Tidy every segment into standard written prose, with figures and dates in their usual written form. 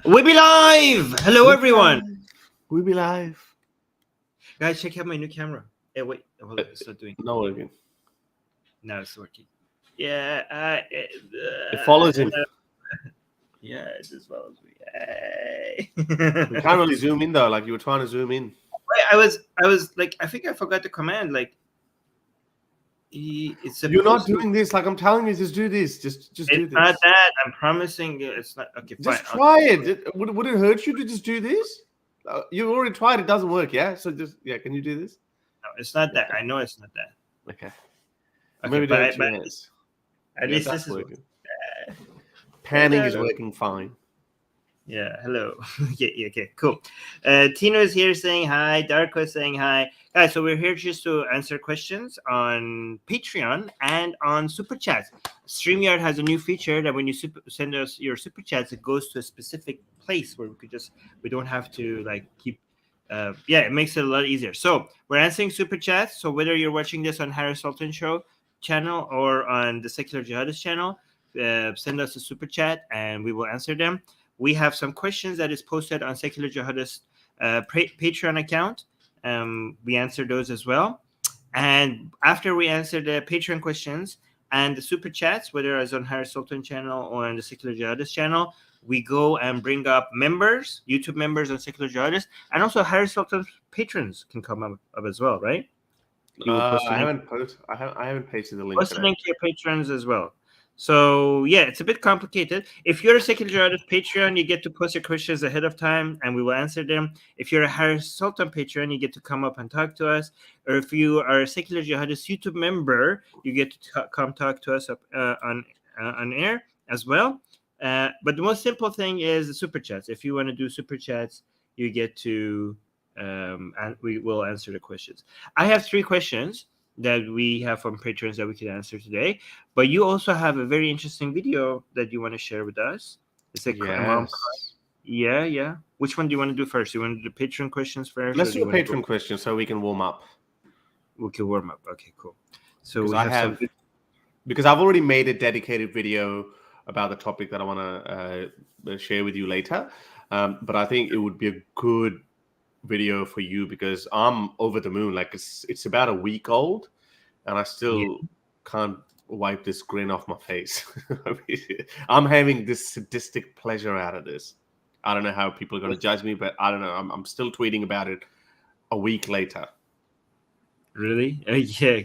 We be live! Hello, everyone. We be live. Guys, check out my new camera. Hey, wait. Hold on. It's not doing. No working. Now it's working. Yeah. It follows him. Yeah, it just follows me. Hey. We can't really zoom in though. Like you were trying to zoom in. Wait, I was like, I think I forgot the command. Like, it's. You're not doing this. Like I'm telling you, just do this. Just do this. It's not that. I'm promising you. It's not. Okay, fine. Just try it. Would it hurt you to just do this? You already tried. It doesn't work. Yeah. So just can you do this? No, it's not that. I know it's not that. Okay. But Maybe do it. At least this is working. Panning is working fine. Yeah, hello. yeah, okay, cool. Tino is here saying hi. Darko is saying hi. Guys, so we're here just to answer questions on Patreon and on Superchats. StreamYard has a new feature that when you send us your Superchats, it goes to a specific place where we don't have to like keep. It makes it a lot easier. So we're answering Superchats. So whether you're watching this on Harris Sultan Show channel or on the Secular Jihadists channel, send us a Superchat and we will answer them. We have some questions that is posted on Secular Jihadists Patreon account. We answer those as well. And after we answer the Patreon questions and the Super Chats, whether it's on Harris Sultan channel or on the Secular Jihadists channel, we go and bring up members, YouTube members on Secular Jihadists, and also Harris Sultan patrons can come up as well, right? I haven't pasted the link. Post the link to your patrons as well. So yeah, it's a bit complicated. If you're a Secular Jihadist Patreon, you get to post your questions ahead of time and we will answer them. If you're a Harris Sultan Patreon, you get to come up and talk to us. Or if you are a Secular Jihadist YouTube member, you get to come talk to us on air as well. But the most simple thing is the Super Chats. If you want to do Super Chats, you get to and we will answer the questions. I have 3 questions that we have from patrons that we can answer today, but you also have a very interesting video that you want to share with us. It's like yeah. Which one do you want to do first? You want to do the patron questions first? Let's do a patron question so we can warm up. We can warm up. Okay, cool. So because I've already made a dedicated video about the topic that I want to share with you later, but I think it would be a good video for you because I'm over the moon. Like it's about a week old and I still can't wipe this grin off my face. I'm having this sadistic pleasure out of this. I don't know how people are going to judge me, but I don't know. I'm still tweeting about it a week later. Really? Yeah.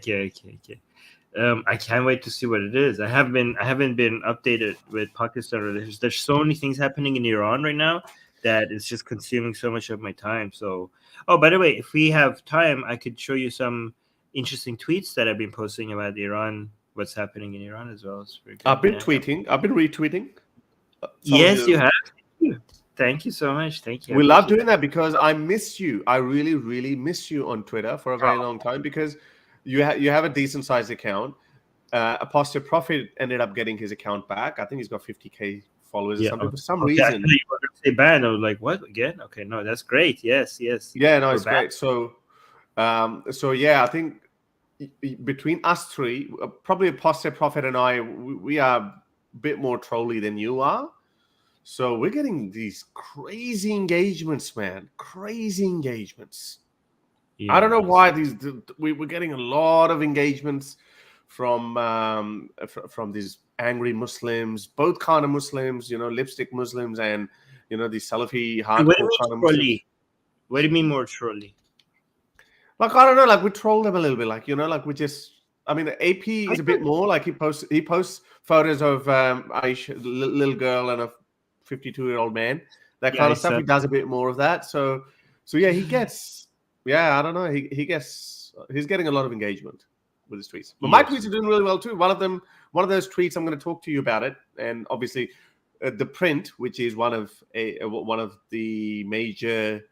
I can't wait to see what it is. I haven't been updated with Pakistan. There's so many things happening in Iran right now that it's just consuming so much of my time. So, by the way, if we have time, I could show you some interesting tweets that I've been posting about Iran, what's happening in Iran as well. I've been tweeting. I've been retweeting. Yes, you have. Thank you so much. Thank you. We love doing that because I miss you. I really, really miss you on Twitter for a very long time because you have a decent sized account. Apostate Prophet ended up getting his account back. I think he's got 50K followers or something. For some reason, I thought you were going to say ban. I was like, what again? Okay, no, that's great. Yes. Yeah, no, it's great. So yeah, I think between us 3, probably Apostate Prophet and I, we are a bit more trolly than you are. So we're getting these crazy engagements, man. Crazy engagements. Yes. I don't know why we're getting a lot of engagements from these angry Muslims, both kind of Muslims, lipstick Muslims and, these Salafi hardcore kind of Muslims. What do you mean more trolly? Like, I don't know, like we troll them a little bit, like, like we just, I mean, AP is a bit more, like he posts photos of Aisha, little girl and a 52-year-old man, that kind of stuff. He does a bit more of that. So yeah, he gets, I don't know, he's getting a lot of engagement with his tweets. But my tweets are doing really well too. One of those tweets, I'm going to talk to you about it. And obviously The Print, which is one of the major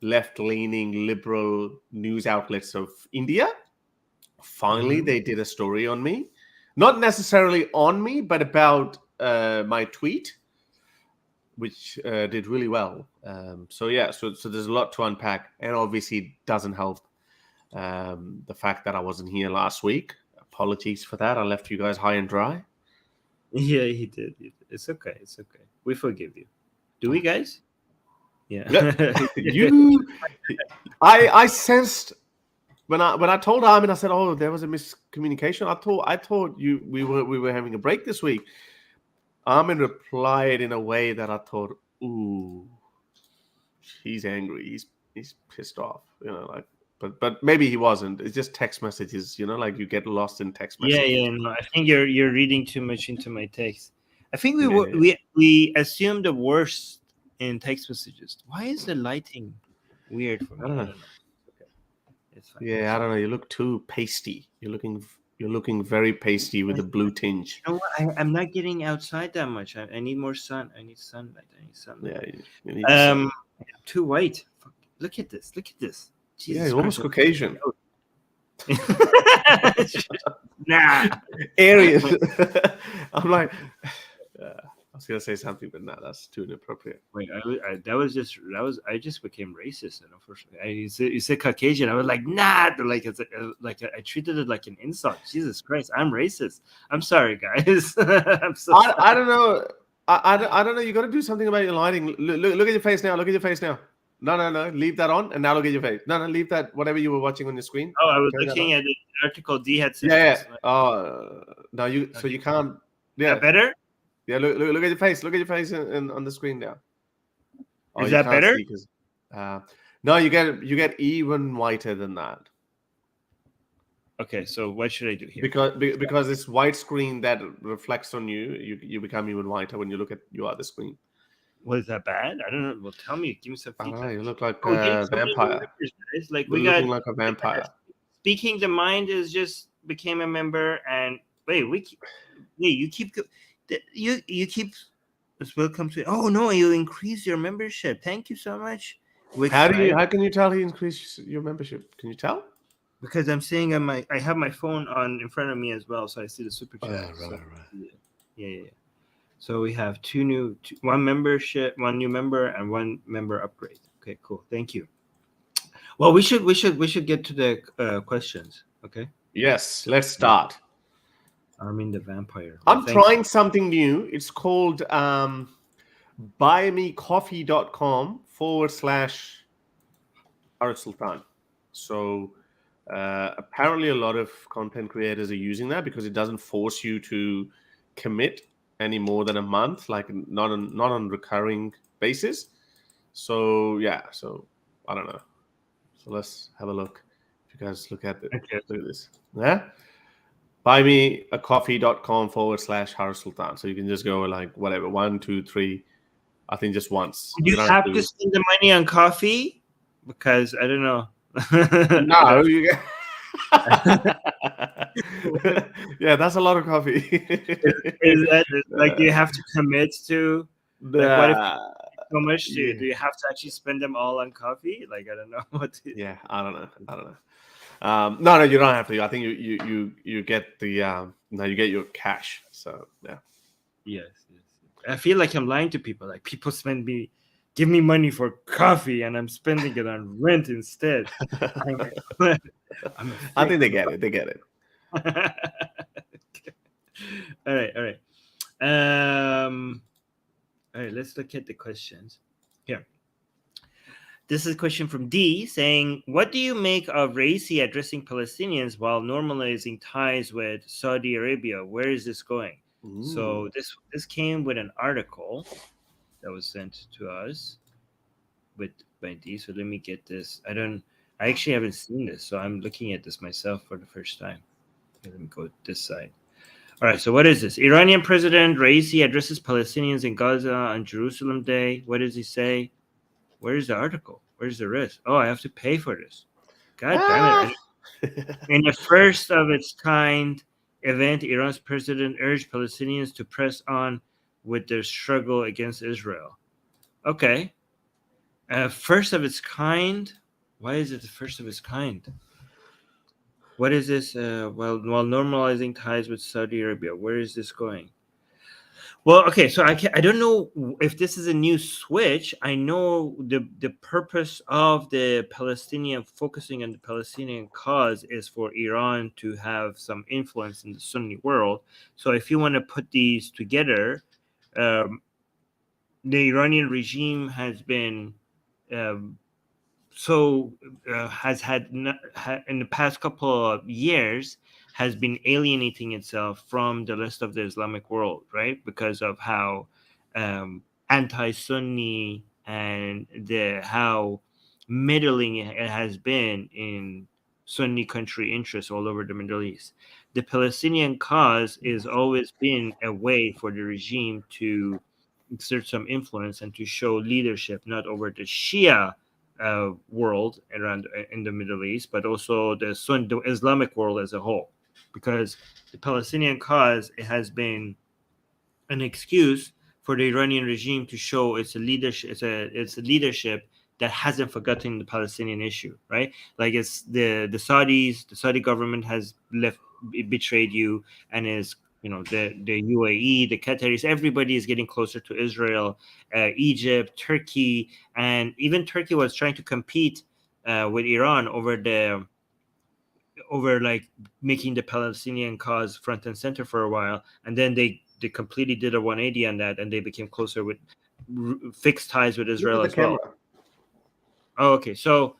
left-leaning liberal news outlets of India, finally they did a story on me. Not necessarily on me, but about my tweet, which did really well. So there's a lot to unpack. And obviously it doesn't help the fact that I wasn't here last week. Apologies for that. I left you guys high and dry. Yeah, he did. It's okay. We forgive you. Do we, guys? Yeah. I sensed when I told Armin, I said, "Oh, there was a miscommunication." I thought we were having a break this week. Armin replied in a way that I thought, "Ooh, he's angry. He's pissed off." Like, but maybe he wasn't. It's just text messages. Like you get lost in text messages. Yeah. No, I think you're reading too much into my text. I think we assume the worst in text messages. Why is the lighting weird for me? I don't know. Okay. It's fine. Yeah, I don't know. You look too pasty. You're looking very pasty with a blue tinge. You know what? I'm not getting outside that much. I need more sun. I need sunlight. Yeah, you need sun. Too white. Look at this. Jesus yeah, you're almost Caucasian. Nah. Aryan. I'm like, I was gonna say something, but no, that's too inappropriate. Wait, I just became racist. Unfortunately, you said Caucasian. I was like, nah, like I treated it like an insult. Jesus Christ, I'm racist. I'm sorry, guys. I'm so sorry. I don't know. I don't know. You got to do something about your lighting. Look at your face now. Look at your face now. No. Leave that on, and now look at your face. No, leave that. Whatever you were watching on your screen. Oh, I was looking at the article D had said. Yeah. Oh, no, you. So you can't. Yeah. Better. Yeah. Look at your face. Look at your face on the screen now. Is that better? No, you get even whiter than that. Okay, so what should I do here? Because this white screen that reflects on you become even whiter when you look at your other screen. Was that bad? I don't know. Well, tell me. Give me some feedback. You look like a vampire. Like You're looking like a vampire. Speaking the Mind is just became a member, and you keep welcome to. Oh no, you increase your membership. Thank you so much. How can you tell he increased your membership? Can you tell? Because I'm seeing I have my phone on in front of me as well, so I see the super chat. Right. Yeah. So we have one new member, and one member upgrade. Okay, cool. Thank you. Well, we should get to the questions. Okay. Yes, let's start. Armin the Vampire. I'm trying something new. It's called buymecoffee.com/Sultan. So apparently a lot of content creators are using that because it doesn't force you to commit any more than a month, like not on recurring basis. So I don't know. So let's have a look. If you guys look at it, Look at this. Yeah. buymeacoffee.com/Sultan. So you can just go like whatever, 1, 2, 3. I think just once. You have to spend the money on coffee because I don't know. No, yeah, that's a lot of coffee. is that like you have to commit to? What if so much do you have to actually spend them all on coffee? Like I don't know what. Yeah, I don't know. No, you don't have to. I think you get the you get your cash. So yeah. Yes. I feel like I'm lying to people. Like people give me money for coffee, and I'm spending it on rent instead. I think they get it. All right. All right. Let's look at the questions. Here. This is a question from D saying, "What do you make of Raisi addressing Palestinians while normalizing ties with Saudi Arabia? Where is this going?" Ooh. So this came with an article that was sent to us by D. So let me get this. I actually haven't seen this, so I'm looking at this myself for the first time. Okay, let me go this side. All right, so what is this? Iranian President Raisi addresses Palestinians in Gaza on Jerusalem Day. What does he say? Where is the article? Where's the rest? Oh, I have to pay for this. God damn it. In the first of its kind event, Iran's president urged Palestinians to press on with their struggle against Israel. Okay. First of its kind? Why is it the first of its kind? What is this? While normalizing ties with Saudi Arabia, where is this going? Well, okay, so I don't know if this is a new switch. I know the purpose of the focusing on the Palestinian cause is for Iran to have some influence in the Sunni world. So if you want to put these together, the Iranian regime has been um, has had in the past couple of years has been alienating itself from the rest of the Islamic world, right? Because of how anti-Sunni and how middling it has been in Sunni country interests all over the Middle East. The Palestinian cause has always been a way for the regime to exert some influence and to show leadership, not over the Shia world around in the Middle East, but also the Islamic world as a whole, because the Palestinian cause, it has been an excuse for the Iranian regime to show its leadership. It's a leadership that hasn't forgotten the Palestinian issue, right? Like it's the Saudis, the Saudi government has betrayed you, and is, the UAE, the Qataris, everybody is getting closer to Israel, Egypt, Turkey, and even Turkey was trying to compete with Iran over like making the Palestinian cause front and center for a while, and then they completely did a 180 on that, and they became closer with fixed ties with Look Israel at the as well. camera. Oh, okay. So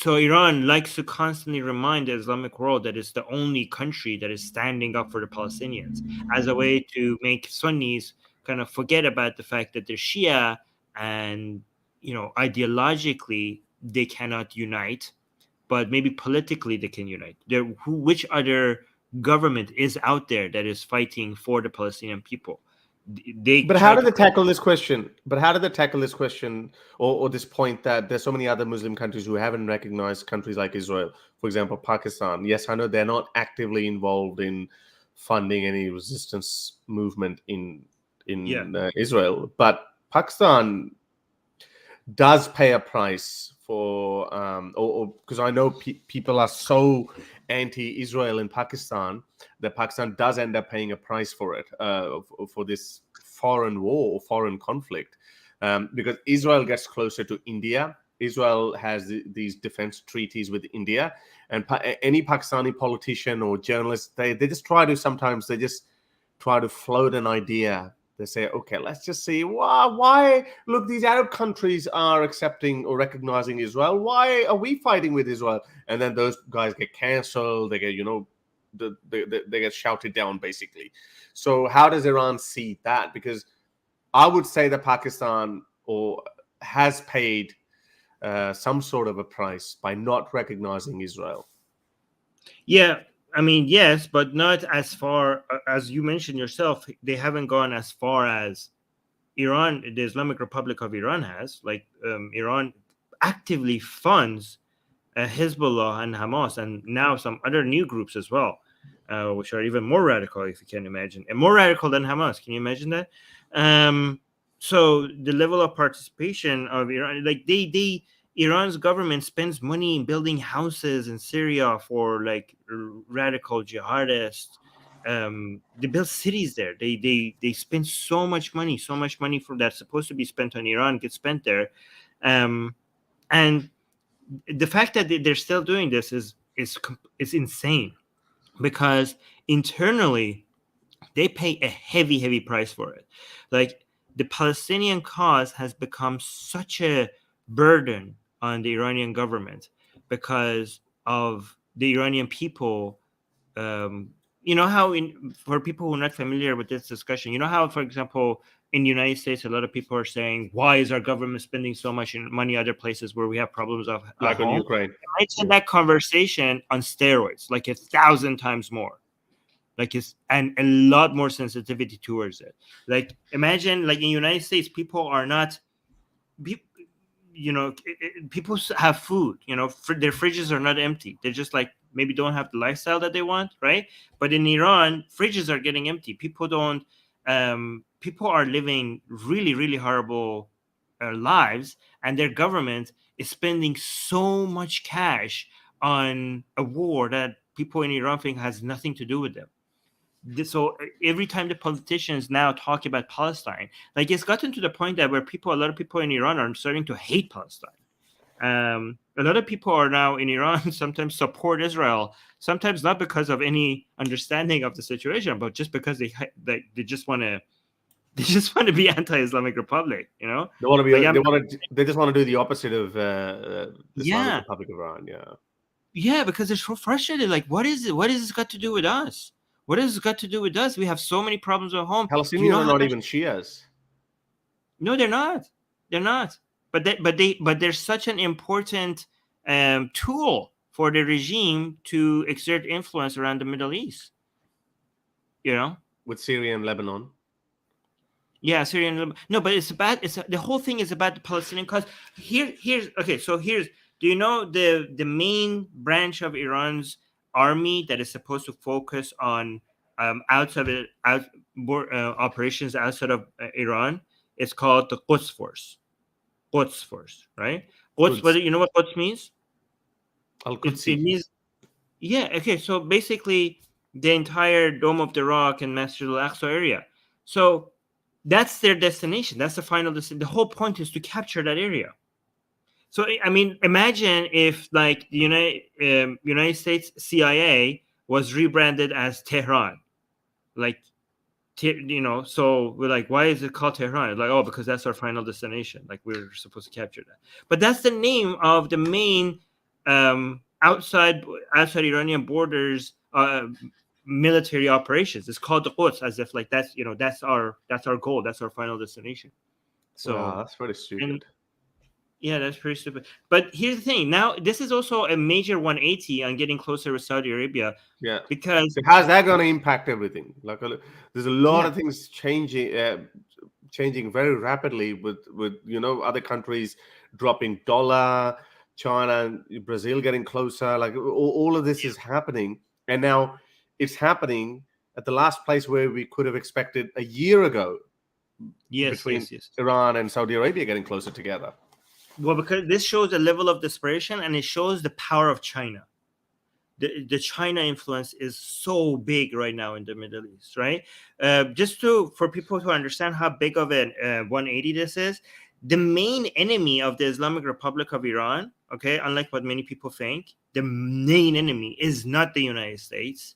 Iran likes to constantly remind the Islamic world that it's the only country that is standing up for the Palestinians, as a way to make Sunnis kind of forget about the fact that they're Shia, and ideologically they cannot unite, but maybe politically they can unite. Which other government is out there that is fighting for the Palestinian people? They But how try do to. they tackle this question? Or this point that there's so many other Muslim countries who haven't recognized countries like Israel, for example, Pakistan. Yes, I know they're not actively involved in funding any resistance movement in Yeah. Israel, but Pakistan does pay a price for, or because I know people are so anti-Israel in Pakistan that Pakistan does end up paying a price for it, for this foreign war or foreign conflict, because Israel gets closer to India. Israel has these defense treaties with India, and any Pakistani politician or journalist, they just try to float an idea. They say, okay, let's just see why. Look, these Arab countries are accepting or recognizing Israel. Why are we fighting with Israel? And then those guys get cancelled. They get, they get shouted down, basically. So how does Iran see that? Because I would say that Pakistan has paid some sort of a price by not recognizing Israel. Yeah, I mean, yes, but not as far as you mentioned yourself. They haven't gone as far as Iran, the Islamic Republic of Iran has. Like, Iran actively funds Hezbollah and Hamas, and now some other new groups as well, which are even more radical, if you can imagine, and more radical than Hamas. Can you imagine that? So the level of participation of Iran, like Iran's government spends money in building houses in Syria for like radical jihadists. They build cities there. They spend so much money from that's supposed to be spent on Iran gets spent there, and the fact that they're still doing this is insane, because internally they pay a heavy price for it. Like, the Palestinian cause has become such a burden on the Iranian government because of the Iranian people. How, for people who are not familiar with this discussion, how, for example, in the United States, a lot of people are saying, why is our government spending so much money other places where we have problems at Like on home? Ukraine. Imagine that conversation on steroids, like 1,000 times more. Like, and a lot more sensitivity towards it. Like, imagine, like, in the United States, people are not, people have food, their fridges are not empty. They're just like, maybe don't have the lifestyle that they want, right? But in Iran, fridges are getting empty. People are living really horrible lives, and their government is spending so much cash on a war that people in Iran think has nothing to do with them. So every time the politicians now talk about Palestine, like, it's gotten to the point that a lot of people in Iran are starting to hate Palestine. A lot of people are now in Iran sometimes support Israel, sometimes not because of any understanding of the situation, but just because they just want to They just want to be anti-Islamic Republic, you know? They want to be. Like, They just want to do the opposite of Islamic yeah, Republic of Iran. Yeah. yeah, because they're so frustrated. Like, what is it? What has this got to do with us? What has this got to do with us? We have so many problems at home. Do you Palestinians know are how not much? even Shias. No, they're not. They're not. But they're such an important tool for the regime to exert influence around the Middle East. You know? With Syria and Lebanon. Yeah, Syrian. No, but it's about the whole thing is about the Palestinian cause. Here's okay. So here's, do you know the main branch of Iran's army that is supposed to focus on operations outside of Iran? It's called the Quds Force. Quds Force, right? Quds. Quds. What you know what Quds means? Al-Qudsi. It means, yeah. Okay, so basically the entire Dome of the Rock and Masjid al-Aqsa area. So that's their destination. That's the final destination. The whole point is to capture that area. So, I mean, imagine if, like, the United States CIA was rebranded as Tehran. Like, so we're like, why is it called Tehran? Like, oh, because that's our final destination. Like, we're supposed to capture that. But that's the name of the main outside Iranian borders military operations. It's called the Quds, as if like that's our goal, that's our final destination. So that's pretty stupid. and, yeah, that's pretty stupid. But here's the thing. Now, this is also a major 180 on getting closer with Saudi Arabia. Yeah, because so how's that going to impact everything? Like, there's a lot of Yeah. things changing very rapidly with other countries dropping dollar, China and Brazil getting closer. Like, all of this is happening, and now it's happening at the last place where we could have expected a year ago. Between Iran and Saudi Arabia getting closer together. Well, because this shows a level of desperation, and it shows the power of China. The China influence is so big right now in the Middle East, right? Just for people to understand how big of a 180 this is, the main enemy of the Islamic Republic of Iran, okay, unlike what many people think, the main enemy is not the United States,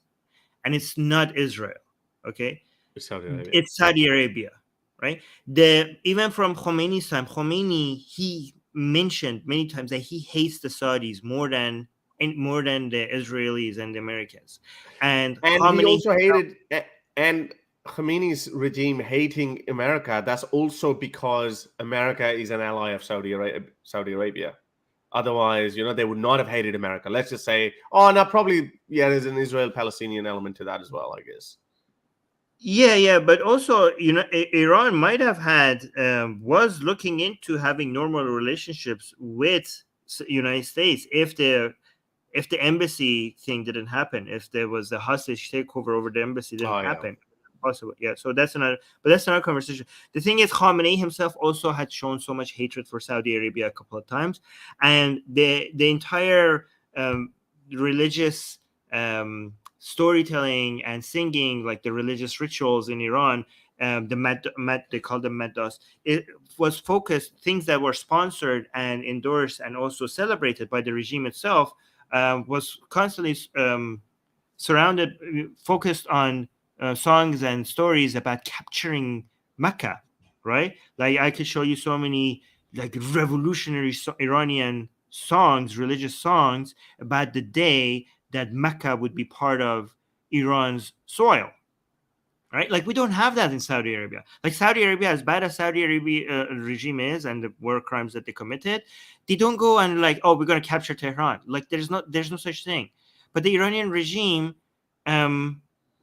and it's not Israel, okay? It's Saudi Arabia. It's Saudi Arabia, right? Even from Khomeini's time, he mentioned many times that he hates the Saudis more than the Israelis and the Americans, and he also hated, and Khomeini's regime hating America. That's also because America is an ally of Saudi Arabia. Otherwise, they would not have hated America. Let's just say, probably, there's an Israel-Palestinian element to that as well, I guess. Yeah, but also, Iran might have was looking into having normal relationships with United States if the embassy thing didn't happen, if there was a hostage takeover over the embassy didn't happen. Possible, yeah. So that's another conversation. The thing is, Khamenei himself also had shown so much hatred for Saudi Arabia a couple of times, and the entire religious storytelling and singing, like the religious rituals in Iran, they call them maddas, it was focused, things that were sponsored and endorsed and also celebrated by the regime itself, was constantly focused on songs and stories about capturing Mecca, right? Like, I could show you so many like revolutionary Iranian songs, religious songs about the day that Mecca would be part of Iran's soil, right? Like, we don't have that in Saudi Arabia. Like, Saudi Arabia, as bad as Saudi Arabia regime is and the war crimes that they committed, they don't go and like, oh, we're going to capture Tehran. Like, there's no such thing. But the Iranian regime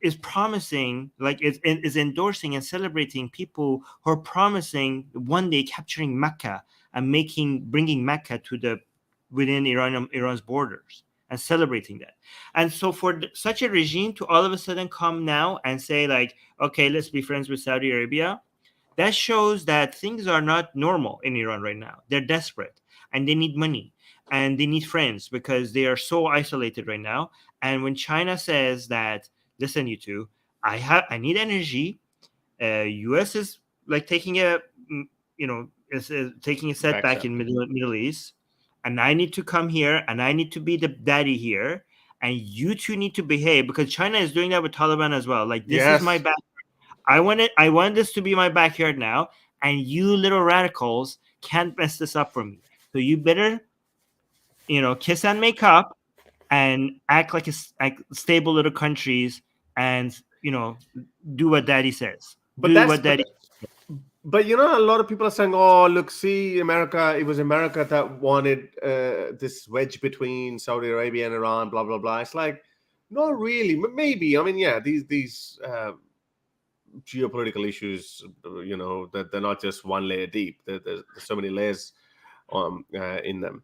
is promising, like, is endorsing and celebrating people who are promising one day capturing Mecca and bringing Mecca to within Iran's borders, and celebrating that. And so for such a regime to all of a sudden come now and say, like, okay, let's be friends with Saudi Arabia, that shows that things are not normal in Iran right now. They're desperate, and they need money, and they need friends, because they are so isolated right now. And when China says that, listen, you two, I need energy, US is like taking a setback in Middle East, and I need to come here, and I need to be the daddy here, and you two need to behave, because China is doing that with Taliban as well. Like, this is my back. I want this to be my backyard now, and you little radicals can't mess this up for me. So you better, kiss and make up and act like like stable little countries, and do what daddy says. But Do that's what daddy. but a lot of people are saying, "Oh, look, see, America. It was America that wanted this wedge between Saudi Arabia and Iran." Blah blah blah. It's like, not really. Maybe. I mean, yeah, these geopolitical issues, that they're not just one layer deep. There's so many layers in them.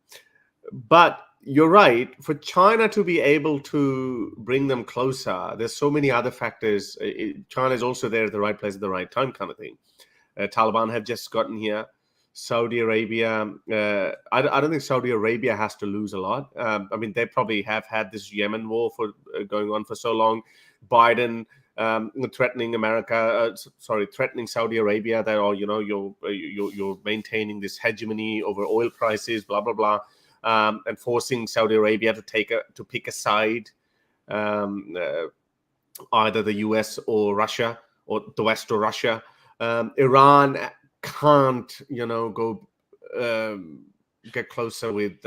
But you're right. For China to be able to bring them closer, there's so many other factors. China is also there at the right place at the right time, kind of thing. Taliban have just gotten here. Saudi Arabia, I don't think Saudi Arabia has to lose a lot. I mean, they probably have had this Yemen war for going on for so long. Biden threatening America, threatening Saudi Arabia that, you're maintaining this hegemony over oil prices, blah blah blah, and forcing Saudi Arabia to pick a side, either the US or Russia, or the West or Russia. Iran can't, go get closer with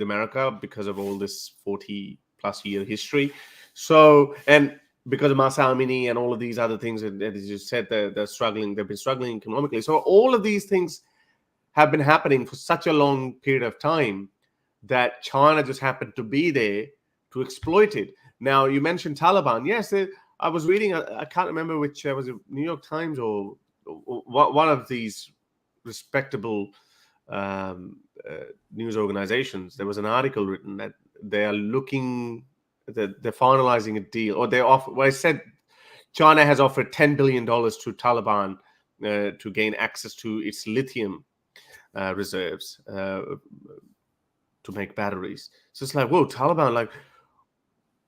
America because of all this 40+ year history. So, and because of Masa Amini and all of these other things, and as you said, they're struggling. They've been struggling economically. So all of these things have been happening for such a long period of time that China just happened to be there to exploit it. Now, you mentioned Taliban. Yes, I was reading, I can't remember which, was it New York Times or one of these respectable news organizations. There was an article written that they are looking, that they're finalizing a deal, or they offer. Well, I said China has offered $10 billion to Taliban to gain access to its lithium reserves to make batteries. So it's like, whoa, Taliban, like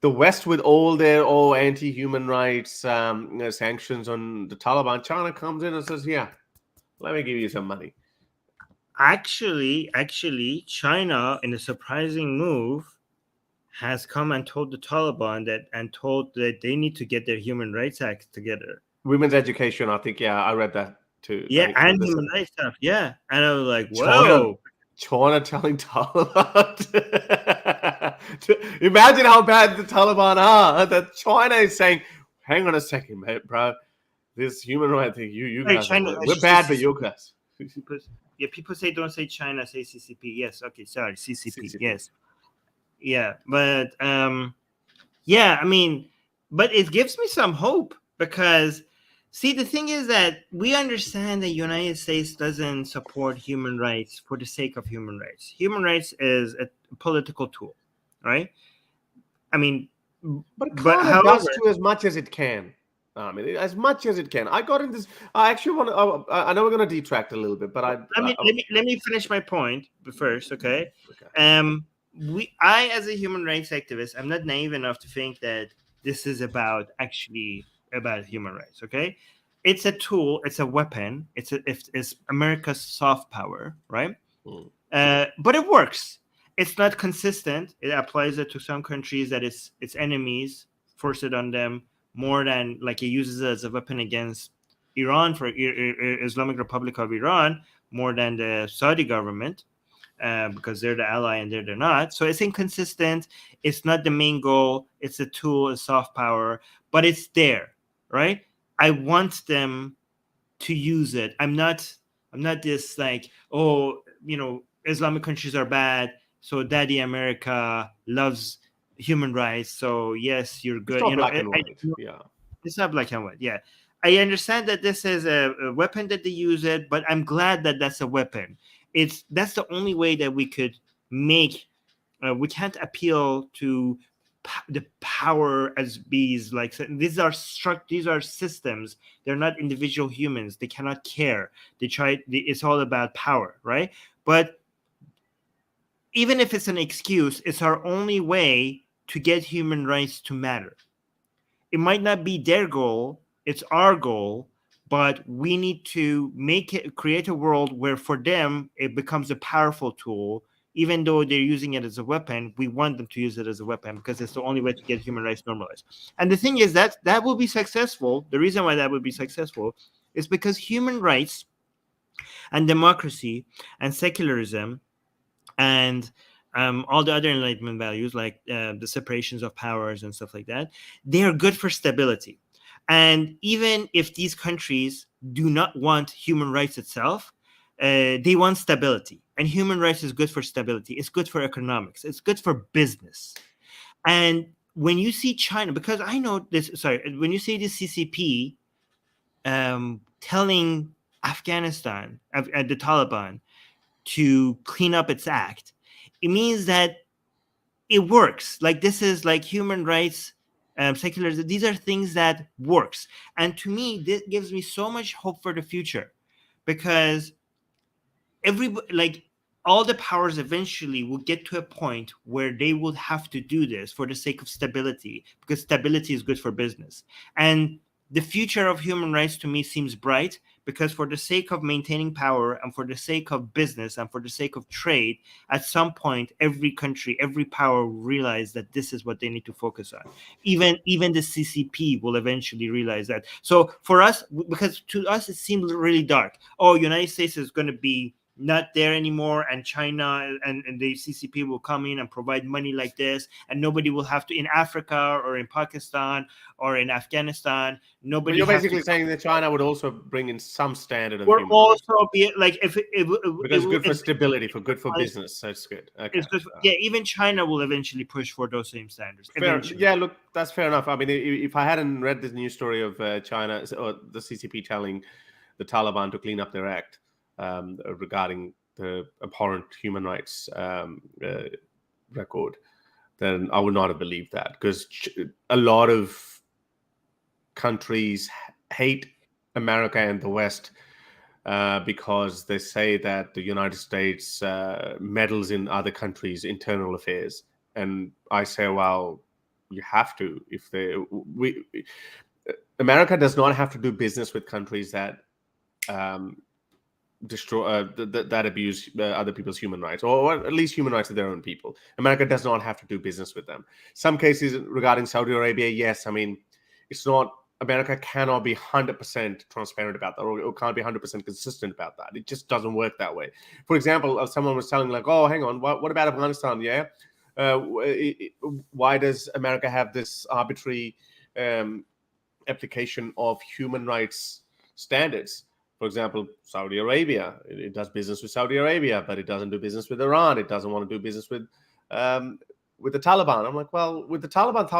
the West with all their anti-human rights sanctions on the Taliban, China comes in and says, yeah, let me give you some money. Actually, China, in a surprising move, has come and told the Taliban that they need to get their Human Rights Act together. Women's education, I think, I read that too. Yeah, and human rights stuff. Yeah, and I was like, whoa. China telling Taliban. Imagine how bad the Taliban are. That China is saying, hang on a second, mate, bro. This human rights thing, you guys, China, we're bad, but you guys. People say don't say China, say CCP. Yes, okay, sorry, CCP. Yes, yeah, but yeah, I mean, but it gives me some hope because, see, the thing is that we understand that the United States doesn't support human rights for the sake of human rights. Human rights is a political tool, right? I mean, but however, does do as much as it can. I mean, as much as it can. I got in this. I actually want to. I know we're going to detract a little bit, but let me finish my point first, okay? I, as a human rights activist, I'm not naive enough to think that this is about human rights, okay? It's a tool, it's a weapon, it's America's soft power, right? But it works. It's not consistent. It applies it to some countries that its enemies force it on them more than, like, it uses it as a weapon against Iran, for Islamic Republic of Iran, more than the Saudi government. Because they're the ally and they're not. So it's inconsistent. It's not the main goal. It's a tool, a soft power, but it's there, right? I want them to use it. I'm not this like, Islamic countries are bad, so Daddy America loves human rights, so yes, you're good. It's not black and white. Yeah. It's not black and white. Yeah. I understand that this is a weapon that they use it, but I'm glad that that's a weapon. That's the only way that we could make. We can't appeal to the power as bees. Like, these are systems. They're not individual humans. They cannot care. It's all about power, right? But even if it's an excuse, it's our only way to get human rights to matter. It might not be their goal. It's our goal. But we need to create a world where for them, it becomes a powerful tool even though they're using it as a weapon, we want them to use it as a weapon because it's the only way to get human rights normalized. And the thing is that will be successful. The reason why that would be successful is because human rights and democracy and secularism and all the other Enlightenment values, like the separations of powers and stuff like that, they are good for stability. And even if these countries do not want human rights itself, they want stability. And human rights is good for stability. It's good for economics. It's good for business. And when you see China, because I know this, sorry, when you see the CCP telling Afghanistan, the Taliban, to clean up its act, it means that it works. Like, this is like human rights, secularism. These are things that works. And to me, this gives me so much hope for the future, because all the powers eventually will get to a point where they will have to do this for the sake of stability, because stability is good for business. And the future of human rights to me seems bright, because for the sake of maintaining power and for the sake of business and for the sake of trade, at some point, every country, every power will realize that this is what they need to focus on. Even the CCP will eventually realize that. So for us, because to us, it seems really dark. Oh, United States is going to be not there anymore, and China and the CCP will come in and provide money like this, and nobody will have to, in Africa or in Pakistan or in Afghanistan, nobody. But you're basically saying that China would also bring in some standard of human rights. Be like, if it because it's good for stability, good for business, so it's good. Okay. It's good for, yeah, even China will eventually push for those same standards. Yeah, look, that's fair enough. I mean, if I hadn't read this news story of China or the CCP telling the Taliban to clean up their act, regarding the abhorrent human rights record, then I would not have believed that, because a lot of countries hate America and the West because they say that the United States meddles in other countries' internal affairs. And I say, well, you have to. America does not have to do business with countries that destroy that abuse other people's human rights, or at least human rights of their own people. America does not have to do business with them. Some cases regarding Saudi Arabia, yes, I mean, it's not, America cannot be 100% transparent about that, or can't be 100% consistent about that. It just doesn't work that way. For example, someone was telling, like, oh, hang on, what about Afghanistan? Yeah, why does America have this arbitrary application of human rights standards? For example, Saudi Arabia, it does business with Saudi Arabia, but it doesn't do business with Iran. It doesn't want to do business with the Taliban. I'm like, well, with the Taliban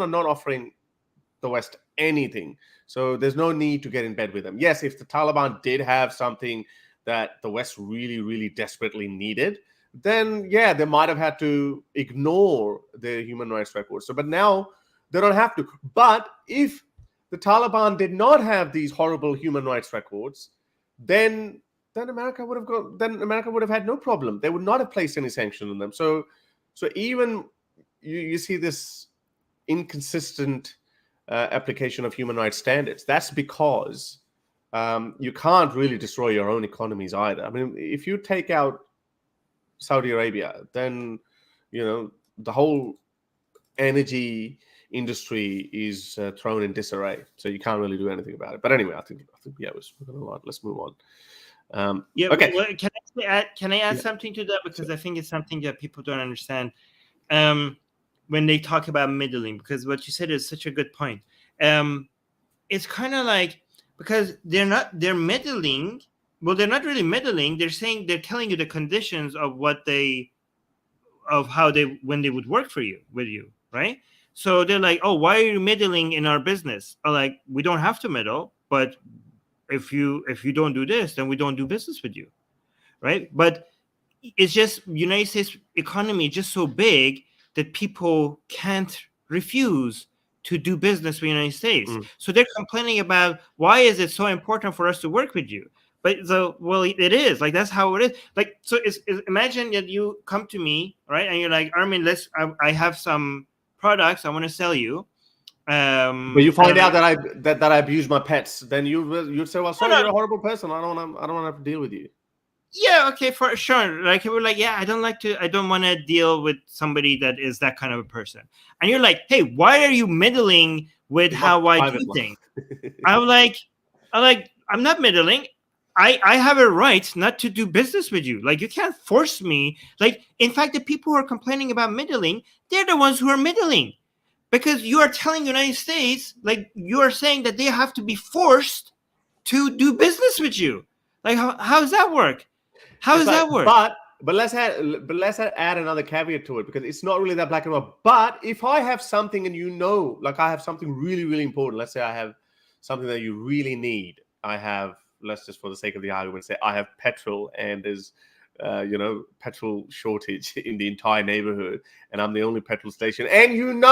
are not offering the West anything. So there's no need to get in bed with them. Yes, if the Taliban did have something that the West really, really desperately needed, then yeah, they might have had to ignore their human rights records. So, but now they don't have to. But if the Taliban did not have these horrible human rights records, then America would have had no problem. They would not have placed any sanction on them. So even you see this inconsistent application of human rights standards. That's because you can't really destroy your own economies either. I mean, if you take out Saudi Arabia, then the whole energy industry is thrown in disarray, so you can't really do anything about it. But anyway, I think yeah, we're spoken a lot. Let's move on. Okay. Well, can I add something to that, because I think it's something that people don't understand when they talk about middling, because what you said is such a good point. It's kind of like, because they're middling. Well, they're not really middling. They're telling you the conditions of when they would work with you, right? So they're like, oh, why are you middling in our business? I'm like, we don't have to middle, but if you don't do this, then we don't do business with you, right? But it's just United States economy is just so big that people can't refuse to do business with the United States. So they're complaining about, why is it so important for us to work with you? But it is, like, that's how it is. Like, so imagine that you come to me, right, and you're like, Armin, I have some products I want to sell you. But you find out that I abuse my pets, then you'd say, well, sorry, you're a horrible person. I don't want to have to deal with you. Yeah, okay, for sure. Like, we're like, yeah, I don't want to deal with somebody that is that kind of a person. And you're like, hey, why are you meddling with In my how I private do life. things? I'm like, I'm not meddling. I have a right not to do business with you. Like, you can't force me. Like, in fact, the people who are complaining about meddling, they're the ones who are meddling. Because you are telling the United States, like, you are saying that they have to be forced to do business with you. Like, how does that work? How It's does like, that work? but let's add another caveat to it, because it's not really that black and white. But if I have something and like I have something really, really important, let's say I have something that you really need. I have, let's just for the sake of the argument say I have petrol, and there's petrol shortage in the entire neighborhood, and I'm the only petrol station, and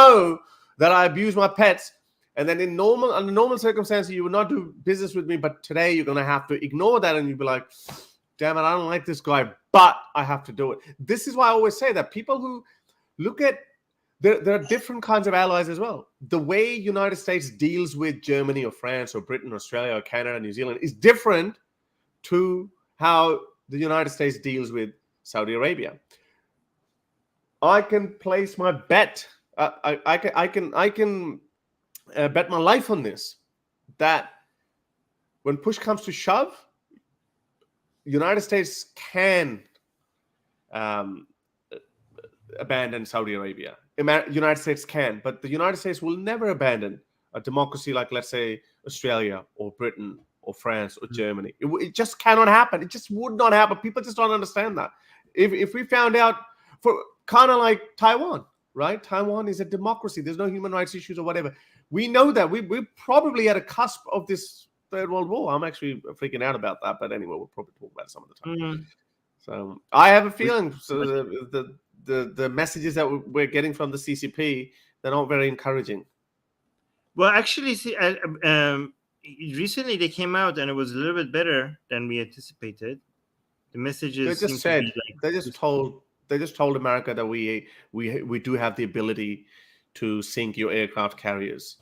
that I abuse my pets. And then under normal circumstances, you would not do business with me, but today you're going to have to ignore that, and you'll be like, damn it, I don't like this guy, but I have to do it. This is why I always say that people who look at, there are different kinds of allies as well. The way United States deals with Germany or France or Britain, Australia or Canada, New Zealand is different to how the United States deals with Saudi Arabia. I can place my bet. I can bet my life on this, that when push comes to shove, United States can abandon Saudi Arabia. United States can, but the United States will never abandon a democracy like, let's say, Australia or Britain or France or Germany. It just cannot happen. It just would not happen. People just don't understand that. If we found out, for kind of like Taiwan, right? Taiwan is a democracy. There's no human rights issues or whatever. We know that. We're probably at a cusp of this Third World War. I'm actually freaking out about that, but anyway, we'll probably talk about it some of the time. Mm-hmm. So I have a feeling the messages that we're getting from the CCP, they're not very encouraging. Well, actually, see, recently they came out and it was a little bit better than we anticipated. The messages They just said they just told America that we do have the ability to sink your aircraft carriers,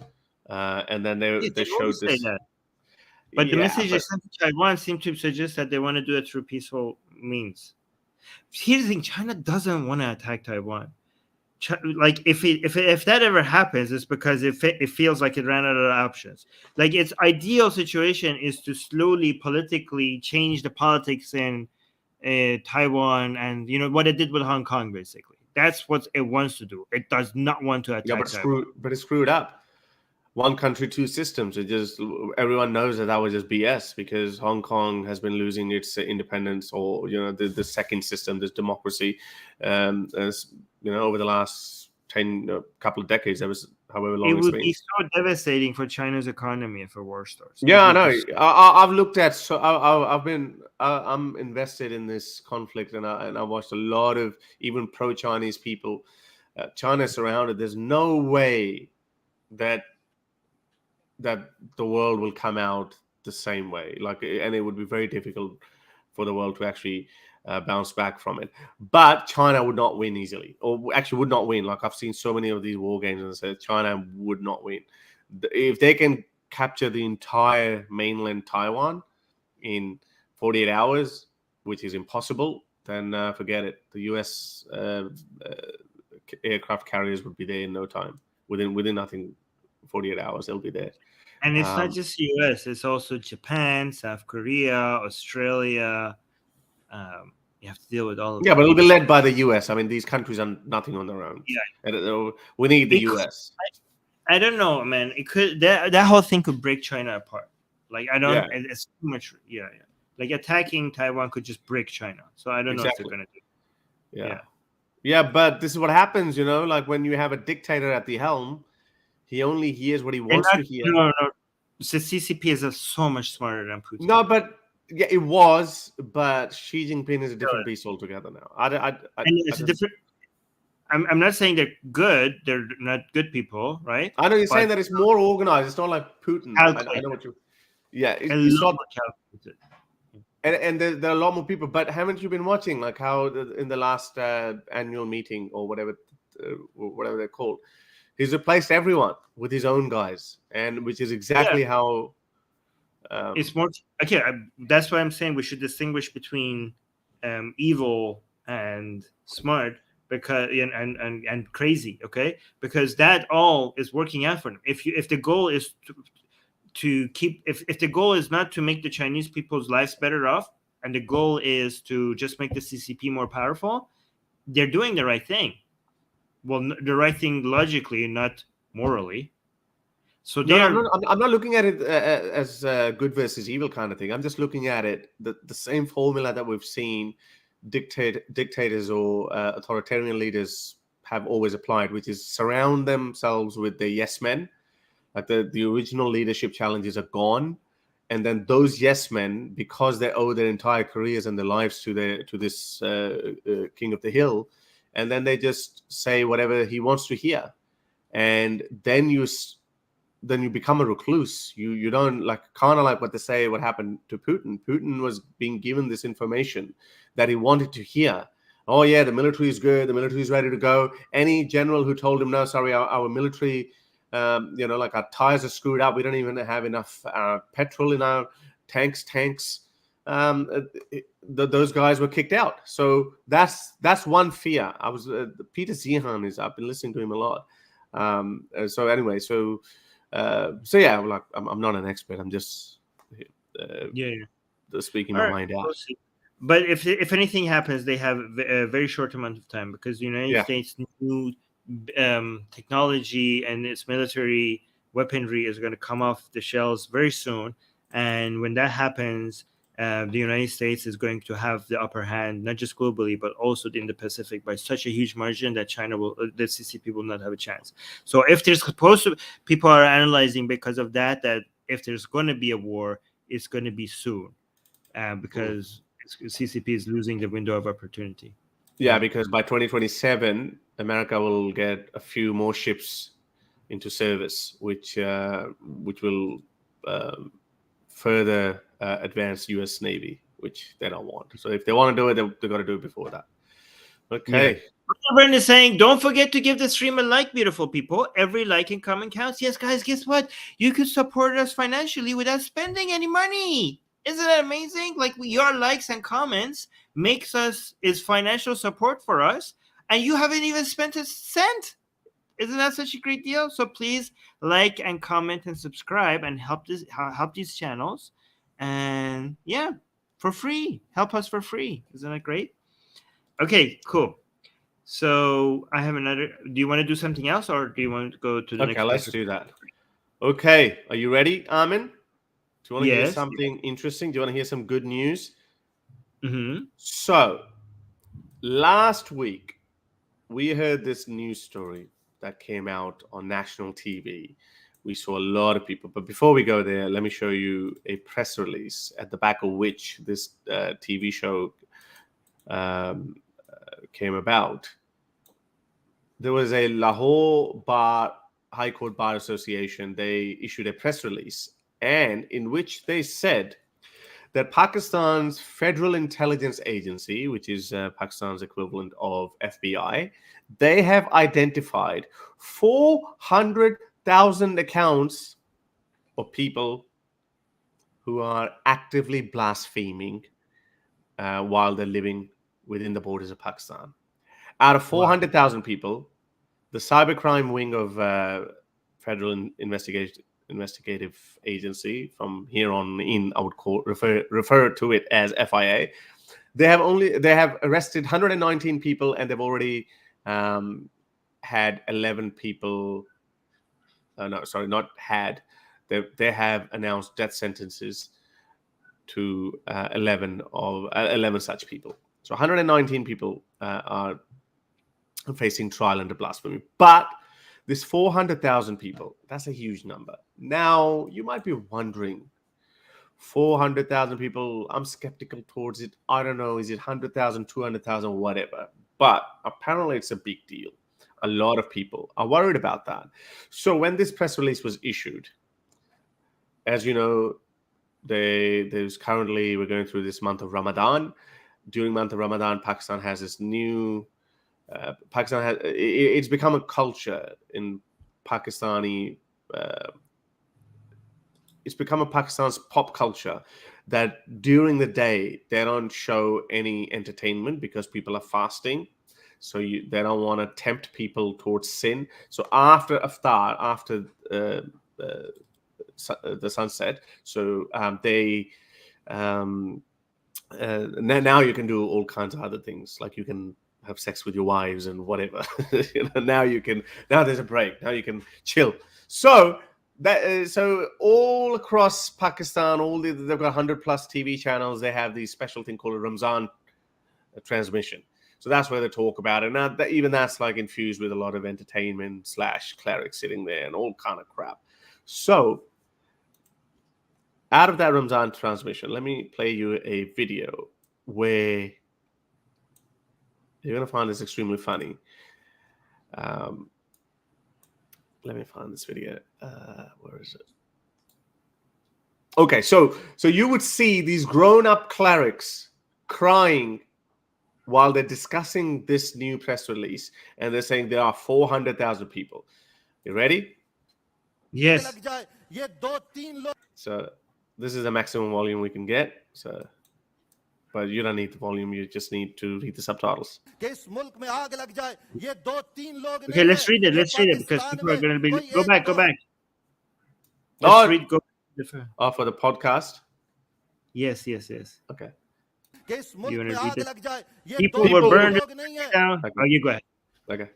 and then they showed this. That. But the messages sent to Taiwan seem to suggest that they want to do it through peaceful means. Here's the thing: China doesn't want to attack Taiwan. Like, if that ever happens, it's because it feels like it ran out of options. Like, its ideal situation is to slowly politically change the politics in Taiwan, and what it did with Hong Kong. Basically, that's what it wants to do. It does not want to attack Taiwan. But it's screwed up. One country, two systems. Everyone knows that was just BS, because Hong Kong has been losing its independence, or the second system, this democracy, over the last couple of decades. That was however long it would be so devastating for China's economy if a war starts. Yeah, I know. I've looked at. So I'm invested in this conflict, and I watched a lot of even pro-Chinese people. China's surrounded. There's no way that the world will come out the same way. And it would be very difficult for the world to actually bounce back from it. But China would not win easily, or actually would not win. Like, I've seen so many of these war games, and I said China would not win. If they can capture the entire mainland Taiwan in 48 hours, which is impossible, then forget it. The US aircraft carriers would be there in no time. Within nothing, 48 hours, they'll be there. And it's not just US, it's also Japan, South Korea, Australia. You have to deal with all of them. But it'll be led by the US. I mean, these countries are nothing on their own. Yeah. We need the US. I don't know, man. It could that whole thing could break China apart. Like, I don't. Yeah. It's too much. Yeah. Like, attacking Taiwan could just break China. So I don't know what they're gonna do. Yeah, but this is what happens. Like, when you have a dictator at the helm, he only hears what he wants to hear. No. The CCP is so much smarter than Putin. No, but yeah, it was. But Xi Jinping is a different beast altogether now. It's a different. I'm not saying they're good. They're not good people, right? I know you're saying that it's more organized. It's not like Putin. I know what you. Yeah, it's not calculated. And there are a lot more people. But haven't you been watching, like, how in the last annual meeting or whatever they're called, he's replaced everyone with his own guys, and which is exactly how. It's more okay. That's why I'm saying we should distinguish between evil and smart because and crazy, okay, because that all is working out for them. If the goal is to keep, if the goal is not to make the Chinese people's lives better off, and the goal is to just make the CCP more powerful, they're doing the right thing. Well, the right thing logically, not morally. So No, they're I'm not looking at it as good versus evil kind of thing. I'm just looking at it the same formula that we've seen dictators or authoritarian leaders have always applied, which is surround themselves with the yes men. Like the original leadership challenges are gone, and then those yes men, because they owe their entire careers and their lives to this king of the hill, and then they just say whatever he wants to hear, and then you become a recluse. You don't, like, kind of like what they say what happened to Putin. Putin was being given this information that he wanted to hear. Oh yeah, the military is good, the military is ready to go. Any general who told him, no, sorry, our military, like, our tires are screwed up, we don't even have enough petrol in our tanks, those guys were kicked out. So that's one fear. I was Peter Zihan is, I've been listening to him a lot. So anyway, so yeah, like, I'm not an expert. I'm just speaking my mind out. We'll see. But if anything happens, they have a very short amount of time, because the United States' new technology and its military weaponry is going to come off the shelves very soon. And when that happens, the United States is going to have the upper hand, not just globally, but also in the Pacific, by such a huge margin that the CCP will not have a chance. So if there's supposed to, people are analyzing because of that if there's going to be a war, it's going to be soon, because CCP is losing the window of opportunity. Yeah, because by 2027, America will get a few more ships into service, which will further advance U.S. Navy, which they don't want. So if they want to do it, they've got to do it before that. Okay. Yeah. Brent is saying, don't forget to give the stream a like, beautiful people. Every like and comment counts. Yes, guys, guess what? You can support us financially without spending any money. Isn't that amazing? Like, your likes and comments is financial support for us, and you haven't even spent a cent. Isn't that such a great deal? So please like and comment and subscribe and help these channels, and yeah, for free. Help us for free. Isn't that great? Okay, cool. So I have another. Do you want to do something else, or do you want to go to the next? Okay, let's do that. Okay, are you ready, Armin? Do you want to hear something interesting? Do you want to hear some good news? Mm-hmm. So last week we heard this news story that came out on national TV. We saw a lot of people. But before we go there, let me show you a press release at the back of which this TV show came about. There was a Lahore High Court Bar Association. They issued a press release, and in which they said that Pakistan's Federal Intelligence Agency, which is Pakistan's equivalent of FBI, they have identified 400,000 accounts of people who are actively blaspheming while they're living within the borders of Pakistan. Out of 400,000 people, the cybercrime wing of Federal Investigative Agency, from here on in, I would refer to it as FIA. They have arrested 119 people, and they've already had 11 people. They have announced death sentences to 11 such people. So 119 people are facing trial under blasphemy. But this 400,000 people, that's a huge number. Now, you might be wondering, 400,000 people, I'm skeptical towards it. I don't know, is it 100,000, 200,000, whatever. But apparently it's a big deal. A lot of people are worried about that. So when this press release was issued, as you know, we're going through this month of Ramadan. During month of Ramadan, Pakistan has this new it's become a culture in Pakistani. It's become a Pakistan's pop culture that during the day they don't show any entertainment because people are fasting. So they don't want to tempt people towards sin. So after iftar, after the sunset, so now you can do all kinds of other things, like you can have sex with your wives and whatever. Now there's a break. Now you can chill. So so all across Pakistan, they've got 100 plus TV channels. They have these special thing called a Ramzan transmission. So that's where they talk about it. Now even that's like infused with a lot of entertainment / clerics sitting there and all kind of crap. So out of that Ramzan transmission, let me play you a video where you're going to find this extremely funny. Let me find this video. Where is it? Okay, so you would see these grown-up clerics crying while they're discussing this new press release, and they're saying there are 400,000 people. You ready? Yes. So this is the maximum volume we can get. So, but you don't need the volume. You just need to read the subtitles. Okay, let's read it. Let's read it because people are going to be. Go back. Let's read. Go. For the podcast. Yes. Okay. You want to read it? People were burned down. Oh, you go ahead. Okay.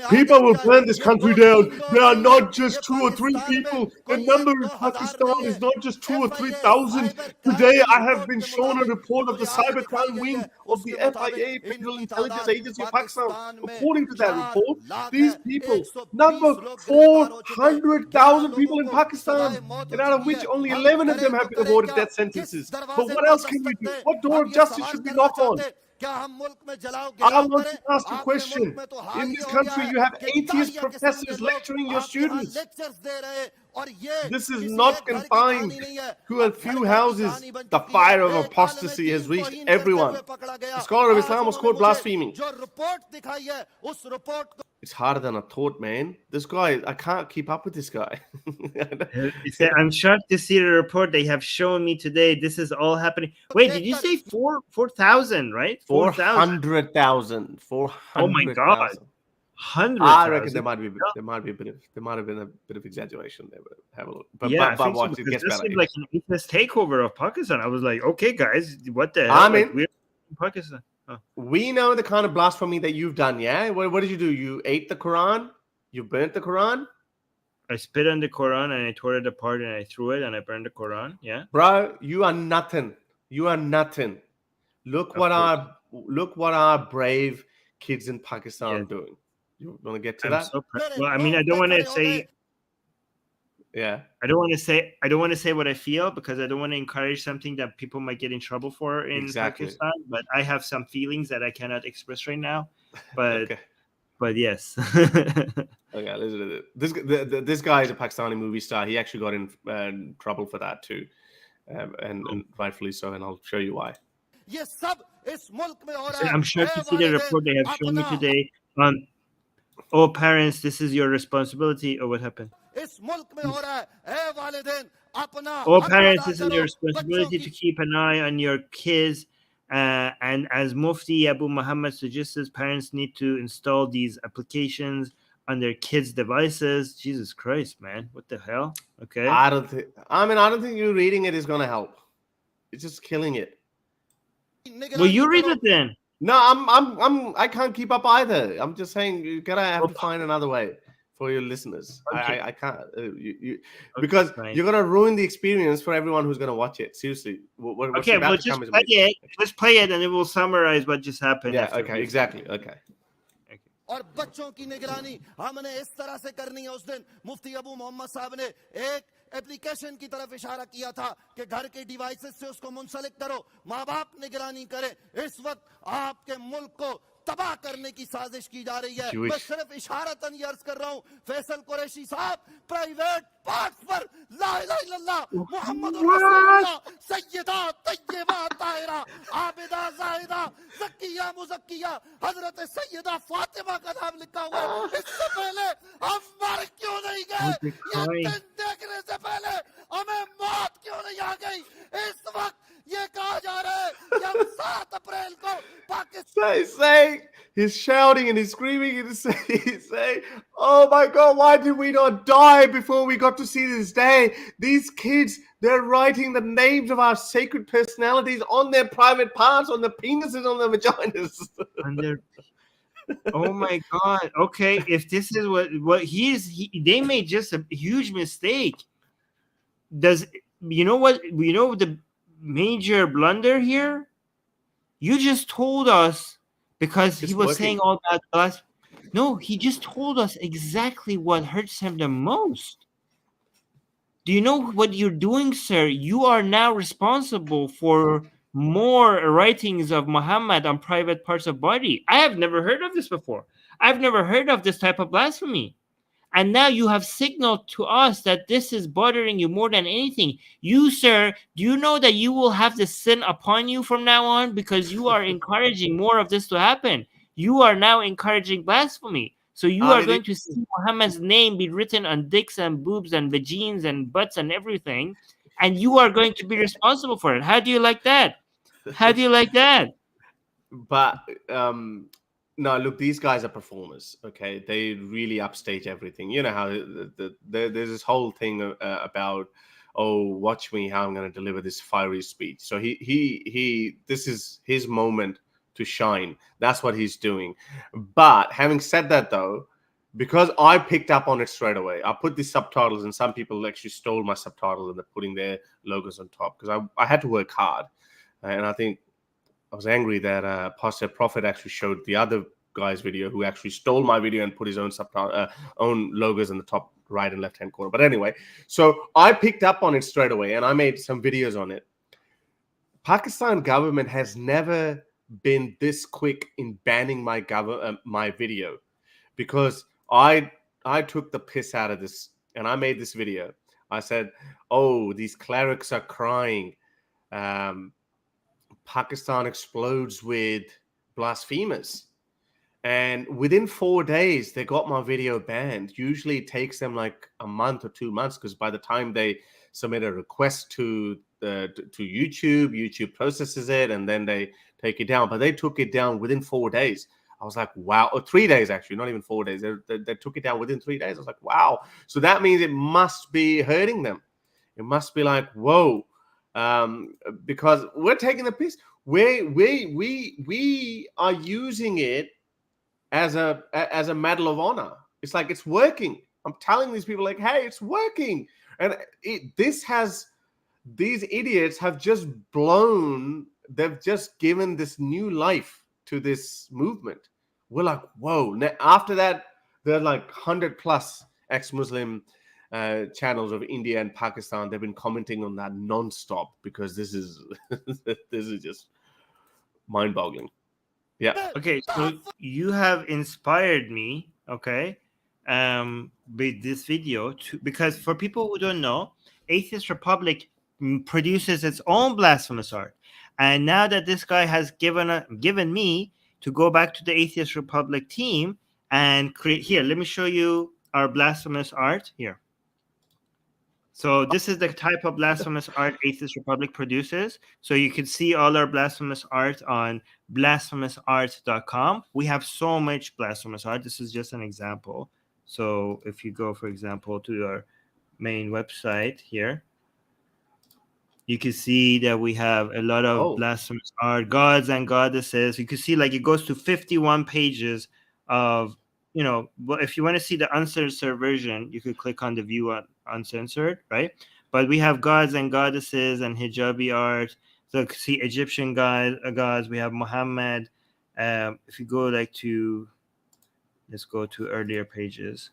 People will burn this country down. There are not just 2 or 3 people. The number in Pakistan is not just 2 or 3,000. Today, I have been shown a report of the cybercrime wing of the FIA, Federal Intelligence Agency of Pakistan. According to that report, these people number 400,000 people in Pakistan, and out of which only 11 of them have been awarded death sentences. But what else can we do? What door of justice should we knock on? I want to ask a question. In this country, you have atheist professors lecturing your students. This is not confined to a few houses. The fire of apostasy has reached everyone. The scholar of Islam was caught blaspheming. It's harder than I thought, man. This guy, I can't keep up with this guy. I'm shocked to see the report they have shown me today. This is all happening. Wait, did you say 4,000, right? 400,000. 400,000. Oh my God. 100,000. I reckon there might have been a bit of exaggeration there. But have a look. But watch, so, it gets better. This is like an atheist takeover of Pakistan. I was like, okay, guys, what the hell? Armin, we're in Pakistan. Oh. We know the kind of blasphemy that you've done, yeah? What did you do? You ate the Quran? You burnt the Quran? I spit on the Quran and I tore it apart and I threw it and I burned the Quran, yeah? Bro, you are nothing. You are nothing. Look what our brave kids in Pakistan are doing. You want to get to that? Well, I mean, I don't want to say... Yeah. I don't want to say what I feel because I don't want to encourage something that people might get in trouble for in Pakistan. But I have some feelings that I cannot express right now. But okay. But yes. Okay, listen to this. This guy is a Pakistani movie star. He actually got in trouble for that too, and rightfully so. And I'll show you why. I'm sure to see the report they have shown me today. Oh, parents, this is your responsibility. Or what happened? Oh, parents, this is your responsibility to keep an eye on your kids. And as Mufti Abu Muhammad suggests, parents need to install these applications on their kids' devices. Jesus Christ, man. What the hell? Okay. I don't think you reading it is going to help. It's just killing it. Well, you read it then. No, I can't keep up either. I'm just saying you gotta have to find another way for your listeners. Okay. I can't because you're gonna ruin the experience for everyone who's gonna watch it. Seriously. Okay, well, just play it. Let's play it, and it will summarize what just happened. Yeah. Okay. Exactly. Okay. और बच्चों की निगरानी हमने इस तरह से करनी है। उस दिन मुफ्ती अबू मोहम्मद साहब ने एक एप्लीकेशन की तरफ इशारा किया था कि घर के डिवाइसेस से उसको मुंसलिक करो, माँ बाप निगरानी करें। इस वक्त आपके मुल्क को तबाह करने की साजिश की जा रही है। मैं सिर्फ इशारतन ये अर्ज कर रहा हूँ, फैसल कुरैशी साहब प्राइवेट पार्ट्स पर ला इलाहा इल्लल्लाह मुहम्मद रसूलुल्लाह सय्यदा तय्यबा ताहिरा आबिदा जाहिदा ज़किया मुज़क्किया हजरत सय्यदा फातिमा का नाम लिखा हुआ है। इससे पहले हम मर क्यों नहीं गए? ये दिन देखने से पहले हमें मौत क्यों नहीं आ गई? इस वक्त ये कहा जा रहा है कि हम 7 अप्रैल को Pakistan He's shouting and he's screaming and he's saying, oh my God, why did we not die before we got to see this day? These kids, they're writing the names of our sacred personalities on their private parts, on the penises, on the vaginas. Oh my God. Okay, if this is what they made just a huge mistake. You know what the major blunder here? You just told us, because he was saying all that us. No, he just told us exactly what hurts him the most. Do you know what you're doing, sir? You are now responsible for more writings of Muhammad on private parts of body. I have never heard of this before. I've never heard of this type of blasphemy. And now you have signaled to us that this is bothering you more than anything. You, sir, do you know that you will have this sin upon you from now on, because you are encouraging more of this to happen? You are now encouraging blasphemy. So you are going to see Muhammad's name be written on dicks and boobs and vagines and butts and everything, and you are going to be responsible for it. How do you like that? How do you like that? But no, look, these guys are performers. Okay, they really upstage everything. You know how there's this whole thing about, oh, watch me how I'm going to deliver this fiery speech. So he this is his moment to shine. That's what he's doing. But having said that, though, because I picked up on it straight away, I put these subtitles, and some people actually stole my subtitles and they're putting their logos on top, because I had to work hard, and I think I was angry that Pastor Prophet actually showed the other guy's video, who actually stole my video and put his own own logos in the top right and left hand corner. But anyway, so I picked up on it straight away, and I made some videos on it. Pakistan government has never been this quick in banning my video, because I took the piss out of this, and I made this video. I said, "Oh, these clerics are crying. Pakistan explodes with blasphemers." And within 4 days, they got my video banned. Usually it takes them like a month or 2 months, because by the time they submit a request to YouTube processes it, and then they take it down. But they took it down within 4 days. I was like, wow. Or 3 days, actually, not even 4 days. They took it down within 3 days. I was like, wow. So that means it must be hurting them. It must be like, whoa. Because we're taking the piss. We are using it as a medal of honor. It's like, it's working. I'm telling these people, like, hey, it's working. And these idiots have just they've just given this new life to this movement. We're like, whoa. Now, after that, there are like 100 plus ex-Muslim channels of India and Pakistan. They've been commenting on that non-stop, because this is just mind-boggling. Yeah. Okay, so you have inspired me, okay, with this video, because for people who don't know, Atheist Republic produces its own blasphemous art. And now that this guy has given me to go back to the Atheist Republic team and create, here, let me show you our blasphemous art here. So this is the type of blasphemous art Atheist Republic produces. So you can see all our blasphemous art on blasphemousart.com. We have so much blasphemous art. This is just an example. So if you go, for example, to our main website here, you can see that we have a lot of blasphemous art, gods and goddesses. You can see, like, it goes to 51 pages of, you know, if you want to see the uncensored version, you could click on the view on uncensored, right? But we have gods and goddesses and hijabi art. So you can see Egyptian gods. We have Muhammad. If you go let's go to earlier pages.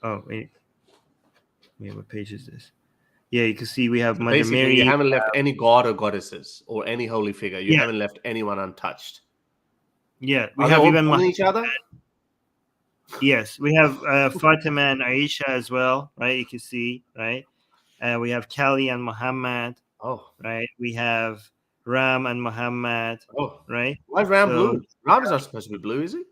Oh, wait, what page is this? Yeah, you can see we have Mother Mary. You haven't left any god or goddesses or any holy figure. You haven't left anyone untouched. Yeah, we have even each other. Yes, we have Fatima and Aisha as well, right? You can see, right? We have Kali and Muhammad. Oh, right. We have Ram and Muhammad. Oh, right. Why is Ram blue? Ram's not supposed to be blue, is he?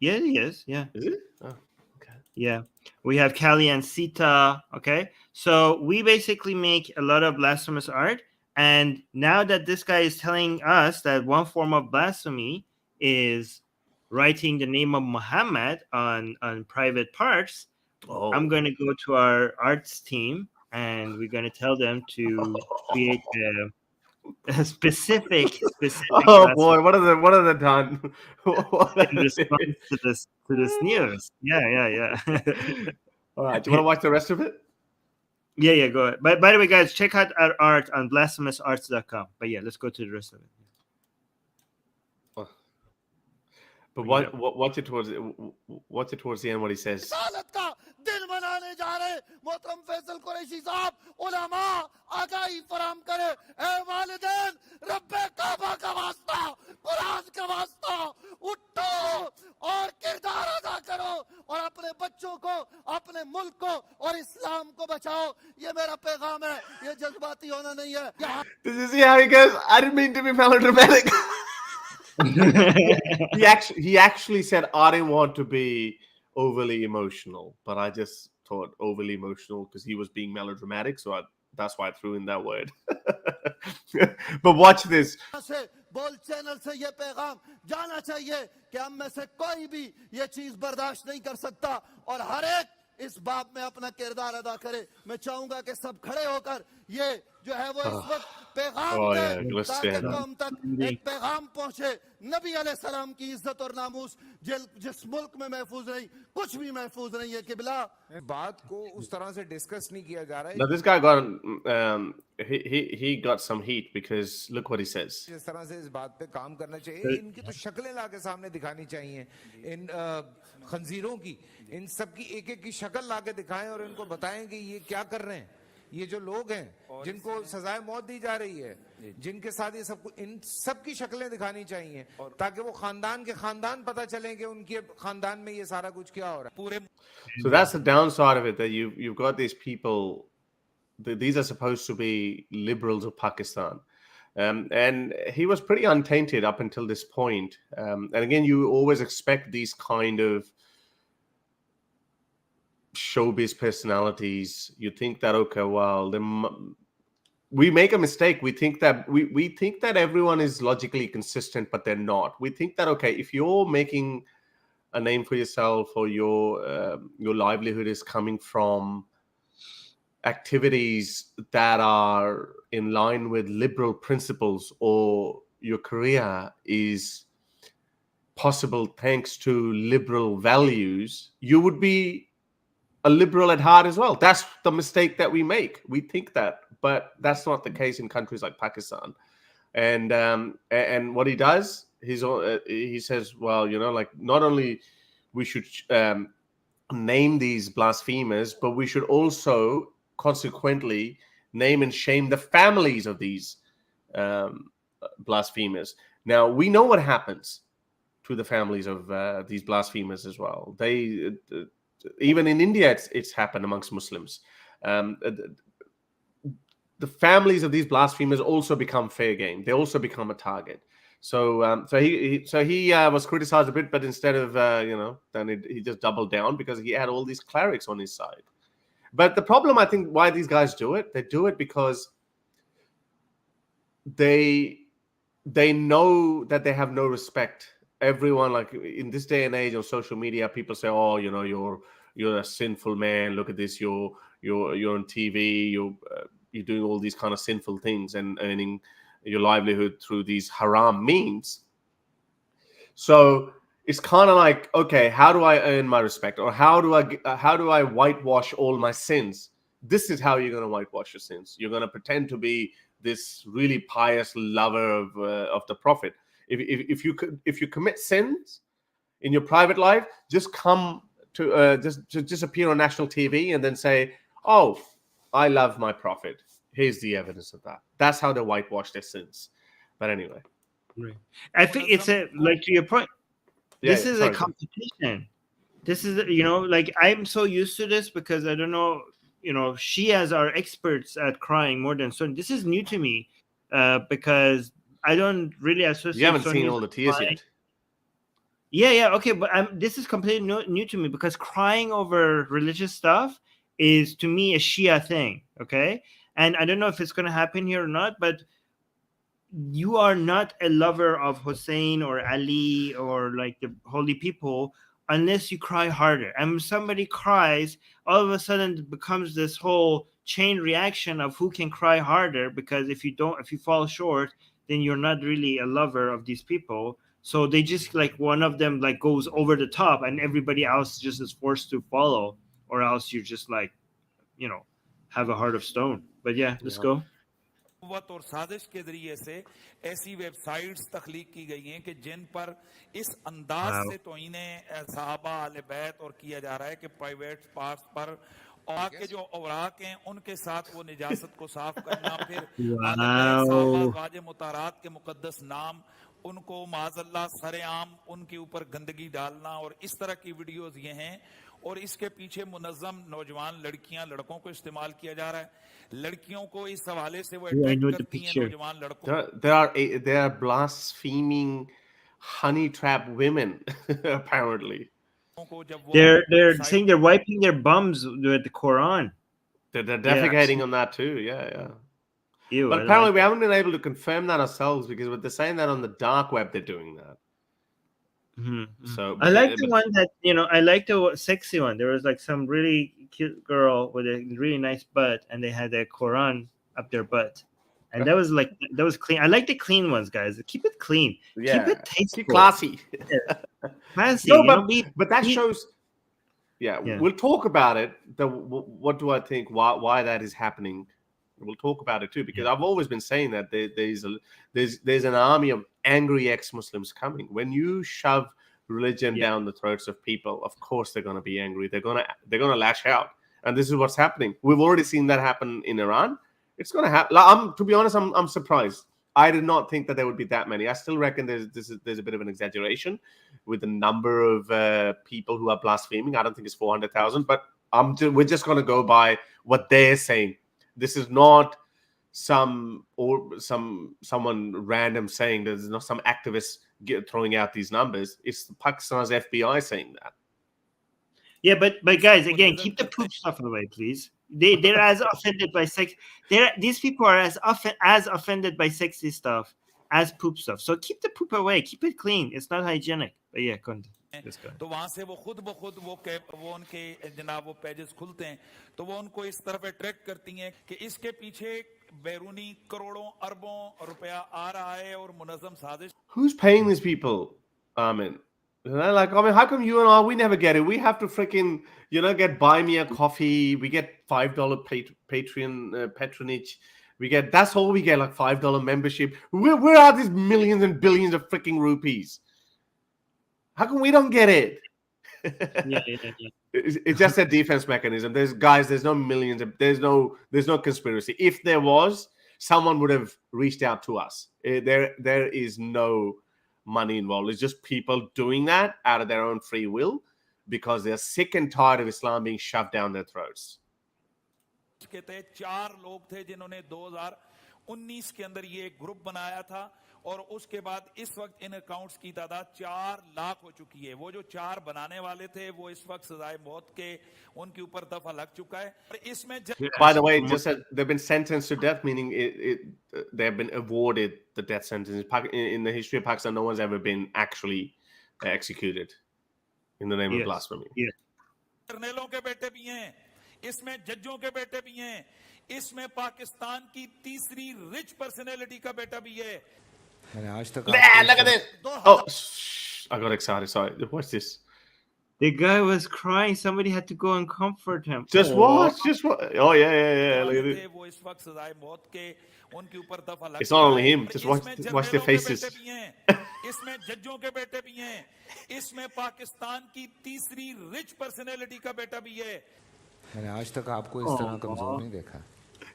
Yeah, he is. Yeah. Is he? Oh, okay. Yeah. We have Kali and Sita. Okay. So we basically make a lot of blasphemous art. And now that this guy is telling us that one form of blasphemy is writing the name of Muhammad on private parts, I'm going to go to our arts team and we're going to tell them to create a specific Oh blasphemy boy, what are they done? What in response to this news. Yeah. All right, do you want to watch the rest of it? Yeah, go ahead. By the way, guys, check out our art on blasphemousarts.com. But yeah, let's go to the rest of it. But watch it towards the end. What he says. दिन मनाने जा रहे मोहतरम फैसल कुरैशी साहब उलमा आगाही फराम करे ए वालिदैन रब्बे काबा का वास्ता कुरान का वास्ता उठो और किरदार अदा करो और अपने बच्चों को अपने मुल्क को और इस्लाम को बचाओ ये मेरा पैगाम है ये जज्बाती होना नहीं है Did you see how he goes? I didn't mean to be melodramatic. he actually said I didn't want to be overly emotional, but I just thought overly emotional because he was being melodramatic, so that's why I threw in that word. But watch this. बोल channel से ये पैगाम जाना चाहिए कि हम में से कोई भी ये चीज बर्दाश्त नहीं कर सकता और हर एक इस बाब में अपना किरदार अदा करे मैं चाहूंगा कि सब खड़े होकर ये जो है वो इस वक्त पैगाम दे ताकि कौम तक एक पैगाम पहुंचे नबी अलैहिस्सलाम की इज्जत और नामूस जिस मुल्क में महफूज नहीं कुछ भी महफूज नहीं है किबला बात को उस तरह से डिस्कस नहीं किया जा रहा है. Now this guy he got some heat because look what he says. इस तरह से इस बात पे काम करना चाहिए. इनकी तो शक्लें लाके सामने दिखानी चाहिए. इन खंजीरों की इन सब की एक एक की शक्ल लाके दिखाएं और इनको बताएं कि ये क्या कर रहे हैं. ये जो लोग हैं जिनको सजाए मौत दी जा रही है जिनके साथ ये सब इन सब की शक्लें दिखानी चाहिए ताकि वो खानदान के खानदान पता चले कि उनके खानदान में ये सारा कुछ क्या हो रहा है पूरे. So that's the downside of it, that you've got these people, these are supposed to be liberals of Pakistan. And he was pretty untainted up until this point. And again, you always expect these kind of showbiz personalities. You think that, okay, well, we make a mistake. We think that we think that everyone is logically consistent, but they're not. We think that, okay, if you're making a name for yourself or your livelihood is coming from activities that are in line with liberal principles, or your career is possible thanks to liberal values, you would be a liberal at heart as well. That's the mistake that we make. We think that, but that's not the case in countries like Pakistan. And what he does, he says, well, like not only we should name these blasphemers, but we should also consequently name and shame the families of these blasphemers. Now, we know what happens to the families of these blasphemers as well. They even in India, it's happened amongst Muslims. The families of these blasphemers also become fair game. They also become a target. So he was criticized a bit, but instead of then he just doubled down because he had all these clerics on his side. But the problem, I think, why these guys do it, they do it because they know that they have no respect. Everyone, like in this day and age on social media, people say, "Oh, you're a sinful man. Look at this. You're on TV. You're doing all these kind of sinful things and earning your livelihood through these haram means." So it's kind of like, okay, how do I earn my respect, or how do I whitewash all my sins? This is how you're going to whitewash your sins. You're going to pretend to be this really pious lover of the Prophet. If you commit sins in your private life, just come to just appear on national TV and then say, "Oh, I love my Prophet. Here's the evidence of that." That's how they whitewash their sins. But anyway, right. I think it's like to your point. This is a competition. This is like I'm so used to this because I don't know. Shias are experts at crying more than Sunni. This is new to me because I don't really associate. You haven't seen all the tears yet. Yeah, okay, but this is completely new to me, because crying over religious stuff is, to me, a Shia thing, okay? And I don't know if it's going to happen here or not, but you are not a lover of Hussein or Ali or like the holy people unless you cry harder. And when somebody cries, all of a sudden it becomes this whole chain reaction of who can cry harder, because if you fall short, then you're not really a lover of these people. So they just, like, one of them like goes over the top and everybody else just is forced to follow, or else you just, like, have a heart of stone. But yeah, let's go. और साजिश के जरिए से ऐसी websites तख्लीक की गई हैं कि जिन पर इस अंदाज से तौहीने सहाबा अहले बैत और किया जा रहा है कि प्राइवेट पार्ट्स पर और के जो औराक हैं उनके साथ वो निजासत को साफ करना, फिर अहले बैत सहाबा वाजे मुतारात के मुकद्दस नाम उनको माज़अल्लाह सरेआम उनके ऊपर गंदगी डालना, और इस तरह की वीडियोस ये हैं। और इसके पीछे मुनज़्ज़म नौजवान लड़कियां लड़कों को इस्तेमाल किया जा रहा है। लड़कियों को इस हवाले से वो अट्रैक्ट करती हैं नौजवान लड़कों। They are blaspheming honey trap women apparently. They're saying they're wiping their bums with the Quran. They're defecating on that too. Yeah. Ew, but apparently we haven't been able to confirm that ourselves, because they're saying that on the dark web they're doing that. So I like the one that, I like the sexy one. There was like some really cute girl with a really nice butt, and they had their Quran up their butt, and that was clean. I like the clean ones, guys. Keep it clean. Yeah. Keep it tasteful. Keep classy. Classy. No, but that shows. Yeah, we'll talk about it. What do I think? Why that is happening? We'll talk about it too, because I've always been saying that there's an army of angry ex-Muslims coming. When you shove religion down the throats of people, of course they're going to be angry. They're going to lash out, and this is what's happening. We've already seen that happen in Iran. It's going to happen. To be honest, I'm surprised. I did not think that there would be that many. I still reckon there's a bit of an exaggeration with the number of people who are blaspheming. I don't think it's 400,000, but we're just going to go by what they're saying. This is not someone random saying. There's not some activist throwing out these numbers. It's Pakistan's FBI saying that. Yeah, but guys, again, keep the poop stuff away, please. They're as offended by sex. These people are as offended by sexy stuff as poop stuff. So keep the poop away. Keep it clean. It's not hygienic. But yeah, continue. तो वहां से वो खुद ब खुद वो उनके जनाब वो पेजेस खुलते हैं, तो वो उनको इस तरफ अट्रैक्ट करती हैं कि इसके पीछे बैरूनी करोड़ों अरबों रुपया आ रहा है और मुनज़्ज़म साजिश. Who's paying these people, Armin? Like, I mean, how come you and I, we never get it? We have to freaking, get buy me a coffee. We get $5 Patreon patronage. That's all we get, like $5 membership. Where are these millions and billions of freaking rupees? How come we don't get it? Yeah. It's just a defense mechanism. There's no millions. There's no conspiracy. If there was, someone would have reached out to us. There is no money involved. It's just people doing that out of their own free will because they're sick and tired of Islam being shoved down their throats. 4 लोग थे जिन्होंने 2019 के अंदर ये group बनाया था, और उसके बाद इस वक्त इन अकाउंट्स की तादाद 4 लाख हो चुकी है। वो जो 4 बनाने वाले थे वो इस वक्त सजाए मौत के उनके ऊपर दफा लग चुका है। और इसमें By the way, just they've been sentenced to death, meaning they have been awarded the death sentence. In the history of Pakistan, no one's ever been actually executed in the name of blasphemy. जर्नलों के बेटे भी हैं, इसमें जजों के बेटे भी हैं, इसमें पाकिस्तान की तीसरी रिच पर्सनैलिटी का बेटा भी है। Look at this. Oh, I got excited. Sorry. What's this? The guy was crying. Somebody had to go and comfort him. Just watch. Oh, yeah. Look at it. It's not only him. Just watch their faces. इसमें जजों के बेटे भी हैं, इसमें पाकिस्तान की तीसरी rich personality का बेटा भी है। मैंने आज तक आपको इस तरह कमजोर नहीं देखा।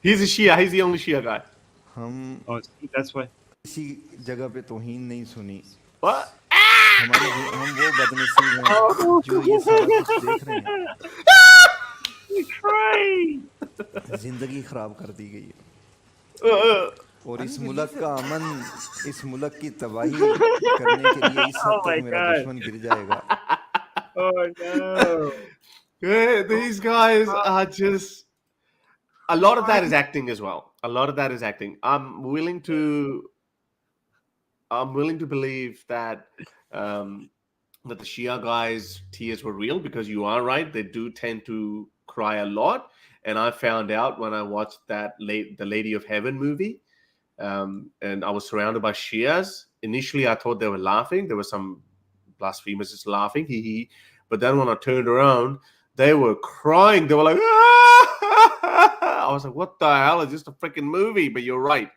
He's a Shia. He's the only Shia guy. That's why. किसी जगह पे तौहीन नहीं सुनी। What? हम वो बदनसीब हैं जो ये सारा कुछ देख रहे हैं। जिंदगी खराब कर दी गई है। और इस मुल्क का अमन, इस मुल्क की तबाही करने के लिए इस हद Oh my तक मेरा God. दुश्मन गिर जाएगा. Oh no. These guys are just. A lot of that is acting as well. A lot of that is acting. I'm willing to believe that that the Shia guys' tears were real, because you are right. They do tend to cry a lot. And I found out when I watched the Lady of Heaven movie, and I was surrounded by Shias. Initially, I thought they were laughing. There were some blasphemers just laughing, hee hee. But then when I turned around, they were crying. They were like, ah! I was like, what the hell? It's just a freaking movie. But you're right.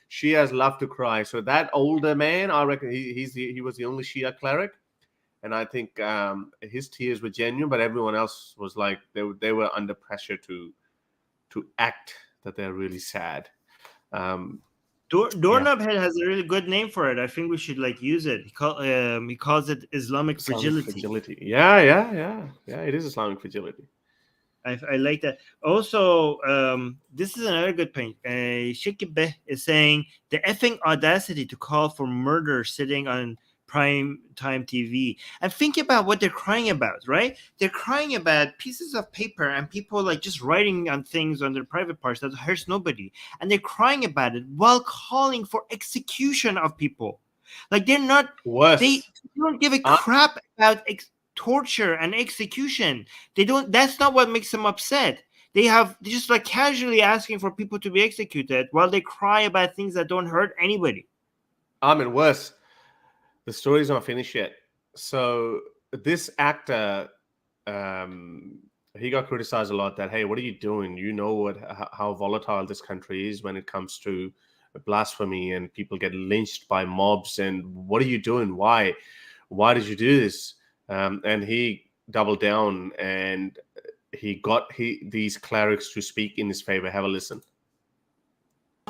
Shias love to cry. So that older man, I reckon he was the only Shia cleric. And I think his tears were genuine, but everyone else was like, they were under pressure to act that they're really sad. Doorknob Head has a really good name for it. I think we should use it. He calls it Islamic fragility. Yeah. It is Islamic fragility. I like that. Also, this is another good point. Shikibeh is saying the effing audacity to call for murder sitting on prime time TV. And think about what they're crying about, right? They're crying about pieces of paper and people just writing on things on their private parts that hurts nobody. And they're crying about it while calling for execution of people. They're not, Worse. They don't give a crap about torture and execution. They don't, that's not what makes them upset. They're just casually asking for people to be executed while they cry about things that don't hurt anybody. Armin, worse. The story's not finished yet. So this actor, he got criticized a lot that, hey, what are you doing? You know how volatile this country is when it comes to blasphemy, and people get lynched by mobs. And what are you doing? Why did you do this? And he doubled down, and he got these clerics to speak in his favor. Have a listen.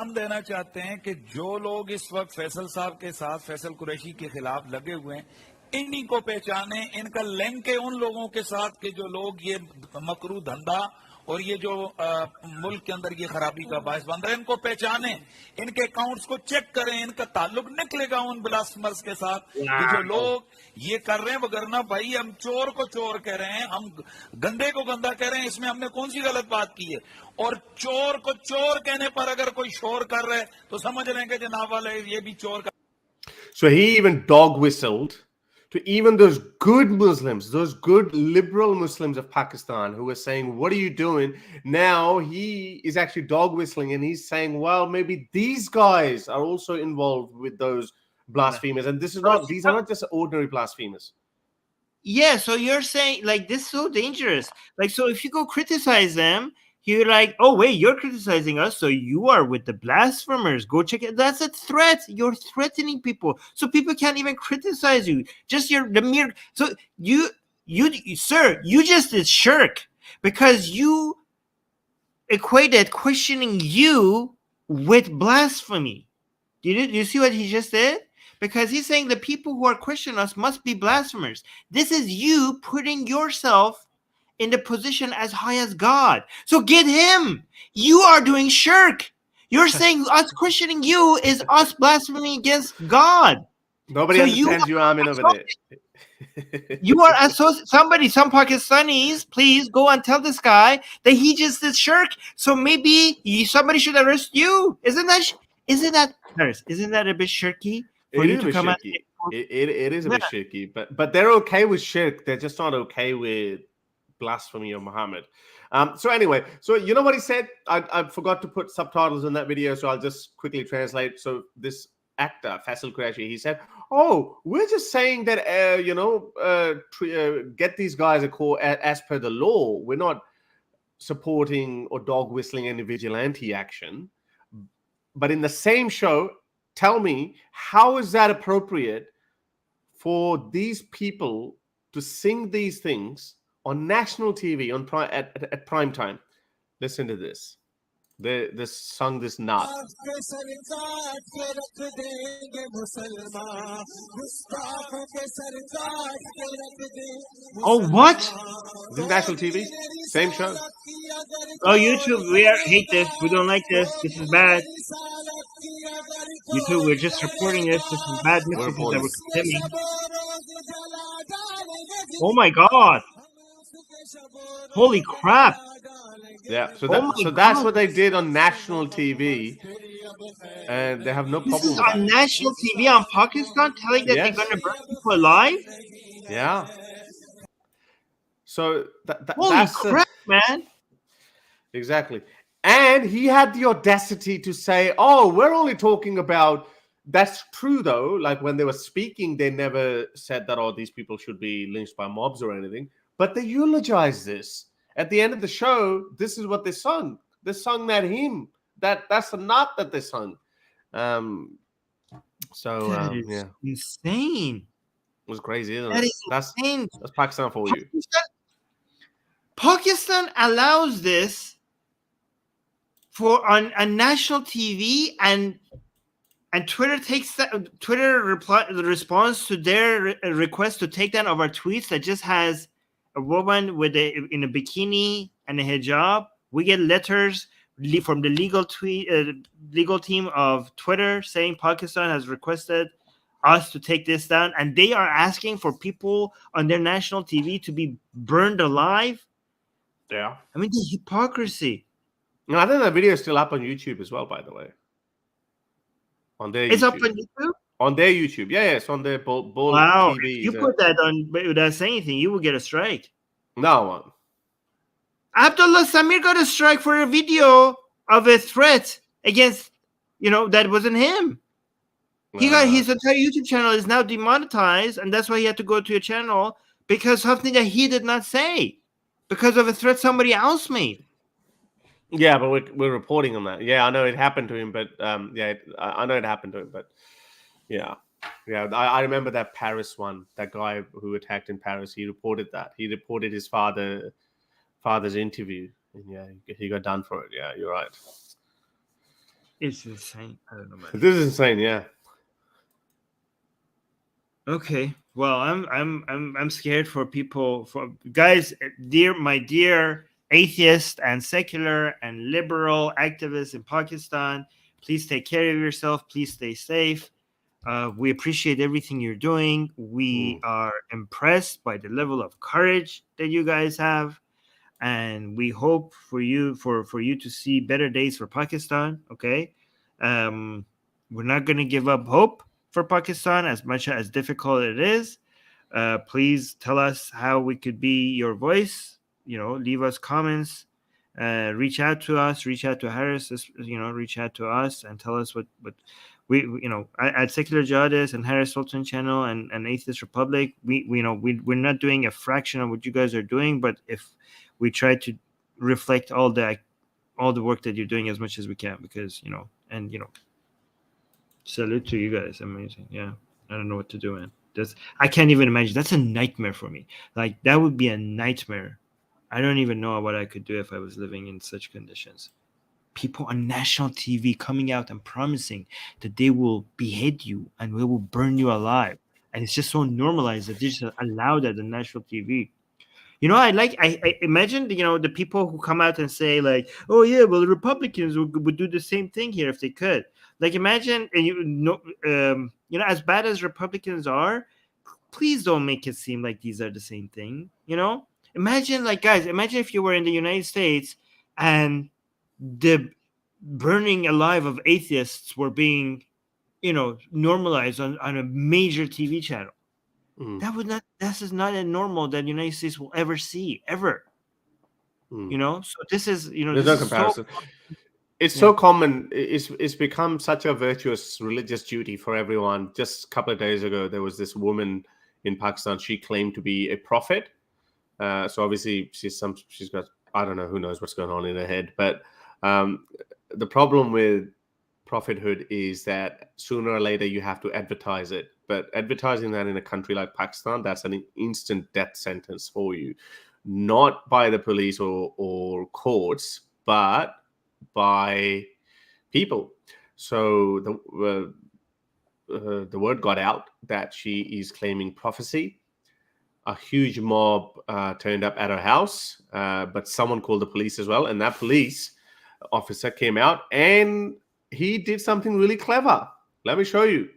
हम देना चाहते हैं कि जो लोग इस वक्त फैसल साहब के साथ, फैसल कुरैशी के खिलाफ लगे हुए हैं, इन्हीं को पहचाने, इनका लिंक है उन लोगों के साथ कि जो लोग ये मकरू धंधा और ये जो मुल्क के अंदर ये खराबी का बायस बन रहा है, इनको पहचाने, इनके अकाउंट्स को चेक करें, इनका ताल्लुक निकलेगा उन ब्लास्फेमर्स के साथ कि जो लोग ये कर रहे हैं। वगरना भाई हम चोर को चोर कह रहे हैं, हम गंदे को गंदा कह रहे हैं, इसमें हमने कौन सी गलत बात की है? और चोर को चोर कहने पर अगर कोई शोर कर रहा है तो समझ रहे हैं कि जनाब वाले ये भी चोर का. So he even dog whistled to even those good Muslims, those good liberal Muslims of Pakistan who were saying, what are you doing? Now he is actually dog whistling, and he's saying, well, maybe these guys are also involved with those blasphemers. And these are not just ordinary blasphemers. Yeah, so you're saying this is so dangerous. So if you go criticize them, you're like, oh wait, you're criticizing us, so you are with the blasphemers. Go check it. That's a threat. You're threatening people, so people can't even criticize you. Just so you sir, you just did shirk because you equated questioning you with blasphemy. Do you see what he just did? Because he's saying the people who are questioning us must be blasphemers. This is you putting yourself in the position as high as God. So get him. You are doing shirk. You're saying us questioning you is us blaspheming against God. Nobody understands you, Armin, over there. You are some Pakistanis, please go and tell this guy that he just did shirk. So maybe somebody should arrest you. Isn't that a bit shirky? For you to come out? It is a bit shirky, but they're okay with shirk. They're just not okay with blasphemy of Muhammad. So anyway, so you know what he said? I forgot to put subtitles in that video, so I'll just quickly translate. So this actor, Faisal Qureshi, he said, oh, we're just saying that, get these guys a call as per the law. We're not supporting or dog whistling any vigilante action. But in the same show, tell me, how is that appropriate for these people to sing these things on national TV at prime time? Listen to this. They sung this not. Oh, what? This is national TV. Same show. Oh, YouTube, we hate this. We don't like this. This is bad. YouTube, we're just reporting this. This is bad messages that we're condemning. Oh my God! Holy crap! Yeah, so Oh my that's God. what they did on national TV, and they have no This problem is with on that. national TV on Pakistan telling that Yes. they're going to burn people alive? Yeah. So Holy that's crap, man! exactly. And he had the audacity to say, "Oh, we're only talking about." That's true, though. Like when they were speaking, they never said that, "Oh, these people should be lynched by mobs or anything." But they eulogized this. At the end of the show, this is what they sung. They sung that hymn. That's the knot that they sung. So That is yeah, insane. it was crazy, isn't That it? is insane. That's Pakistan for you. Pakistan allows this for on national TV, and Twitter takes that. Twitter responds to their request to take down of our tweets that just has a woman with in a bikini and a hijab. We get letters from the legal team of Twitter saying Pakistan has requested us to take this down, and they are asking for people on their national TV to be burned alive. Yeah. I mean, the hypocrisy. No, I think that video is still up on YouTube as well, by the way. On their It's YouTube. up on YouTube? On their YouTube. Yeah, it's on their Bull Wow. TV. If you put that on without saying anything, you will get a strike. No one. Abdullah Samir got a strike for a video of a threat against, that wasn't him. He got his entire YouTube channel is now demonetized, and that's why he had to go to your channel because something that he did not say, because of a threat somebody else made. Yeah, but we're reporting on that. Yeah, I know it happened to him, but I know it happened to him, but yeah. I remember that Paris one. That guy who attacked in Paris, he reported that. He reported his father's interview, and yeah, he got done for it. Yeah, you're right. It's insane. I don't know, man. This is insane. Yeah. Okay. Well, I'm scared for people. For guys, my dear atheist and secular and liberal activists in Pakistan, please take care of yourself. Please stay safe. We appreciate everything you're doing. We are impressed by the level of courage that you guys have, and we hope for you to see better days for Pakistan. Okay, we're not going to give up hope for Pakistan as much as difficult it is. Please tell us how we could be your voice. Leave us comments. Reach out to us. Reach out to Harris. Reach out to us and tell us what we at Secular Jihadists and Harris Sultan channel and Atheist Republic. We're not doing a fraction of what you guys are doing, but if we try to reflect all the work that you're doing as much as we can, because salute to you guys. Amazing. Yeah, I don't know what to do, man. I can't even imagine. That's a nightmare for me. Like, that would be a nightmare. I don't even know what I could do if I was living in such conditions. People on national TV coming out and promising that they will behead you and we will burn you alive. And it's just so normalized that they just allow that on national TV. I imagine, the people who come out and say, like, oh, yeah, well, the Republicans would do the same thing here if they could. Like, imagine, as bad as Republicans are, please don't make it seem like these are the same thing, Imagine, guys, imagine if you were in the United States and the burning alive of atheists were being, normalized on a major TV channel. This is not a normal that the United States will ever see, ever. So this is, there's no comparison. It's so common. It's become such a virtuous religious duty for everyone. Just a couple of days ago, there was this woman in Pakistan. She claimed to be a prophet. So obviously she's got, I don't know, who knows what's going on in her head. But the problem with prophethood is that sooner or later you have to advertise it. But advertising that in a country like Pakistan, that's an instant death sentence for you. Not by the police or courts, but by people. So the word got out that she is claiming prophecy. A huge mob turned up at her house, but someone called the police as well. And that police officer came out and he did something really clever. Let me show you.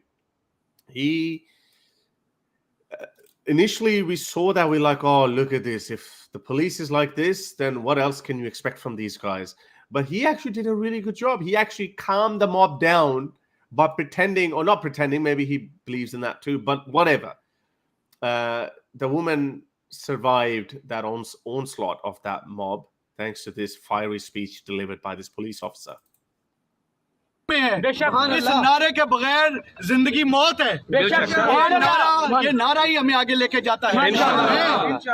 Initially we saw that, we're like, oh, look at this. If the police is like this, then what else can you expect from these guys? But he actually did a really good job. He actually calmed the mob down by pretending, or not pretending, maybe he believes in that too, but whatever. The woman survived that onslaught of that mob thanks to this fiery speech delivered by this police officer. इस नारे के बगैर जिंदगी मौत है। ये नारा ही हमें आगे लेके जाता है।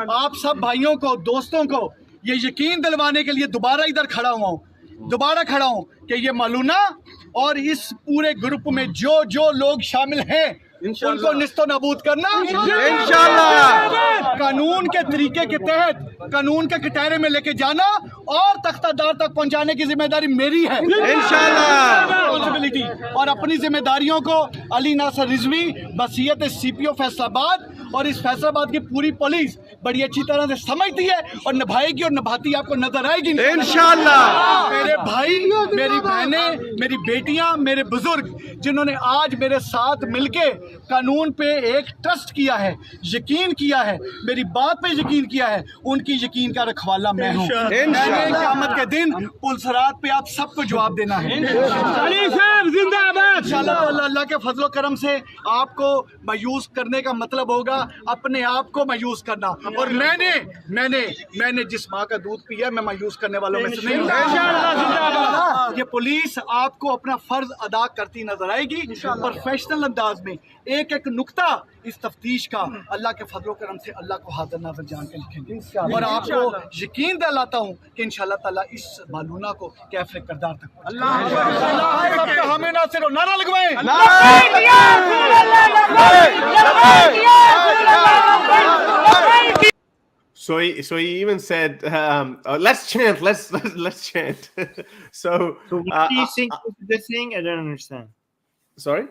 आप सब भाइयों को, दोस्तों को ये यकीन दिलवाने के लिए दोबारा इधर खड़ा हूँ कि ये मलूना और इस पूरे ग्रुप में जो लोग शामिल हैं उनको निस्तो नाबूद करना इंशाल्लाह, कानून के तरीके के तहत, कानून के कटहरे में लेके जाना और तख्तादार तक पहुंचाने की जिम्मेदारी मेरी है इंशाल्लाह। और अपनी जिम्मेदारियों को अली नासर रिजवी, बसीयत सीपीओ फैसलाबाद और इस फैसलाबाद की पूरी पुलिस बड़ी अच्छी तरह से समझती है और निभाएगी और निभाती आपको नजर आएगी इंशाल्लाह। मेरे भाई, मेरी बहनें, मेरी बेटियां, मेरे बुजुर्ग जिन्होंने आज मेरे साथ मिलके कानून पे एक ट्रस्ट किया है, यकीन किया है, मेरी बात पे यकीन किया है, उनकी यकीन का रखवाला मैं हूँ। मैंने क़यामत के दिन पुलसरात पे आप सबको जवाब देना है इंशाल्लाह। अल्लाह के फजलो करम से आपको मायूस करने का मतलब होगा अपने आप को मायूस करना, और मैंने जिस माँ का दूध पिया मैं मायूस करने वालों में से नहीं हूँ। ये पुलिस आपको अपना फर्ज अदा करती नजर आएगी प्रोफेशनल अंदाज में। एक एक नुक्ता इस तफ्तीश का अल्लाह के फजलो करम से अल्लाह को हाजिर नाज़िर जान के लिखेंगे, और आपको यकीन दिलाता हूँ कि इंशाल्लाह ताला इस मालूना को कैफे किरदार तक हमें ना सिर्फ नारा लगवाएं। So he even said, let's chant, let's chant. So what do you think is the thing? I don't understand. Sorry?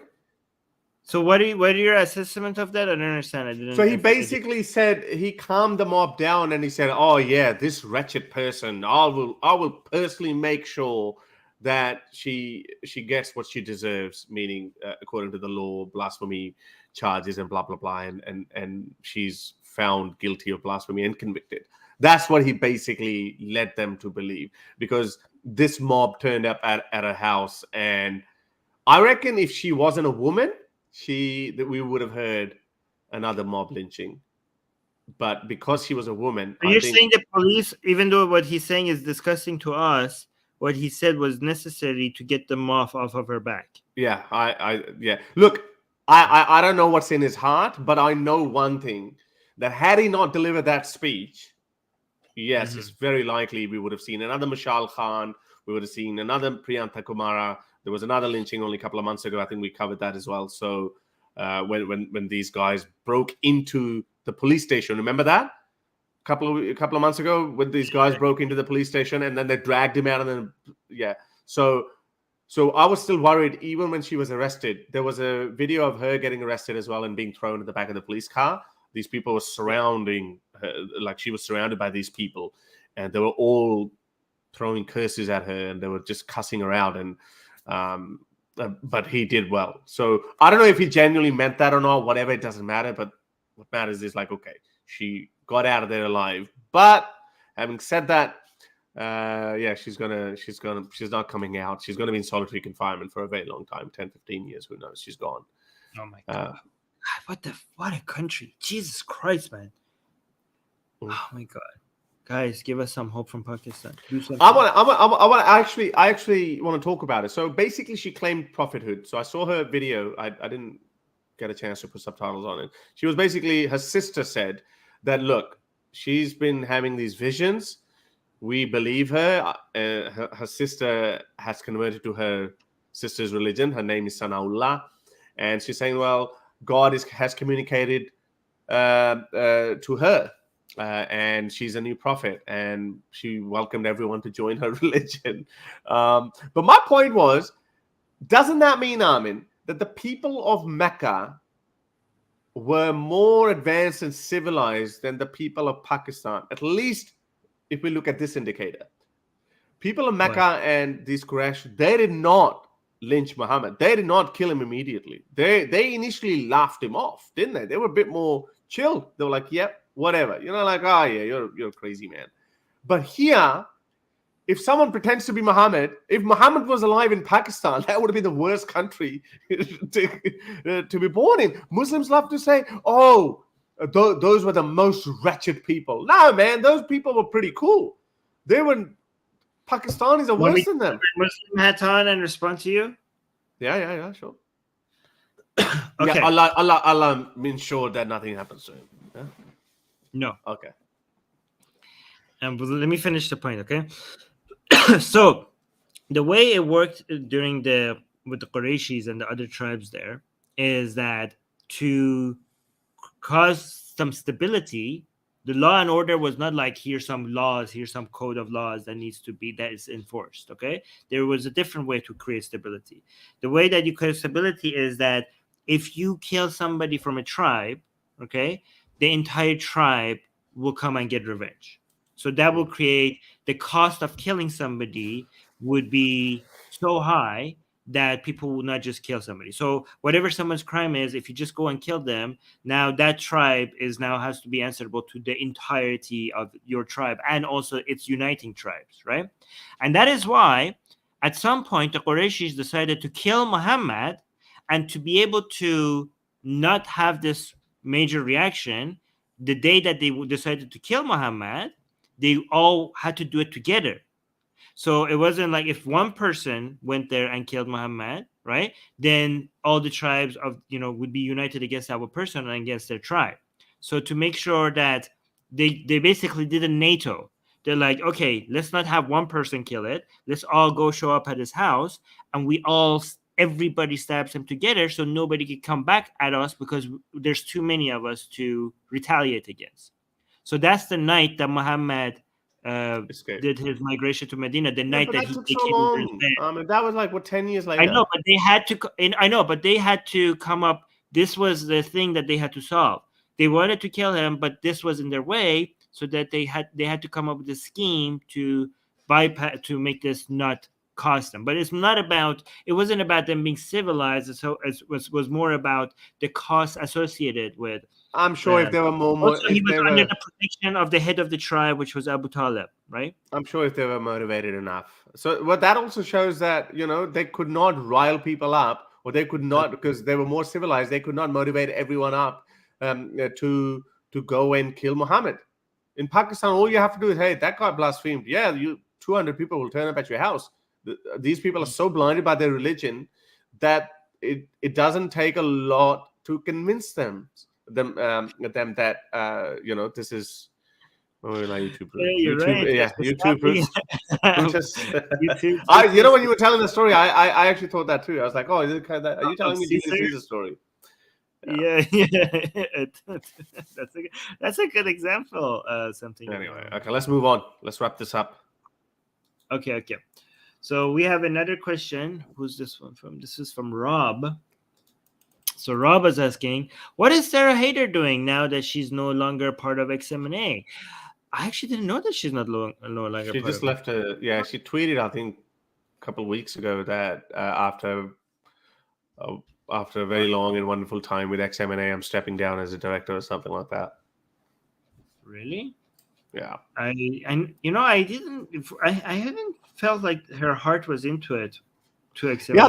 So what are your assessment of that? I don't understand. So he basically said, he calmed the mob down and he said, oh yeah, this wretched person, I will personally make sure that she gets what she deserves, meaning according to the law, blasphemy charges and blah blah blah, and she's found guilty of blasphemy and convicted. That's what he basically led them to believe, because this mob turned up at her house, and I reckon if she wasn't a woman, that we would have heard another mob lynching. But because she was a woman, you're saying the police, even though what he's saying is disgusting to us, what he said was necessary to get them off of her back. Yeah, yeah. Look, I don't know what's in his heart, but I know one thing, that had he not delivered that speech, yes, it's very likely we would have seen another Mashal Khan, we would have seen another Priyantha Kumara. There was another lynching only a couple of months ago. I think we covered that as well. So when these guys broke into the police station, remember that? A couple of months ago, when these guys broke into the police station and then they dragged him out, and then So I was still worried even when she was arrested. There was a video of her getting arrested as well and being thrown in the back of the police car. These people were surrounding her, like she was surrounded by these people, and they were all throwing curses at her and they were just cussing her out. And but he did well. So I don't know if he genuinely meant that or not. Whatever, it doesn't matter. But what matters is, like, okay, she got out of there alive. But having said that, she's not coming out. She's going to be in solitary confinement for a very long time, 10, 15 years. Who knows? She's gone. Oh my God. What a country. Jesus Christ, man. Oh my God. Guys, give us some hope from Pakistan. I actually want to talk about it. So basically she claimed prophethood. So I saw her video. I didn't get a chance to put subtitles on it. She was basically, her sister said that, look, she's been having these visions. We believe her. Her sister has converted to her sister's religion. Her name is Sanaullah. And she's saying, well, God has communicated to her. And she's a new prophet, and she welcomed everyone to join her religion. But my point was, doesn't that mean, Armin, that the people of Mecca were more advanced and civilized than the people of Pakistan? At least if we look at this indicator. People of Mecca and these Quraysh, they did not lynch Muhammad, they did not kill him immediately. They initially laughed him off, didn't they? They were a bit more chill. They were like, "Yep, whatever." Like, "Oh yeah, you're a crazy man." But here, if someone pretends to be Muhammad, if Muhammad was alive in Pakistan, that would have been the worst country to be born in. Muslims love to say, "Oh, those were the most wretched people." No, man, those people were pretty cool. Pakistanis are worse than them. Muslim hat on and respond to you. Yeah, sure. Okay. Yeah, Allah means sure that nothing happens to him. Yeah? No. Okay. But let me finish the point, okay? So the way it worked with the Qurayshis and the other tribes there is that to cause some stability, the law and order was not like here's some laws, here's some code of laws that is enforced. Okay, there was a different way to create stability. The way that you create stability is that if you kill somebody from a tribe, okay, the entire tribe will come and get revenge. So that will create the cost of killing somebody would be so high that people will not just kill somebody. So whatever someone's crime is, if you just go and kill them, now that tribe has to be answerable to the entirety of your tribe and also its uniting tribes, right? And that is why at some point the Qurayshis decided to kill Muhammad, and to be able to not have this major reaction, the day that they decided to kill Muhammad, they all had to do it together. So it wasn't like if one person went there and killed Muhammad, right? Then all the tribes would be united against that one person and against their tribe. So to make sure that they basically did a NATO. They're like, okay, let's not have one person kill it. Let's all go show up at his house, and everybody stabs him together, so nobody can come back at us because there's too many of us to retaliate against. So that's the night that Muhammad did his migration to Medina. The night that took so long. That was like 10 years later. I know, but they had to come up. This was the thing that they had to solve. They wanted to kill him, but this was in their way, so that they had to come up with a scheme to make this not cost them. But it wasn't about them being civilized. So it was more about the cost associated with. I'm sure if there were more, also, he was under the protection of the head of the tribe, which was Abu Talib, right? I'm sure if they were motivated enough. So what that also shows that they could not rile people up, or they could not, because they were more civilized, they could not motivate everyone up to go and kill Muhammad. In Pakistan, all you have to do is, hey, that guy blasphemed. Yeah, 200 people will turn up at your house. These people are so blinded by their religion that it doesn't take a lot to convince them that this is YouTube. Yeah, you're right. Yeah, YouTube. YouTube. When you were telling the story, I actually thought that too. I was like, oh, is it kind of, are you telling me Julius Caesar story? Yeah. That's a good example. Something. Anyway, okay, let's move on. Let's wrap this up. Okay. So we have another question. Who's this one from? This is from Rob. So Rob is asking, what is Sarah Haider doing now that she's no longer part of EXMNA? I actually didn't know that she's no longer. She just left her. Yeah, she tweeted, I think, a couple of weeks ago that after a very long and wonderful time with EXMNA, I'm stepping down as a director or something like that. Really? Yeah. I haven't felt like her heart was into it. To EXMNA. Yeah,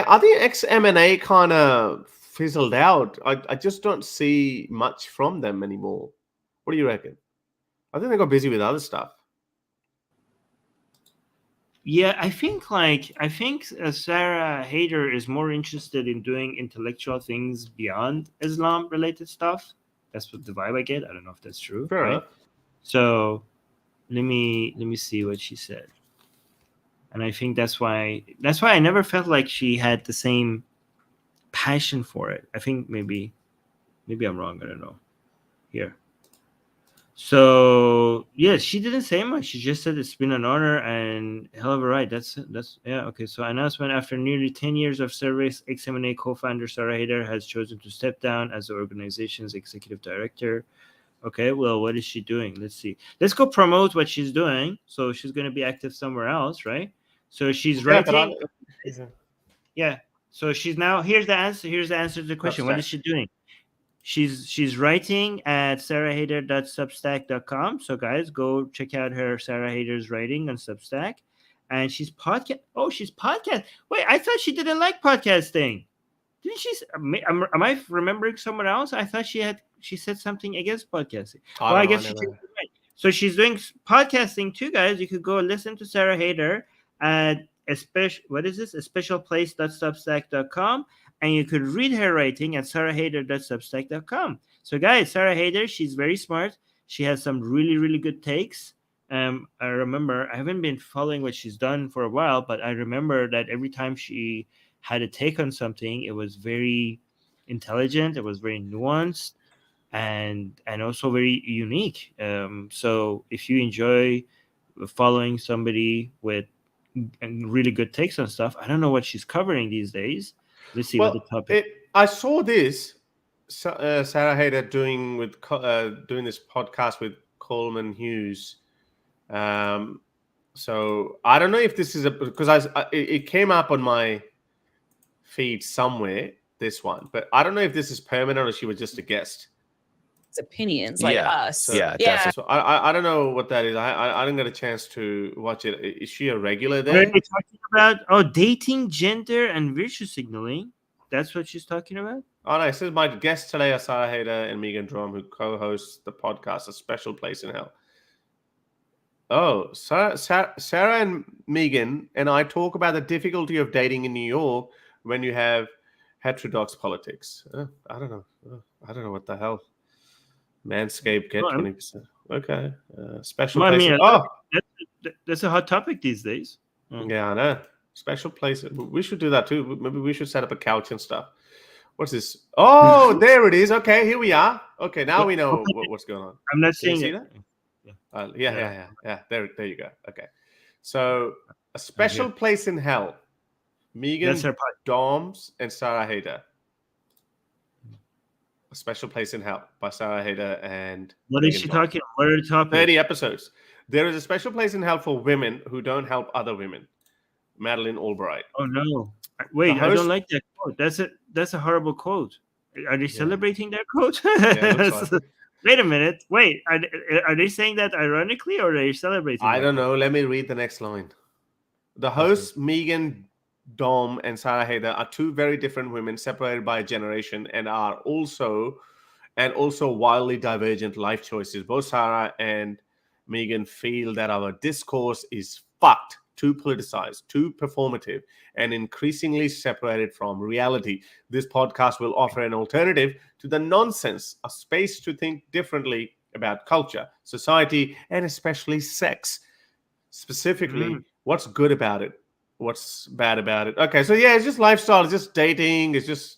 I think EXMNA kind of fizzled out. I just don't see much from them anymore. What do you reckon? I think they got busy with other stuff. Yeah, I think Sarah Haider is more interested in doing intellectual things beyond Islam-related stuff. That's what the vibe I get. I don't know if that's true. Fair enough. So let me see what she said. And I think that's why I never felt like she had the same passion for it. I think maybe I'm wrong. I don't know. Here. So yeah, she didn't say much. She just said it's been an honor and hell of a ride. That's yeah, okay. So announcement: after nearly 10 years of service, EXMNA co-founder Sarah Haider has chosen to step down as the organization's executive director. Okay, well, what is she doing? Let's see. Let's go promote what she's doing. So she's going to be active somewhere else, right? So she's writing. Yeah. So she's now here's the answer. Here's the answer to the question. What is she doing? She's writing at sarahhaider.substack.com. So guys, go check out her Sarah Haider's writing on Substack. And she's podcast. Oh, she's podcast. Wait, I thought she didn't like podcasting. Didn't she? Am I remembering someone else? I thought she said something against podcasting. Well, I guess she did. Right. So she's doing podcasting too, guys. You could go listen to Sarah Haider at specialplace.substack.com, and you could read her writing at sarahhaider.substack.com. So guys, Sarah Haider, she's very smart. She has some really, really good takes. I remember, I haven't been following what she's done for a while, but I remember that every time she had a take on something, it was very intelligent, it was very nuanced, and also very unique. So if you enjoy following somebody with really good takes on stuff, I don't know what she's covering these days. Let's see what the topic. I saw this Sarah Haider doing this podcast with Coleman Hughes. So I don't know if this is because it came up on my feed somewhere, this one, but I don't know if this is permanent or she was just a guest. Opinions like us. So, yeah. So I don't know what that is. I didn't get a chance to watch it. Is she a regular there? What are we talking about? Dating, gender, and virtue signaling. That's what she's talking about? Oh, no. It says my guests today are Sarah Haider and Megan Drum, who co-host the podcast A Special Place in Hell. Oh, Sarah and Megan and I talk about the difficulty of dating in New York when you have heterodox politics. I don't know. I don't know what the hell. Manscaped get 20%. Okay. Special place. That's a hot topic these days. Yeah, I know. Special place. We should do that too. Maybe we should set up a couch and stuff. What's this? Oh, there it is. Okay, here we are. Okay, now we know what's going on. I'm not seeing it. That? Yeah. There you go. Okay. So, A Special Place in Hell. Megan Doms and Sarah Haider. A Special Place in Hell by Sarah Haider and what Megan is she talking about? What are the topics? 30 episodes. There is a special place in hell for women who don't help other women. Madeleine Albright. Oh no. Wait, I don't like that quote. That's a horrible quote. Are they celebrating that quote? Like. Wait a minute. Wait, are they saying that ironically or are they celebrating? I don't know. Let me read the next line. The hosts, Megan Dom and Sarah Haider, are two very different women separated by a generation and are also wildly divergent life choices. Both Sarah and Megan feel that our discourse is fucked, too politicized, too performative, and increasingly separated from reality. This podcast will offer an alternative to the nonsense, a space to think differently about culture, society, and especially sex. Specifically, what's good about it? What's bad about it? Okay, so yeah, it's just lifestyle, it's just dating, it's just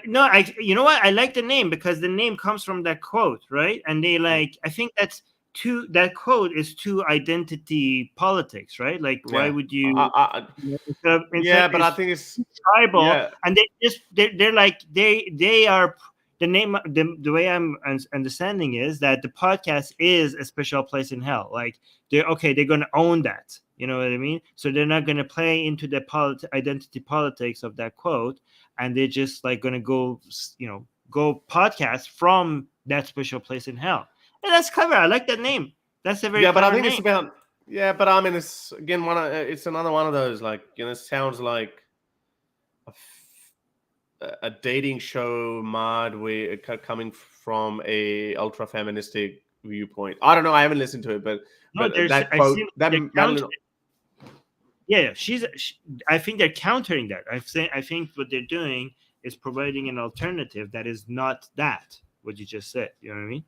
no. You know what? I like the name because the name comes from that quote, right? And they I think that quote is to identity politics, right? Like, why would you? But I think it's tribal, and they're like they are the name. The way I'm understanding is that the podcast is A Special Place in Hell. Like they're going to own that. You know what I mean? So they're not going to play into the identity politics of that quote, and they're just like going to go podcast from that special place in hell. And that's clever. I like that name. That's a very but I think name. It's about but I mean it's again it's another one of those it sounds like a dating show coming from a ultra feministic viewpoint. I don't know. I haven't listened to it, but that quote I think they're countering that. I think what they're doing is providing an alternative that is not what you just said. You know what I mean?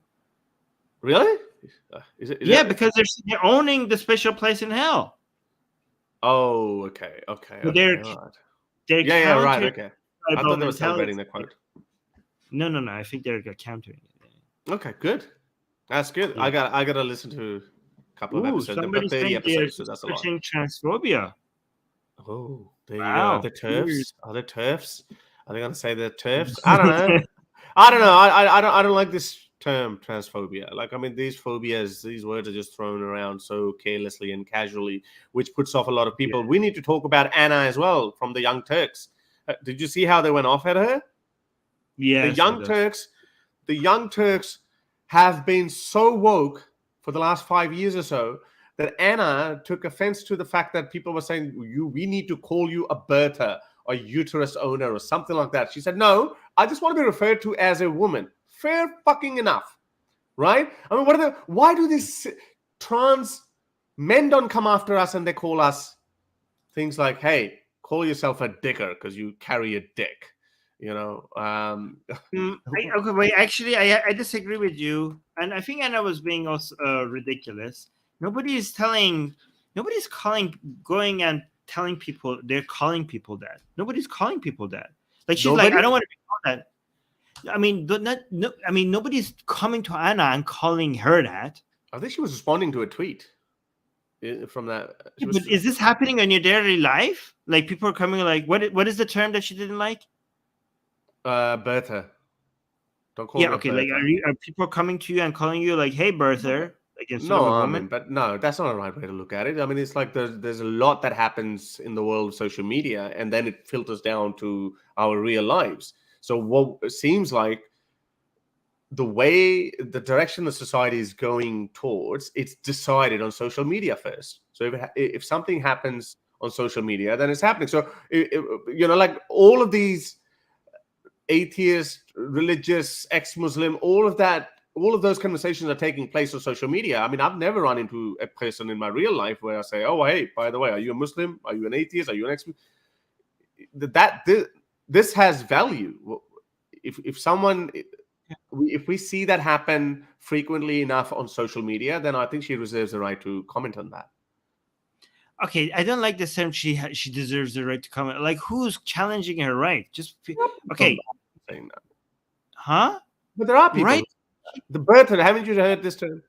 Really? Because they're owning the special place in hell. Oh, okay. So they're right. Okay. I thought they were celebrating the quote. No. I think they're countering it. Okay, good. That's good. Yeah. I gotta listen to a couple of episodes. They've got 30 episodes, so that's a lot. Transphobia. Oh, there you go. The TERFs. Are they TERFs? Are they gonna say they're TERFs? I don't know. I don't like this term transphobia. Like, I mean, these phobias, these words are just thrown around so carelessly and casually, which puts off a lot of people. We need to talk about Anna as well from the Young Turks. Did you see how they went off at her? Yeah. The Young Turks have been so woke for the last 5 years or so that Anna took offense to the fact that people were saying, we need to call you a Bertha or uterus owner or something like that. She said, no, I just want to be referred to as a woman. Fair fucking enough, right? I mean, why do these trans men don't come after us and they call us things like, hey, call yourself a dicker because you carry a dick, you know? Okay, wait, actually, I disagree with you. And I think Anna was being also ridiculous. Nobody's going and telling people, they're calling people that. Nobody's calling people that. Like, she's like, I don't want to be called that. I mean, nobody's coming to Anna and calling her that. I think she was responding to a tweet from that. But is this happening in your daily life? Like, people are coming like, what is the term that she didn't like? Bertha. Don't call her okay. Bertha. Like, are people coming to you and calling you like, hey, Bertha? Like, instead of a woman? Armin, but no, that's not the right way to look at it. I mean, it's like there's a lot that happens in the world of social media, and then it filters down to our real lives. So what it seems like the direction the society is going towards, it's decided on social media first. So if something happens on social media, then it's happening. So, like all of these atheist, religious, ex-Muslim, all of those conversations are taking place on social media. I mean, I've never run into a person in my real life where I say, oh, hey, by the way, are you a Muslim? Are you an atheist? Are you an ex-Muslim? This has value. If we see that happen frequently enough on social media, then I think she reserves the right to comment on that. Okay, I don't like the term she deserves the right to comment. Like, who's challenging her right? Okay. Saying that. Huh? But there are people. Right? The Bertha, haven't you heard this term?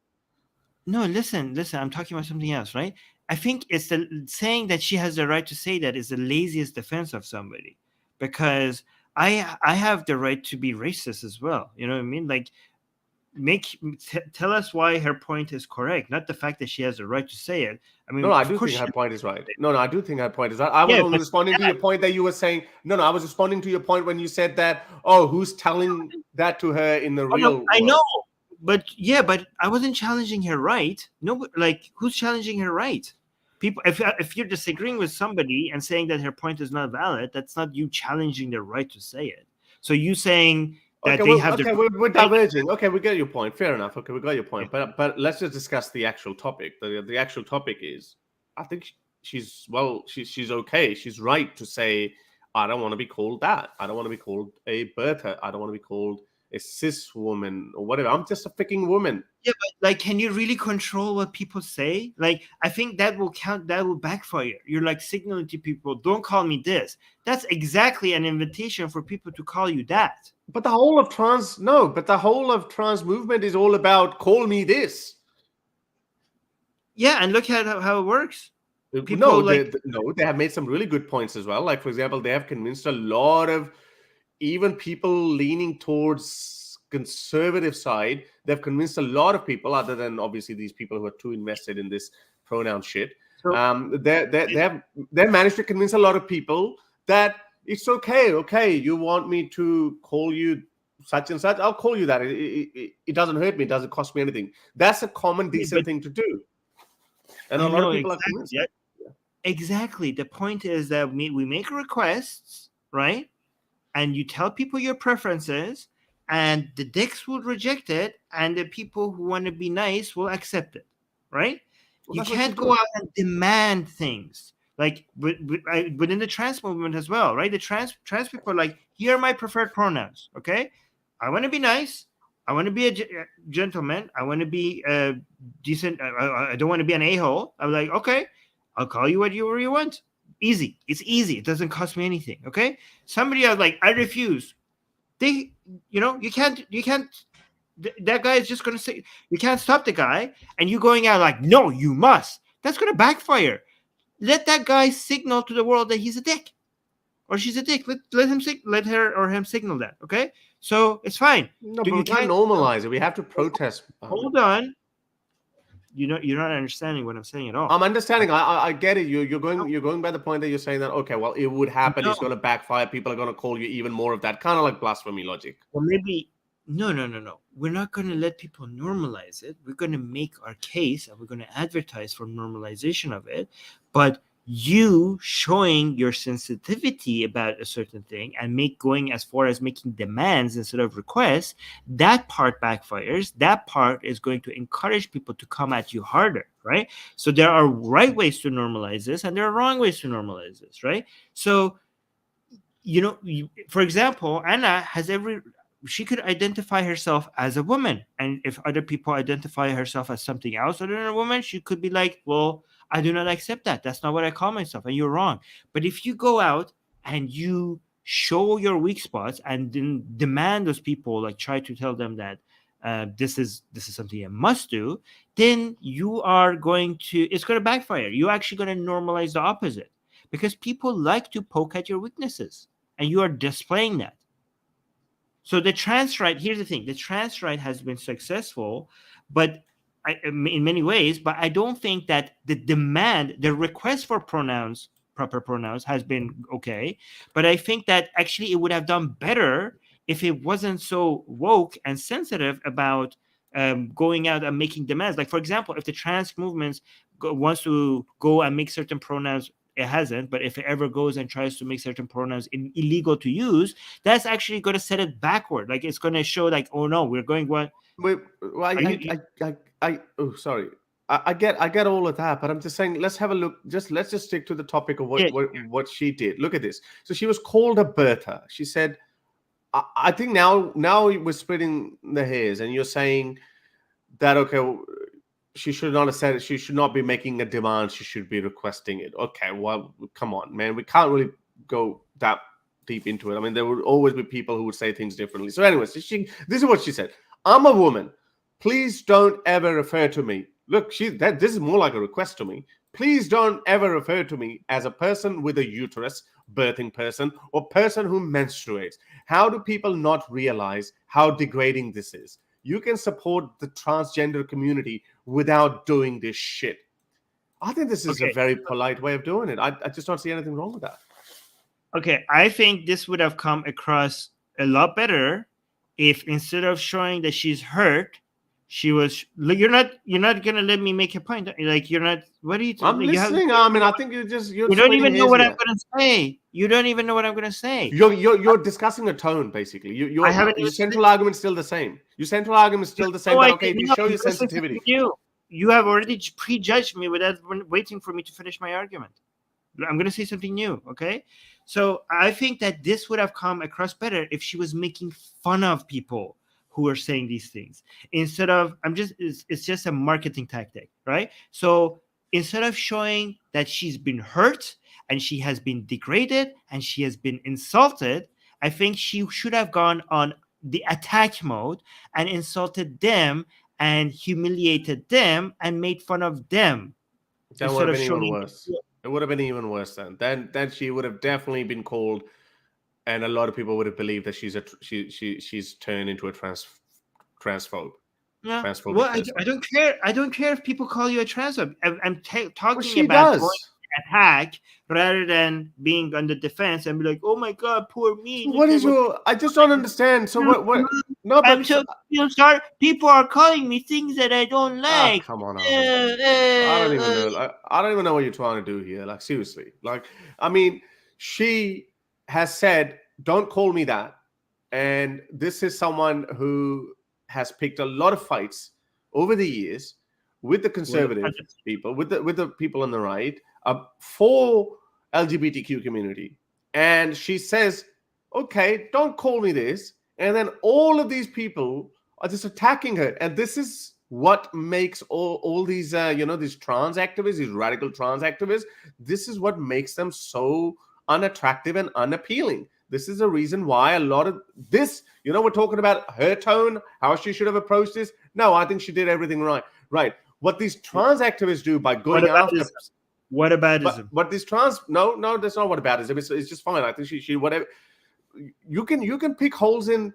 No, listen. I'm talking about something else, right? I think it's saying that she has the right to say that is the laziest defense of somebody, because I have the right to be racist as well. You know what I mean? Like, tell us why her point is correct, not the fact that she has the right to say it. I mean, no, I do think her point is right. No, I do think her point is right. I was only responding to your point that you were saying. No, I was responding to your point when you said that. Oh, who's telling that to her in the real world? I know, but I wasn't challenging her right. No, like, who's challenging her right? People, if you're disagreeing with somebody and saying that her point is not valid, that's not you challenging their right to say it. So you saying that we're diverging. Okay, we get your point. Fair enough. Okay, we got your point. But let's just discuss the actual topic. The actual topic is, I think she's okay. She's right to say, I don't want to be called that. I don't want to be called a Bertha. I don't want to be called a cis woman or whatever. I'm just a freaking woman. Yeah, but like, can you really control what people say? Like, I think that will count. That will backfire. You're like signaling to people, don't call me this. That's exactly an invitation for people to call you that. But the whole of trans movement is all about call me this. Yeah, and look at how it works. People they have made some really good points as well. Like, for example, they have convinced a lot of even people leaning towards conservative side. They've convinced a lot of people, other than obviously these people who are too invested in this pronoun shit. They've managed to convince a lot of people that it's okay. Okay, you want me to call you such and such? I'll call you that. It doesn't hurt me. It doesn't cost me anything. That's a common, decent thing to do. And a lot of people are convinced. Yeah. Exactly. The point is that we make requests, right? And you tell people your preferences, and the dicks will reject it, and the people who want to be nice will accept it, right? Well, you can't go out and demand things. Like within the trans movement as well, right? The trans people are like, here are my preferred pronouns, okay? I want to be nice. I want to be a gentleman. I want to be decent. I don't want to be an a-hole. I'm like, okay, I'll call you whatever you want. Easy. It's easy. It doesn't cost me anything, okay? Somebody else like, I refuse. You can't. That guy is just going to say, you can't stop the guy, and you going out like, no, you must. That's going to backfire. Let that guy signal to the world that he's a dick, or she's a dick. Let her or him signal that. Okay, so it's fine. No, but we can't normalize it. We have to protest. Hold on. you're not understanding what I'm saying at all. I'm understanding. I get it. You're going by the point that you're saying that, okay, well, it would happen. It's going to backfire. People are going to call you even more of that, kind of like blasphemy logic. Well, maybe no. We're not going to let people normalize it. We're going to make our case and we're going to advertise for normalization of it. But you showing your sensitivity about a certain thing and going as far as making demands instead of requests, that part backfires. That part is going to encourage people to come at you harder, right? So there are right ways to normalize this and there are wrong ways to normalize this, right? So, for example, Anna has she could identify herself as a woman. And if other people identify herself as something else other than a woman, she could be like, well, I do not accept that. That's not what I call myself. And you're wrong. But if you go out and you show your weak spots and then demand those people, like try to tell them that this is something you must do, then it's going to backfire. You're actually going to normalize the opposite because people like to poke at your weaknesses and you are displaying that. So the trans right, here's the thing, the trans right has been successful, but in many ways, but I don't think that the request for proper pronouns has been okay. But I think that actually it would have done better if it wasn't so woke and sensitive about going out and making demands. Like, for example, if the trans movement wants to go and make certain pronouns, it hasn't, but if it ever goes and tries to make certain pronouns illegal to use, that's actually going to set it backward. Like, it's going to show like, oh no, we're going what? Wait, sorry. I get all of that, but I'm just saying, let's have a look. Let's just stick to the topic of what she did. Look at this. So she was called a Bertha. She said, I think now we're splitting the hairs, and you're saying that, okay, she should not have said it. She should not be making a demand. She should be requesting it. Okay, well, come on, man. We can't really go that deep into it. I mean, there would always be people who would say things differently. So anyways, this is what she said. I'm a woman. Please don't ever refer to me. Look, this is more like a request to me. Please don't ever refer to me as a person with a uterus, birthing person, or person who menstruates. How do people not realize how degrading this is? You can support the transgender community without doing this shit. I think this is a very polite way of doing it. I just don't see anything wrong with that. Okay, I think this would have come across a lot better if instead of showing that she's hurt, she was. You're not gonna let me make a point. Like, you're not. What are you? I'm listening. I mean, I think you don't even know what I'm gonna say. You don't even know what I'm gonna say. You're discussing a tone, basically. Your central argument is still the same. Your central argument is still the same. But okay, you show your sensitivity. You have already prejudged me without waiting for me to finish my argument. I'm gonna say something new. Okay. So I think that this would have come across better if she was making fun of people who are saying these things instead of it's just a marketing tactic, right? So instead of showing that she's been hurt and she has been degraded and she has been insulted, I think she should have gone on the attack mode and insulted them and humiliated them and made fun of them. That would have been even worse. It would have been even worse then. Then she would have definitely been called, and a lot of people would have believed that she's turned into a transphobe. Yeah. Well, I don't care. I don't care if people call you a transphobe. I'm talking about going to attack rather than being on the defense and be like, "Oh my God, poor me." What is your? I just don't understand. So what? No, but I'm so sorry. People are calling me things that I don't like. Come on, I don't even know. I don't even know what you're trying to do here. Like, seriously. Like, I mean, she has said, "Don't call me that," and this is someone who has picked a lot of fights over the years with the conservative people, with the people on the right, for LGBTQ community, and she says, "Okay, don't call me this." And then all of these people are just attacking her. And this is what makes all these, these trans activists, these radical trans activists, this is what makes them so unattractive and unappealing. This is the reason why a lot of this, we're talking about her tone, how she should have approached this. No, I think she did everything right. Right. What these trans activists do by going after... Whataboutism? But these trans... No, that's not whataboutism. It's just fine. I think she whatever... You can pick holes in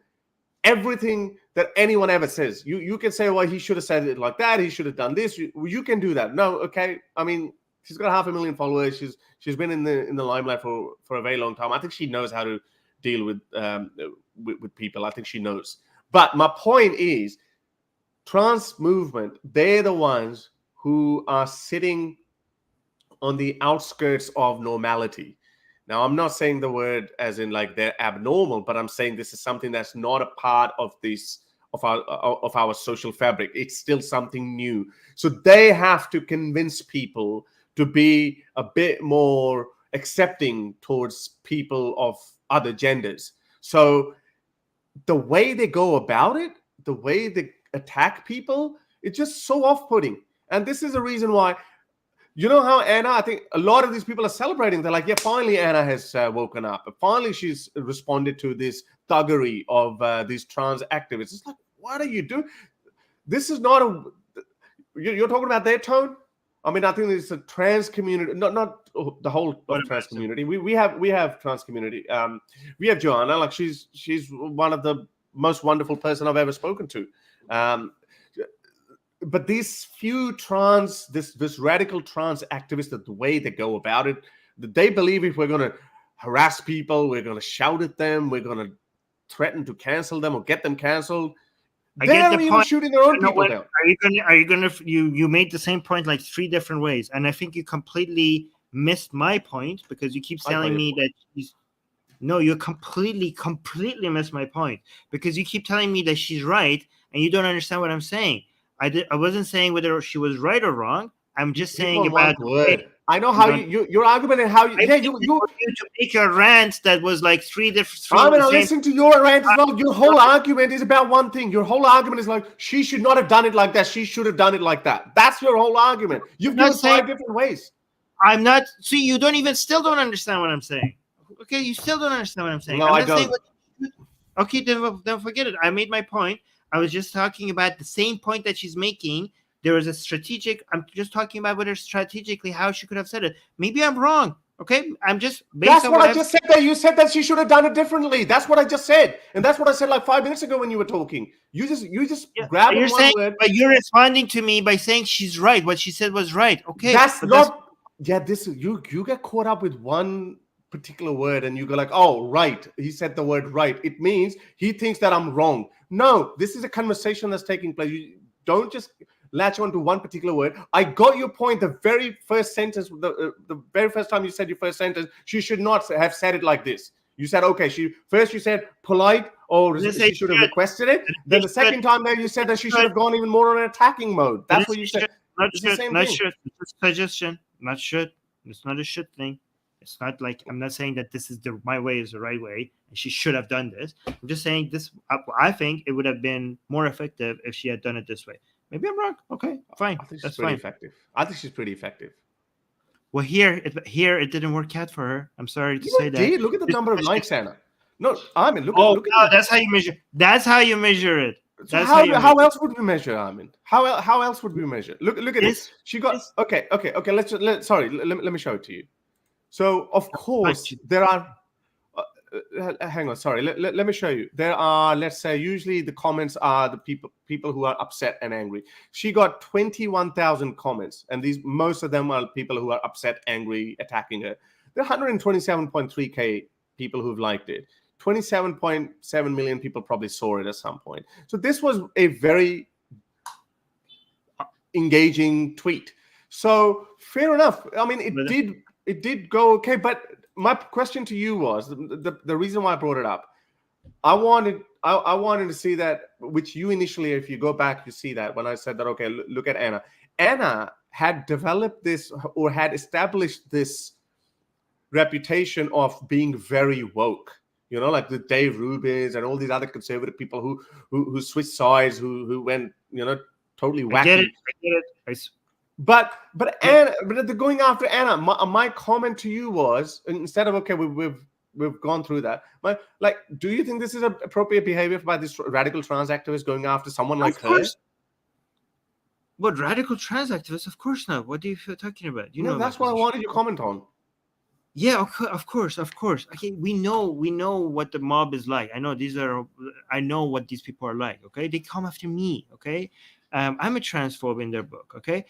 everything that anyone ever says. You can say, well, he should have said it like that. He should have done this. You can do that. No, okay. I mean, she's got 500,000 followers. She's been in the limelight for a very long time. I think she knows how to deal with people. I think she knows. But my point is, trans movement, they're the ones who are sitting on the outskirts of normality. Now, I'm not saying the word as in like they're abnormal, but I'm saying this is something that's not a part of our social fabric. It's still something new. So they have to convince people to be a bit more accepting towards people of other genders. So the way they go about it, the way they attack people, it's just so off-putting. And this is a reason why, you know how Anna, I think a lot of these people are celebrating. They're like, yeah, finally Anna has woken up. Finally she's responded to this thuggery of these trans activists. It's like, what are you doing? This is not you're talking about their tone? I mean, I think it's a trans community, not the whole of trans community. We have trans community. We have Joanna, like she's one of the most wonderful person I've ever spoken to. But these few trans, this radical trans activists, the way they go about it, they believe if we're going to harass people, we're going to shout at them, we're going to threaten to cancel them or get them canceled. They're even shooting their own people down. You made the same point like 3 different ways, and I think you completely missed my point because you keep telling me that you completely missed my point because you keep telling me that she's right and you don't understand what I'm saying. I wasn't saying whether she was right or wrong. I'm just saying about I know how your argument and how you to make your rant that was like 3 different. I mean, listen to your rant as well. Your whole argument is about one thing. Your whole argument is like she should not have done it like that. She should have done it like that. That's your whole argument. You've done 5 different ways. I'm not. See, you still don't understand what I'm saying. Okay, you still don't understand what I'm saying. No, I don't. Okay, then forget it. I made my point. I was just talking about the same point that she's making. There was a strategic. I'm just talking about whether strategically how she could have said it. Maybe I'm wrong. Okay, I'm just. That's what I just said. That you said that she should have done it differently. That's what I just said, and that's what I said like 5 minutes ago when you were talking. You just grabbed one word. But you're responding to me by saying she's right. What she said was right. Okay, that's not. Yeah, you get caught up with one particular word and you go like, oh, right. He said the word right. It means he thinks that I'm wrong. No, this is a conversation that's taking place. You don't just latch on to one particular word. I got your point. The very first sentence, the very first time you said your first sentence, she should not have said it like this. You said, okay, you said polite or she should have requested it. Then the second time there you said that she should have gone even more on an attacking mode. That's what you said. Not should. It's a suggestion. Not should. It's not a should thing. It's not like I'm not saying that this is my way is the right way and she should have done this. I'm just saying this. I think it would have been more effective if she had done it this way. Maybe I'm wrong. Okay, fine. That's fine. Effective. I think she's pretty effective. Well, here it didn't work out for her. I'm sorry to say that. Look at the number of likes, Anna. No, Armin. Look at that's how you measure. That's how you measure it. So how else would we measure, Armin? How else would we measure? Look at this. She got okay. Let me show it to you. So of course there are. Hang on, sorry. Let me show you. There are, let's say, usually the comments are the people who are upset and angry. She got 21,000 comments, and most of them are people who are upset, angry, attacking her. There are 127.3k people who've liked it. 27.7 million people probably saw it at some point. So this was a very engaging tweet. So fair enough. I mean, it did go okay, but my question to you was the reason why I brought it up. I wanted to see that, which you initially, if you go back, you see that when I said that. Okay, look at Anna. Anna had developed this or had established this reputation of being very woke. You know, like the Dave Rubins and all these other conservative people who switched sides, who went, totally wacky. I get it. But Anna, but going after Anna, my comment to you was, instead of okay, we've gone through that, but like, do you think this is appropriate behavior by this radical trans activist going after someone like her? What radical trans activists? Of course not. What are you talking about? That's what I wanted you to comment on. Yeah, of course. Okay, we know what the mob is like. I know what these people are like. Okay, they come after me. Okay, I'm a transphobe in their book. Okay,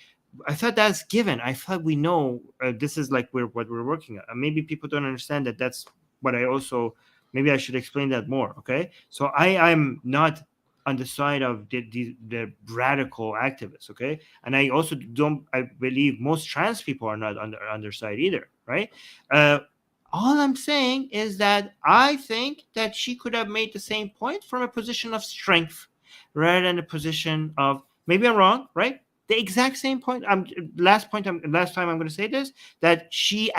I thought that's given. I thought we know this is like what we're working at. Maybe people don't understand that. That's what I also. Maybe I should explain that more. Okay, so I'm not on the side of the radical activists. Okay, and I also don't. I believe most trans people are not on their side either. Right. All I'm saying is that I think that she could have made the same point from a position of strength rather than a position of, maybe I'm wrong, right? The exact same point. Last time I'm going to say this, that she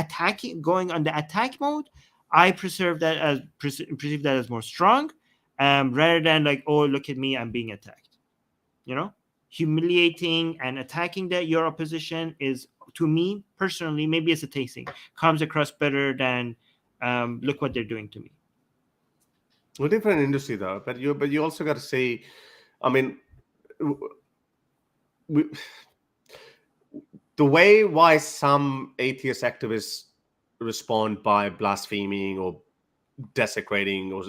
going on the attack mode. I perceive that as more strong, rather than like, oh, look at me, I'm being attacked. You know, humiliating and attacking your opposition is, to me personally, maybe it's a tasting, comes across better than look what they're doing to me. Well, different industry though, but you also got to say, I mean, the way why some atheist activists respond by blaspheming or desecrating or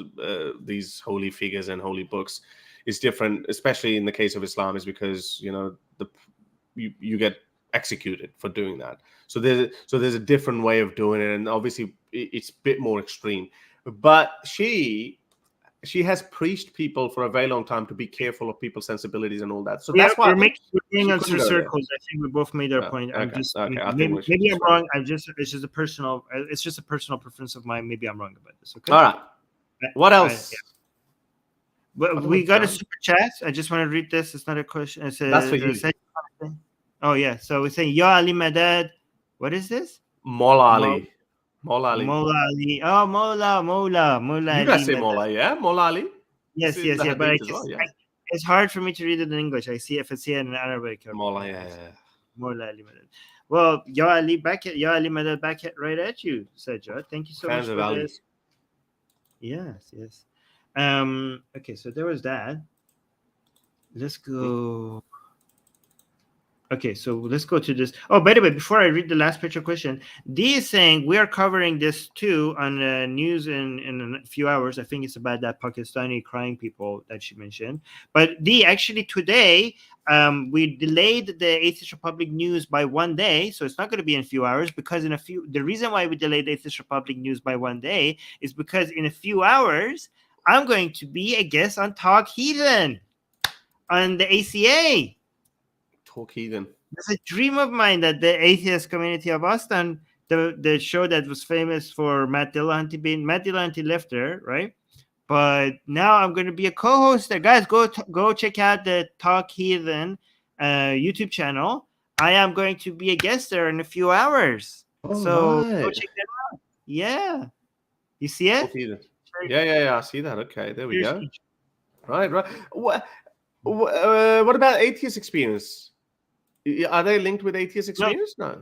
these holy figures and holy books is different, especially in the case of Islam, is because you get executed for doing that. So there's a different way of doing it, and obviously it's a bit more extreme. But she has preached people for a very long time to be careful of people's sensibilities and all that. So that's why we're going on through circles. I think we both made our point. I'm just maybe I'm wrong. It's just a personal preference of mine. Maybe I'm wrong about this. Okay. All right. What else? Well, we got a super chat. I just want to read this. It's not a question. It's that's for you. Oh yeah. So we're saying Ya Ali Madad. What is this? Mola Ali. Mola Ali. Oh, Mola. You guys say Mola, yeah? Mola Ali? Yes. But it's hard for me to read it in English. I see if it's here in Arabic. Mola, yeah. Mola Ali Madad. Well, Ya Ali Madad back right at you, Sajjad. Thank you so much for this. Yes. Okay, so there was that. Let's go. Okay, so let's go to this. Oh, by the way, before I read the last Patron question, Dee is saying we are covering this too on news in a few hours. I think it's about that Pakistani crying people that she mentioned. But Dee, actually today, we delayed the Atheist Republic news by 1 day, so it's not going to be in a few hours, because the reason why we delayed the Atheist Republic news by 1 day is because in a few hours, I'm going to be a guest on Talk Heathen on the ACA. Talk Heathen. It's a dream of mine that the atheist community of Boston, the show that was famous for Matt Dillahunty left there, right? But now I'm going to be a co-host there. Guys, go check out the Talk Heathen YouTube channel. I am going to be a guest there in a few hours. Go check that out. Yeah. You see it? Yeah. I see that. Okay, there we go. Right. What about Atheist Experience? Are they linked with Atheist Experience? No,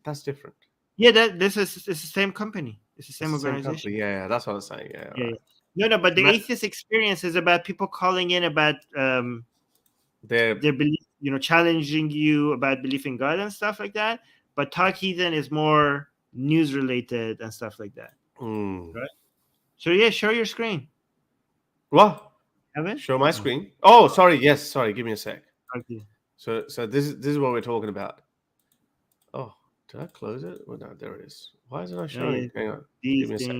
that's different. Yeah, it's the same company. It's the same organization. Yeah, that's what I'm saying. Yeah. Right. No, but the Atheist Experience is about people calling in about their belief, challenging you about belief in God and stuff like that. But Talk Heathen is more news related and stuff like that. Right? So yeah, show your screen. What? Have it? Show my screen. Oh, sorry. Yes, sorry. Give me a sec. Okay. So this is what we're talking about. Oh, did I close it? Well, no, there it is. Why is it not showing? Hang on. Give me a sec.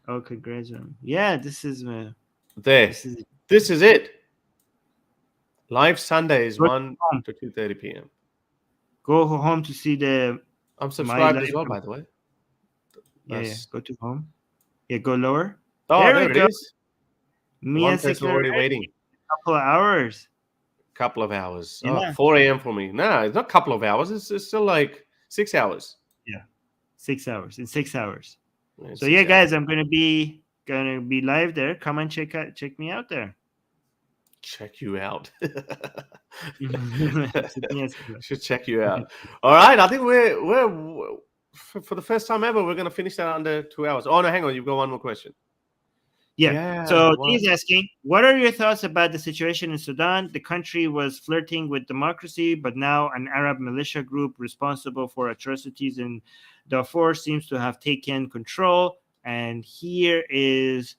Oh, congratulations. Yeah, this is there. This is it. Live Sundays, 1 to 2:30 p.m. Go home to see the. I'm subscribed as well, by the way. Yeah. Go to home. Yeah, go lower. Oh, there it is. Me One and Secular already waiting. Couple of hours. Yeah. 4 a.m. for me. No, it's not a couple of hours. It's still like 6 hours. Yeah, 6 hours. In 6 hours. So yeah, guys, I'm gonna be live there. Come and check me out there. Check you out. Should check you out. All right, I think we're for the first time ever, we're gonna finish that under 2 hours. Oh no, hang on, you've got one more question. Yeah. So what? he's asking, what are your thoughts about the situation in Sudan? The country was flirting with democracy, but now an Arab militia group responsible for atrocities in Darfur seems to have taken control. And here is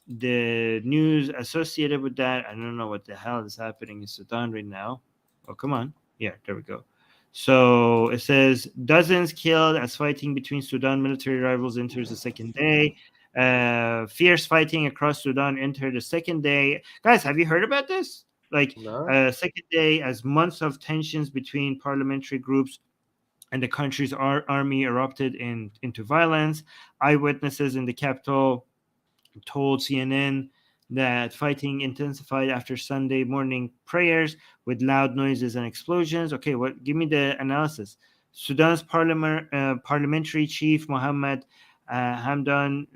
the news associated with that. I don't know what the hell is happening in Sudan right now. Oh, come on. Yeah, there we go. So it says dozens killed as fighting between Sudan military rivals enters the second day. Fierce fighting across Sudan entered the second day. Guys, have you heard about this? Like, No. second day as months of tensions between parliamentary groups and the country's army erupted into violence. Eyewitnesses in the capital told CNN that fighting intensified after Sunday morning prayers with loud noises and explosions. Okay, what? Give me the analysis. Sudan's parliamentary chief Mohammed Hamdan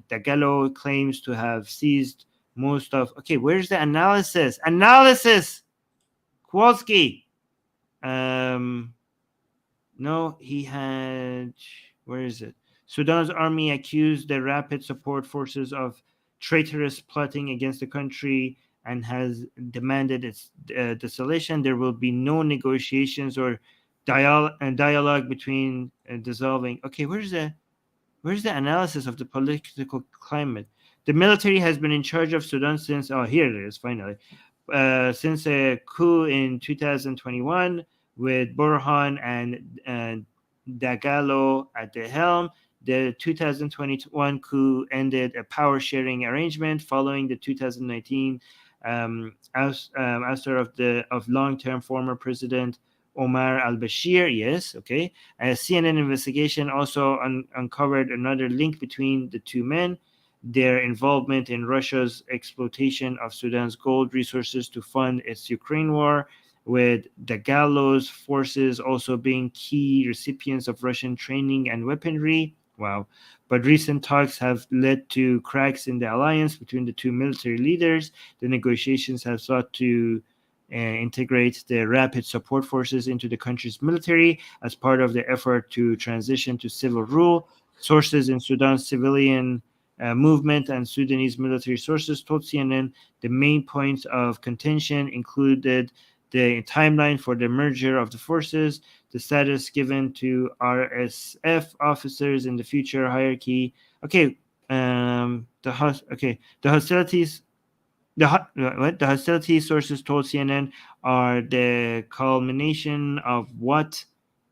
Dagalo claims to have seized most of. Okay, where's the analysis? Analysis, Kowalski. No, he had. Where is it? Sudan's army accused the rapid support forces of traitorous plotting against the country and has demanded its dissolution. There will be no negotiations or dialogue between dissolving. Okay, where's the analysis of the political climate? The military has been in charge of Sudan since. Oh, here it is. Finally, since a coup in 2021 with Burhan and Dagalo at the helm. The 2021 coup ended a power-sharing arrangement following the 2019 ouster of long-term former President Omar al-Bashir. Yes, okay. A CNN investigation also uncovered another link between the two men: their involvement in Russia's exploitation of Sudan's gold resources to fund its Ukraine war, with Dagalo's forces also being key recipients of Russian training and weaponry. Wow. But recent talks have led to cracks in the alliance between the two military leaders. The negotiations have sought to integrate the rapid support forces into the country's military as part of the effort to transition to civil rule. Sources in Sudan's civilian movement and Sudanese military sources told CNN the main points of contention included the timeline for the merger of the forces, the status given to RSF officers in the future hierarchy. Okay, the hostilities. The hostility sources told CNN are the culmination of what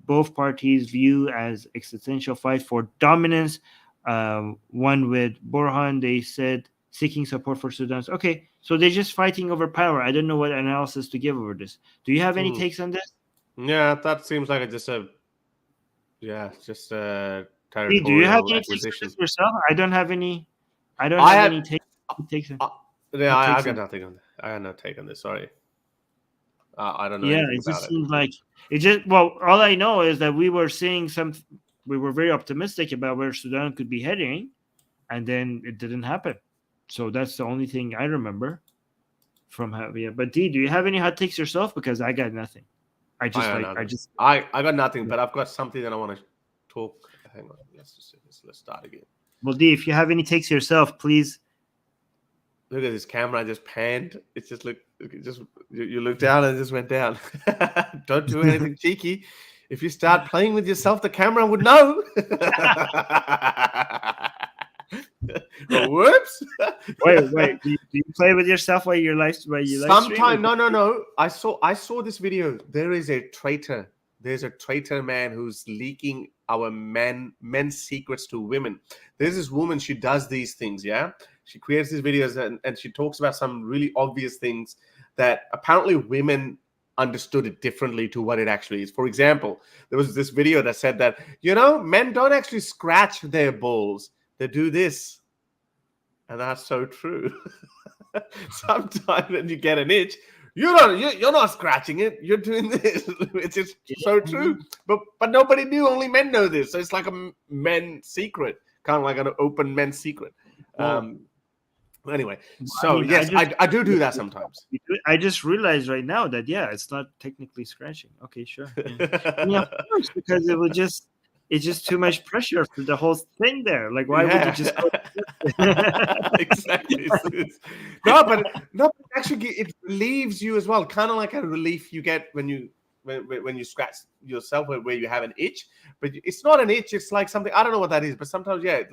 both parties view as existential fight for dominance. One with Burhan, they said, seeking support for Sudan. Okay, so they're just fighting over power. I don't know what analysis to give over this. Do you have any takes on this? Yeah, that seems like just a territorial Do you have any acquisition. takes on this yourself? I don't have any. I don't have any takes. Yeah, I got nothing on that. I got no take on this. Sorry. I don't know. Yeah, it just seems like it just. Well, all I know is that we were seeing we were very optimistic about where Sudan could be heading, and then it didn't happen. So that's the only thing I remember from having. But D, do you have any hot takes yourself? Because I got nothing. I got nothing, but I've got something that I want to talk. Hang on, let's start again. Well, D, if you have any takes yourself, please. Look at this camera. I just panned. It's just you look down and it just went down. Don't do anything cheeky. If you start playing with yourself, the camera would know. Whoops! Wait. Do you play with yourself while you live stream? Sometime, no. I saw this video. There is a traitor. There's a traitor man who's leaking our men's secrets to women. There's this woman. She does these things. Yeah, she creates these videos and she talks about some really obvious things that apparently women understood it differently to what it actually is. For example, there was this video that said that men don't actually scratch their balls. They do this. And that's so true. Sometimes when you get an itch, you're not scratching it. You're doing this. It's just so true. But nobody knew. Only men know this. So it's like a men's secret. Kind of like an open men's secret. Anyway, so yes, I do that sometimes. I just realized right now that it's not technically scratching. Okay, sure. Yeah, of course, because it would just it's just too much pressure for the whole thing there. Like, why would you just go? Exactly. No, but actually it relieves you as well, kind of like a relief you get when you scratch yourself where you have an itch, but it's not an itch, it's like something, I don't know what that is, but sometimes I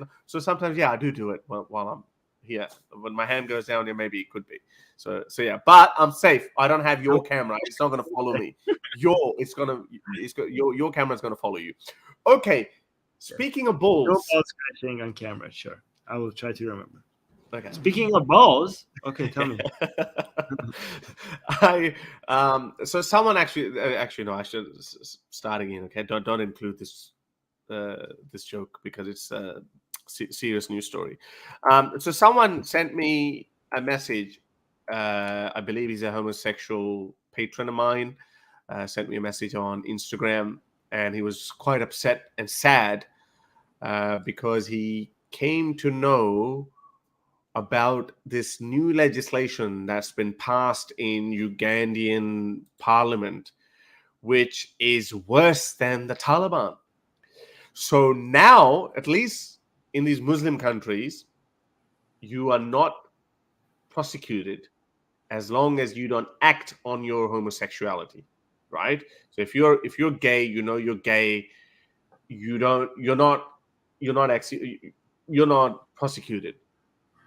do it while I'm here. When my hand goes down, maybe it could be. So yeah, but I'm safe. I don't have your camera. It's not going to follow me. Your camera's going to follow you. Okay. Speaking of balls. No ball scratching on camera. Sure. I will try to remember. Okay. Speaking of balls. Okay. Tell me. So someone actually no, I should start again. Okay. Don't include this joke because it's a serious news story. So someone sent me a message. I believe he's a homosexual patron of mine. Sent me a message on Instagram, and he was quite upset and sad because he came to know about this new legislation that's been passed in Ugandan parliament, which is worse than the Taliban. So now, at least in these Muslim countries, you are not prosecuted as long as you don't act on your homosexuality, right? So if you're gay, you're gay, you're not prosecuted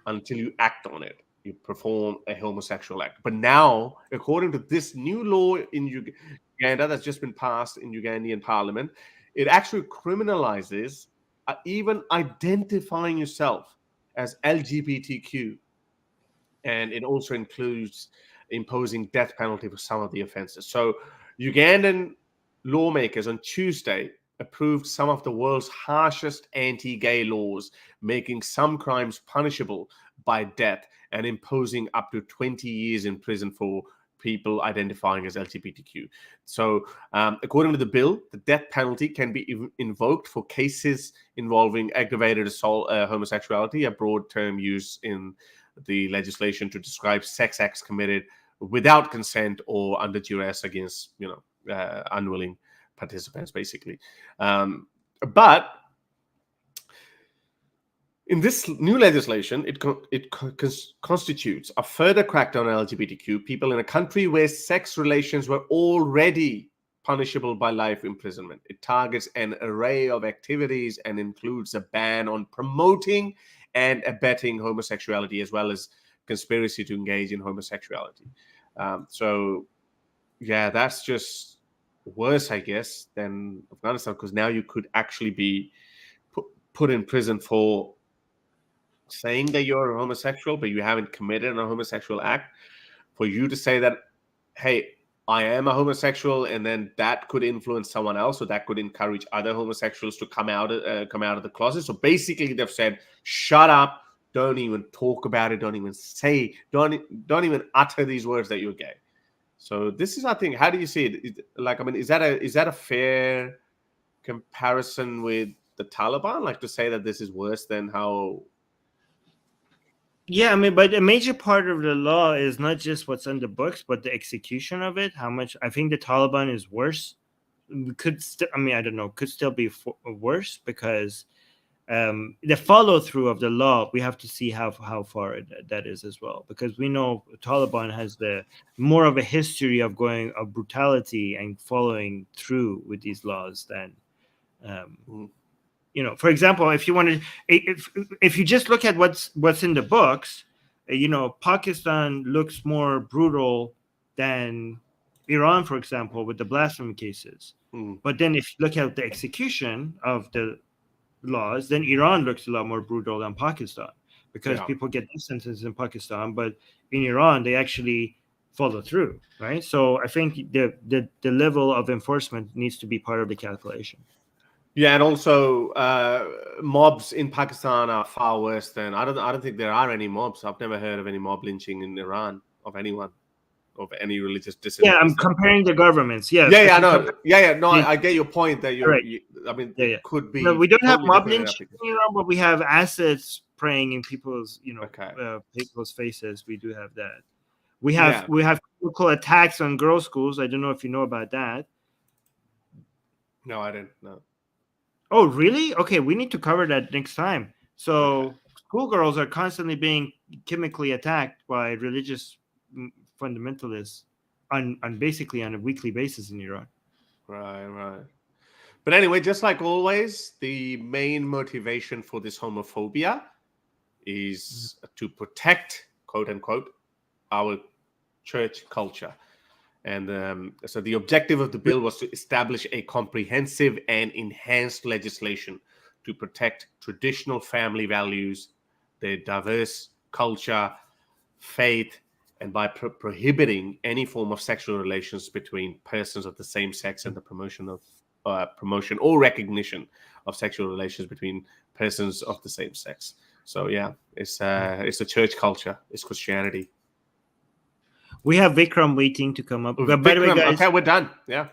until you act on it. You perform a homosexual act. But now, according to this new law in Uganda that's just been passed in Ugandan parliament, it actually criminalizes even identifying yourself as LGBTQ. And it also includes imposing death penalty for some of the offenses. So Ugandan lawmakers on Tuesday approved some of the world's harshest anti-gay laws, making some crimes punishable by death and imposing up to 20 years in prison for people identifying as LGBTQ. So according to the bill, the death penalty can be invoked for cases involving aggravated assault, homosexuality, a broad term used in the legislation to describe sex acts committed without consent or under duress against, unwilling participants, basically. But in this new legislation, it constitutes a further crackdown on LGBTQ people in a country where sex relations were already punishable by life imprisonment. It targets an array of activities and includes a ban on promoting and abetting homosexuality, as well as conspiracy to engage in homosexuality. So, yeah, that's just worse, I guess, than Afghanistan, because now you could actually be put in prison for saying that you're a homosexual, but you haven't committed a homosexual act. For you to say that, hey, I am a homosexual, and then that could influence someone else, or that could encourage other homosexuals to come out of the closet. So basically, they've said, "Shut up! Don't even talk about it. Don't even say. Don't even utter these words that you're gay." So this is, I think, how do you see it? Is that a fair comparison with the Taliban? Like to say that this is worse than how? Yeah, I mean, but a major part of the law is not just what's on the books, but the execution of it. How much I think the Taliban is worse. Could still be worse because the follow through of the law. We have to see how far that is as well, because we know Taliban has the more of a history of brutality and following through with these laws than. For example, if you just look at what's in the books, Pakistan looks more brutal than Iran, for example, with the blasphemy cases. But then if you look at the execution of the laws, then Iran looks a lot more brutal than Pakistan, because people get death sentences in Pakistan, but in Iran they actually follow through, right? So I think the level of enforcement needs to be part of the calculation. Yeah, and also mobs in Pakistan are far worse than I don't think there are any mobs. I've never heard of any mob lynching in Iran of anyone, of any religious dissident. Yeah, I'm comparing the governments. Yeah, I get your point that you're. Right. It could be. No, we don't have mob lynching in Iran, but we have assets praying in people's people's faces. We do have that. We have chemical attacks on girls' schools. I don't know if you know about that. No, I didn't know. Oh, really? Okay, we need to cover that next time. So schoolgirls are constantly being chemically attacked by religious fundamentalists on basically on a weekly basis in Iran. Right. But anyway, just like always, the main motivation for this homophobia is to protect, quote unquote, our church culture. And so the objective of the bill was to establish a comprehensive and enhanced legislation to protect traditional family values, their diverse culture, faith, and by prohibiting any form of sexual relations between persons of the same sex and the promotion or recognition of sexual relations between persons of the same sex. So yeah, it's the church culture, it's Christianity. We have Vikram waiting to come up. But by the way, guys, okay, we're done. Yeah.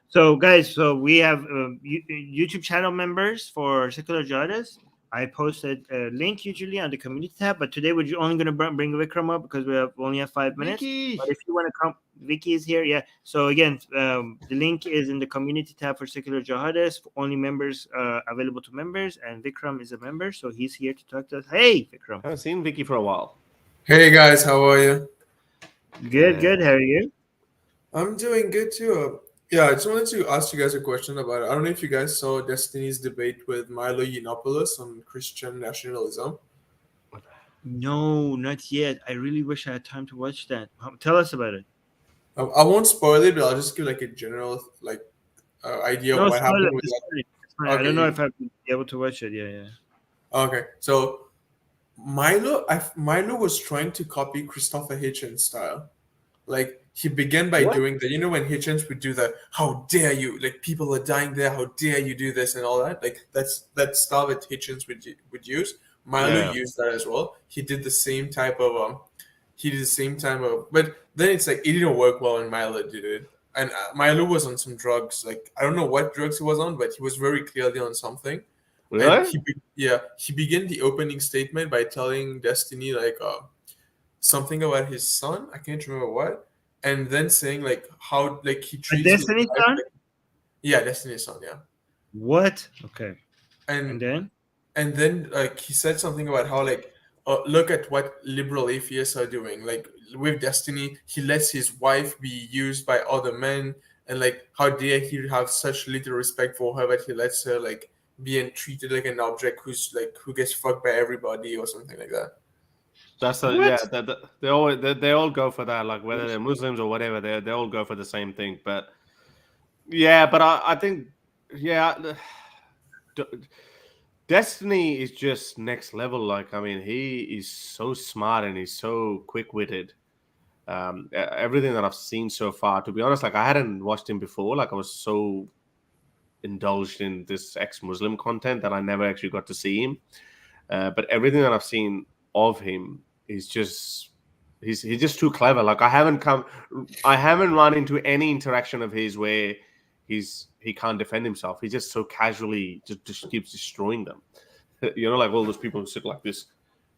So guys, so we have YouTube channel members for Secular Jihadists. I posted a link usually on the community tab, but today we're only going to bring Vikram up because we only have 5 minutes. Vicky. But if you want to come, Vicky is here. Yeah. So again, the link is in the community tab for Secular Jihadists. Only members available to members, and Vikram is a member, so he's here to talk to us. Hey, Vikram. I haven't seen Vicky for a while. Hey guys, how are you? Good. How are you? I'm doing good too. Yeah, I just wanted to ask you guys a question about it. I don't know if you guys saw Destiny's debate with Milo Yiannopoulos on Christian nationalism. No, not yet. I really wish I had time to watch that. Tell us about it. I won't spoil it, but I'll just give like a general idea of what happened with that. Okay. I don't know if I'll be able to watch it. Yeah. Okay, so Milo was trying to copy Christopher Hitchens' style. Like he began by doing the, when Hitchens would do the "How dare you!" Like people are dying there. How dare you do this and all that? Like that's that style that Hitchens would use. Milo used that as well. He did the same type of but then it's like it didn't work well when Milo did it. And Milo was on some drugs. Like I don't know what drugs he was on, but he was very clearly on something. Really? And he began the opening statement by telling Destiny something about his son. I can't remember what, and then saying how he treats Destiny's son. Destiny's son. Yeah. What? Okay. And then he said something about how look at what liberal atheists are doing. Like with Destiny, he lets his wife be used by other men, and how dare he have such little respect for her, but he lets her being treated like an object who gets fucked by everybody or something like that. That's they all go for that, like whether they're Muslims or whatever, they all go for the same thing. But I think Destiny is just next level. Like I mean, he is so smart and he's so quick-witted. Everything that I've seen so far, to be honest, I hadn't watched him before. I was so indulged in this ex-Muslim content that I never actually got to see him. But everything that I've seen of him is just he's just too clever. I haven't run into any interaction of his where he can't defend himself. He just so casually just keeps destroying them. All those people who sit like this.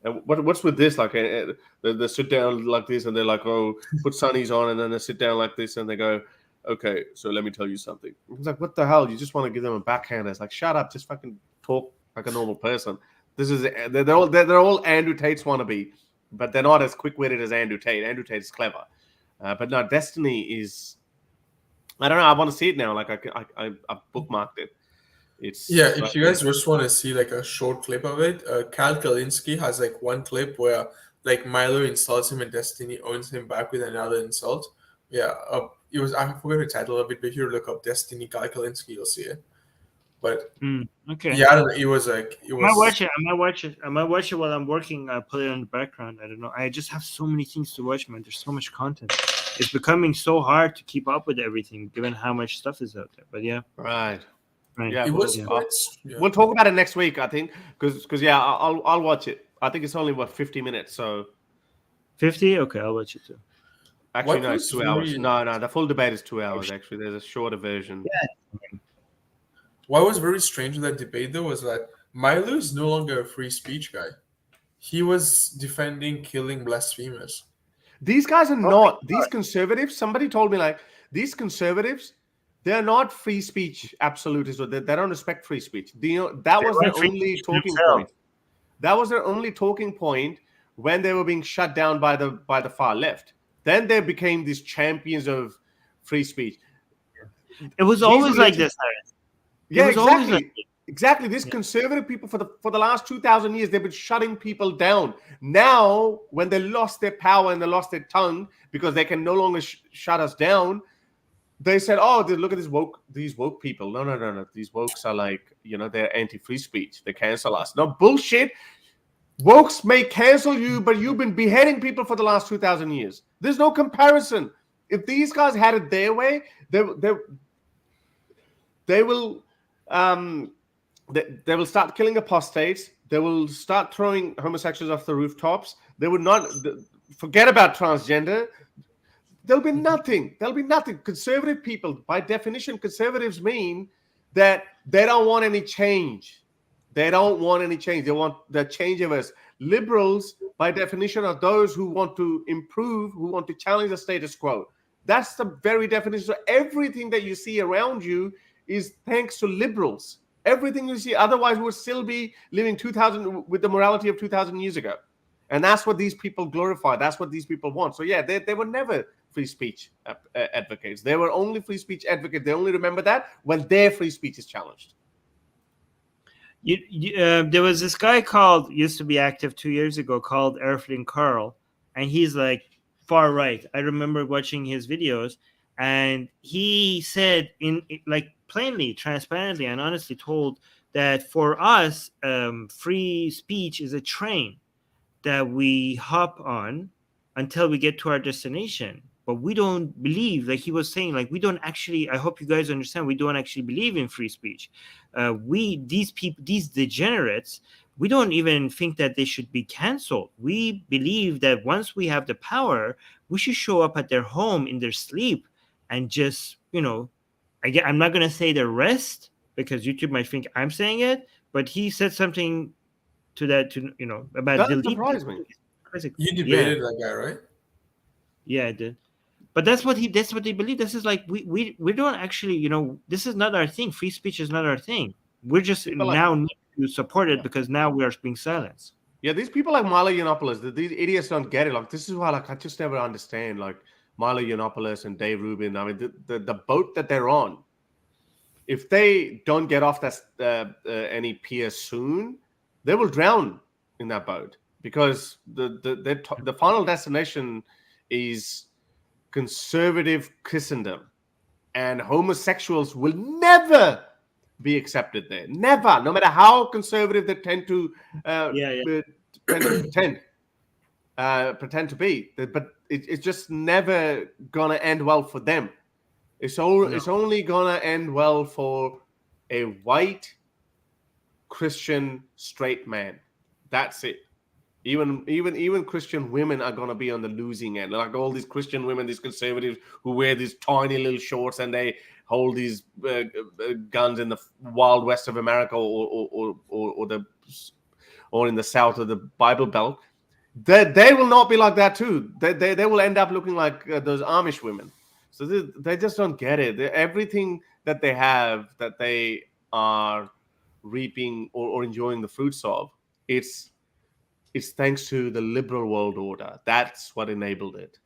And what's with this? They sit down like this and they're like, oh, put sunnies on, and then they sit down like this and they go, okay, so let me tell you something. It's like, what the hell? You just want to give them a backhand. It's like, shut up, just fucking talk like a normal person. They're all Andrew Tate's wannabe, but they're not as quick-witted as Andrew Tate. Andrew Tate is clever. But no, Destiny is, I don't know, I want to see it now. I bookmarked it. If you guys just want to see a short clip of it, Cal Kalinske has one clip where Milo insults him and Destiny owns him back with another insult. It was, I forgot the title of it, but if you look up Destiny Cal Kalinske, you'll see it. But okay, I don't know. It was I might watch it while I'm working. I put it on the background. I don't know. I just have so many things to watch, man. There's so much content. It's becoming so hard to keep up with everything, given how much stuff is out there. But right. Yeah, it was. We'll talk about it next week, I think, because I'll watch it. I think it's only 50 minutes, so 50. Okay, I'll watch it too. Actually, no, it's 2 hours. No, the full debate is 2 hours. Actually, there's a shorter version. Yeah. What was very strange in that debate, though, was that Milo is no longer a free speech guy. He was defending killing blasphemers. These guys are not. These conservatives. Somebody told me these conservatives They're not free speech absolutists, or they don't respect free speech. That was their only talking point. That was their only talking point when they were being shut down by the far left. Then they became these champions of free speech. It was always like this, Harris. Yeah, exactly. Exactly. These conservative people for the last 2,000 years, they've been shutting people down. Now, when they lost their power and they lost their tongue because they can no longer shut us down, they said, "Oh, look at these woke people." No. These wokes are like, they're anti-free speech. They cancel us. No bullshit. Wokes may cancel you, but you've been beheading people for the last 2,000 years. There's no comparison. If these guys had it their way, they will they will start killing apostates. They will start throwing homosexuals off the rooftops. They would not forget about transgender. There'll be nothing. There'll be nothing. Conservative people, by definition, conservatives mean that they don't want any change. They don't want any change. They want the change of us. Liberals, by definition, are those who want to improve, who want to challenge the status quo. That's the very definition. So everything that you see around you is thanks to liberals. Everything you see, otherwise we would still be living 2,000 with the morality of 2,000 years ago. And that's what these people glorify. That's what these people want. So yeah, they were never free speech advocates. They were only free speech advocates. They only remember that when their free speech is challenged. There was this guy used to be active 2 years ago, called Erfling Karl, and he's like far right. I remember watching his videos, and he said plainly, transparently, and honestly told that for us, free speech is a train that we hop on until we get to our destination. But we don't believe, like he was saying, we don't actually, I hope you guys understand, we don't actually believe in free speech. These degenerates, we don't even think that they should be canceled. We believe that once we have the power, we should show up at their home in their sleep and just, I'm not going to say the rest because YouTube might think I'm saying it, but he said something to that, about that surprised me. You debated that guy, right? Yeah, I did. But that's what they believe. This is we don't actually, this is not our thing. Free speech is not our thing. We're just now need to support it because now we are being silenced. Yeah, these people like Milo Yiannopoulos, these idiots don't get it. This is why I just never understand Milo Yiannopoulos and Dave Rubin. I mean, the boat that they're on, if they don't get off that any pier soon, they will drown in that boat because the final destination is conservative Christendom, and homosexuals will never be accepted there. Never, no matter how conservative they tend to pretend to be, but it's just never gonna end well for them. It's only gonna end well for a white Christian straight man. That's it. Even Christian women are gonna be on the losing end. Like all these Christian women, these conservatives who wear these tiny little shorts and they hold these guns in the wild west of America or in the south of the Bible Belt. They will not be like that too. They will end up looking like those Amish women. So they just don't get it. Everything that they have, that they are reaping or enjoying the fruits of, it's thanks to the liberal world order. That's what enabled it.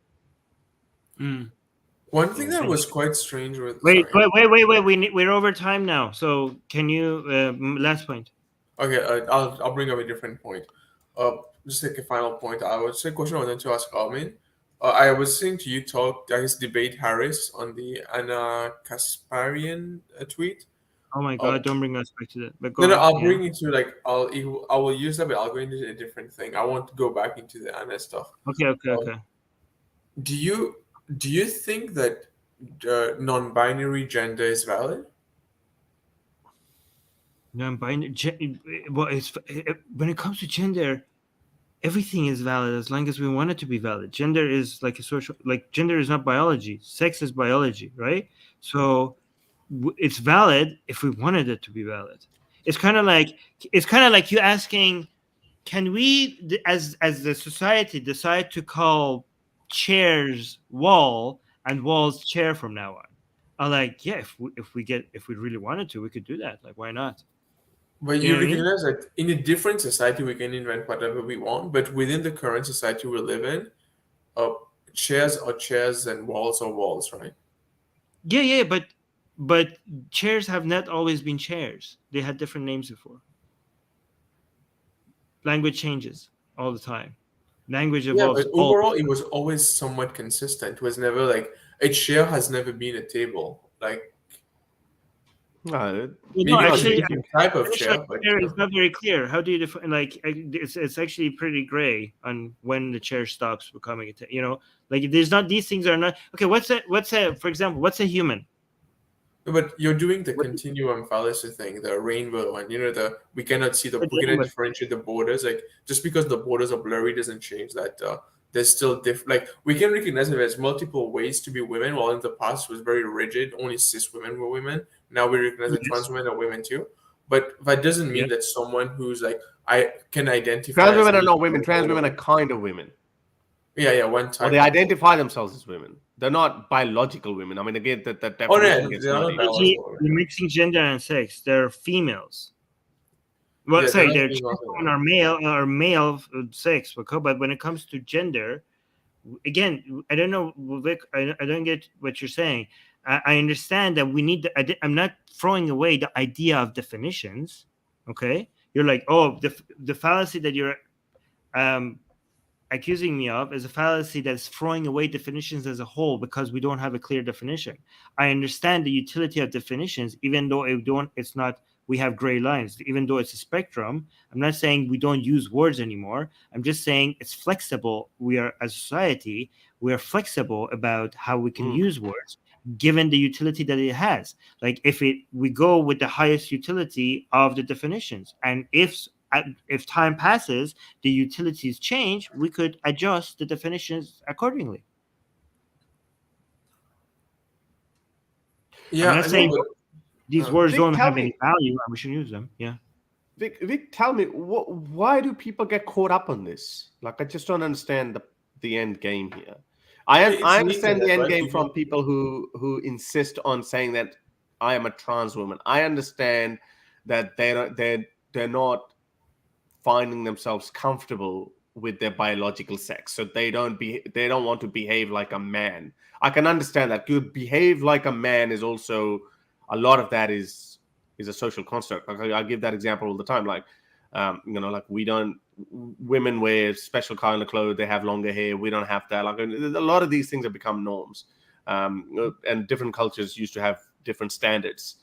One thing that was quite strange with wait. We're over time now. So can you last point? Okay, I'll bring up a different point. Just like a final point. I would say a question I wanted to ask Armin. I was listening to you talk, I guess, debate Harris on the Anna Kasparian tweet. Oh my God! Don't bring us back to that. But I'll bring you to I will use that, but I'll go into a different thing. I want to go back into the Anna stuff. Okay. Do you think that non-binary gender is valid? Non-binary. Well, when it comes to gender, everything is valid as long as we want it to be valid. Gender is like a social. Gender is not biology. Sex is biology, right? So it's valid if we wanted it to be valid. It's kind of like you asking, can we as the society decide to call chairs wall and walls chair from now on? I'm like, yeah, if we really wanted to, we could do that. Like, why not? But You you know what I mean? recognize that in a different society we can invent whatever we want, but within the current society we live in, chairs are chairs and walls are walls, right? Yeah, but chairs have not always been chairs. They had different names before. Language changes all the time. Language Yeah, evolves but all. overall it was always somewhat consistent. It was never like a chair has never been a table. Like No, maybe No, not a actually, different type of definition chair, of but chair is not very clear. How do you define? Like, it's actually pretty gray on when the chair stops becoming a. Like there's not, these things are not okay. What's a for example? What's a human? But you're doing the continuum fallacy thing, the rainbow, and we cannot see we cannot differentiate the borders. Like just because the borders are blurry doesn't change that there's still like we can recognize that there's multiple ways to be women. While in the past it was very rigid, only cis women were women. Now we recognize that trans women are women too. But that doesn't mean that someone who's like I can identify. Trans women are not women. Trans women are kind of women. Yeah, one time. Or they identify themselves as women. They're not biological women. I mean, again, that definition gets muddy. You're mixing gender and sex. They're females. Well, Yeah, sorry, they're they're females. male sex. But when it comes to gender, again, I don't know, Vic. I don't get what you're saying. I understand that we need. I'm not throwing away the idea of definitions. Okay, you're like, oh, the fallacy that you're accusing me of is a fallacy that's throwing away definitions as a whole because we don't have a clear definition. I understand the utility of definitions, even though it's not, we have gray lines, even though it's a spectrum. I'm not saying we don't use words anymore. I'm just saying it's flexible. We are, as a society, we are flexible about how we can use words given the utility that it has. Like we go with the highest utility of the definitions, and if time passes, the utilities change, we could adjust the definitions accordingly. Yeah, I'm not saying these words Vic, don't have any value and we should use them. Yeah. Vic, tell me, why do people get caught up on this? Like, I just don't understand the end game here. I understand the end game from people who insist on saying that I am a trans woman. I understand that they're not finding themselves comfortable with their biological sex, so they don't want to behave like a man. I can understand that. To behave like a man is also, a lot of that is a social construct. I give that example all the time. Like, like women wear special kind of clothes. They have longer hair. We don't have that. Like, a lot of these things have become norms, and different cultures used to have different standards.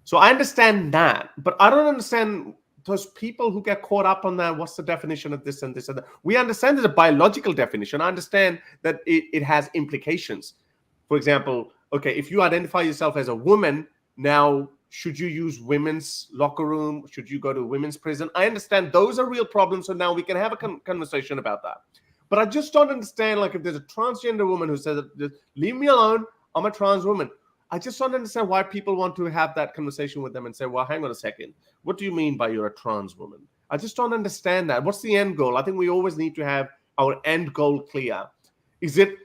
So I understand that, but I don't understand those people who get caught up on that. What's the definition of this and this and that? We understand there's a biological definition. I understand that it has implications. For example, okay, if you identify yourself as a woman, now should you use women's locker room? Should you go to women's prison? I understand those are real problems. So now we can have a conversation about that. But I just don't understand, like, if there's a transgender woman who says, leave me alone, I'm a trans woman. I just don't understand why people want to have that conversation with them and say, well, hang on a second. What do you mean by you're a trans woman? I just don't understand that. What's the end goal? I think we always need to have our end goal clear. Is it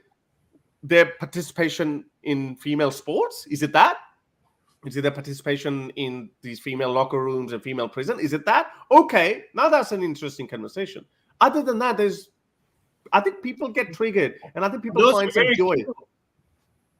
their participation in female sports? Is it that? Is it their participation in these female locker rooms and female prison? Is it that? Okay, now that's an interesting conversation. Other than that, I think people get triggered, and I think people find some joy.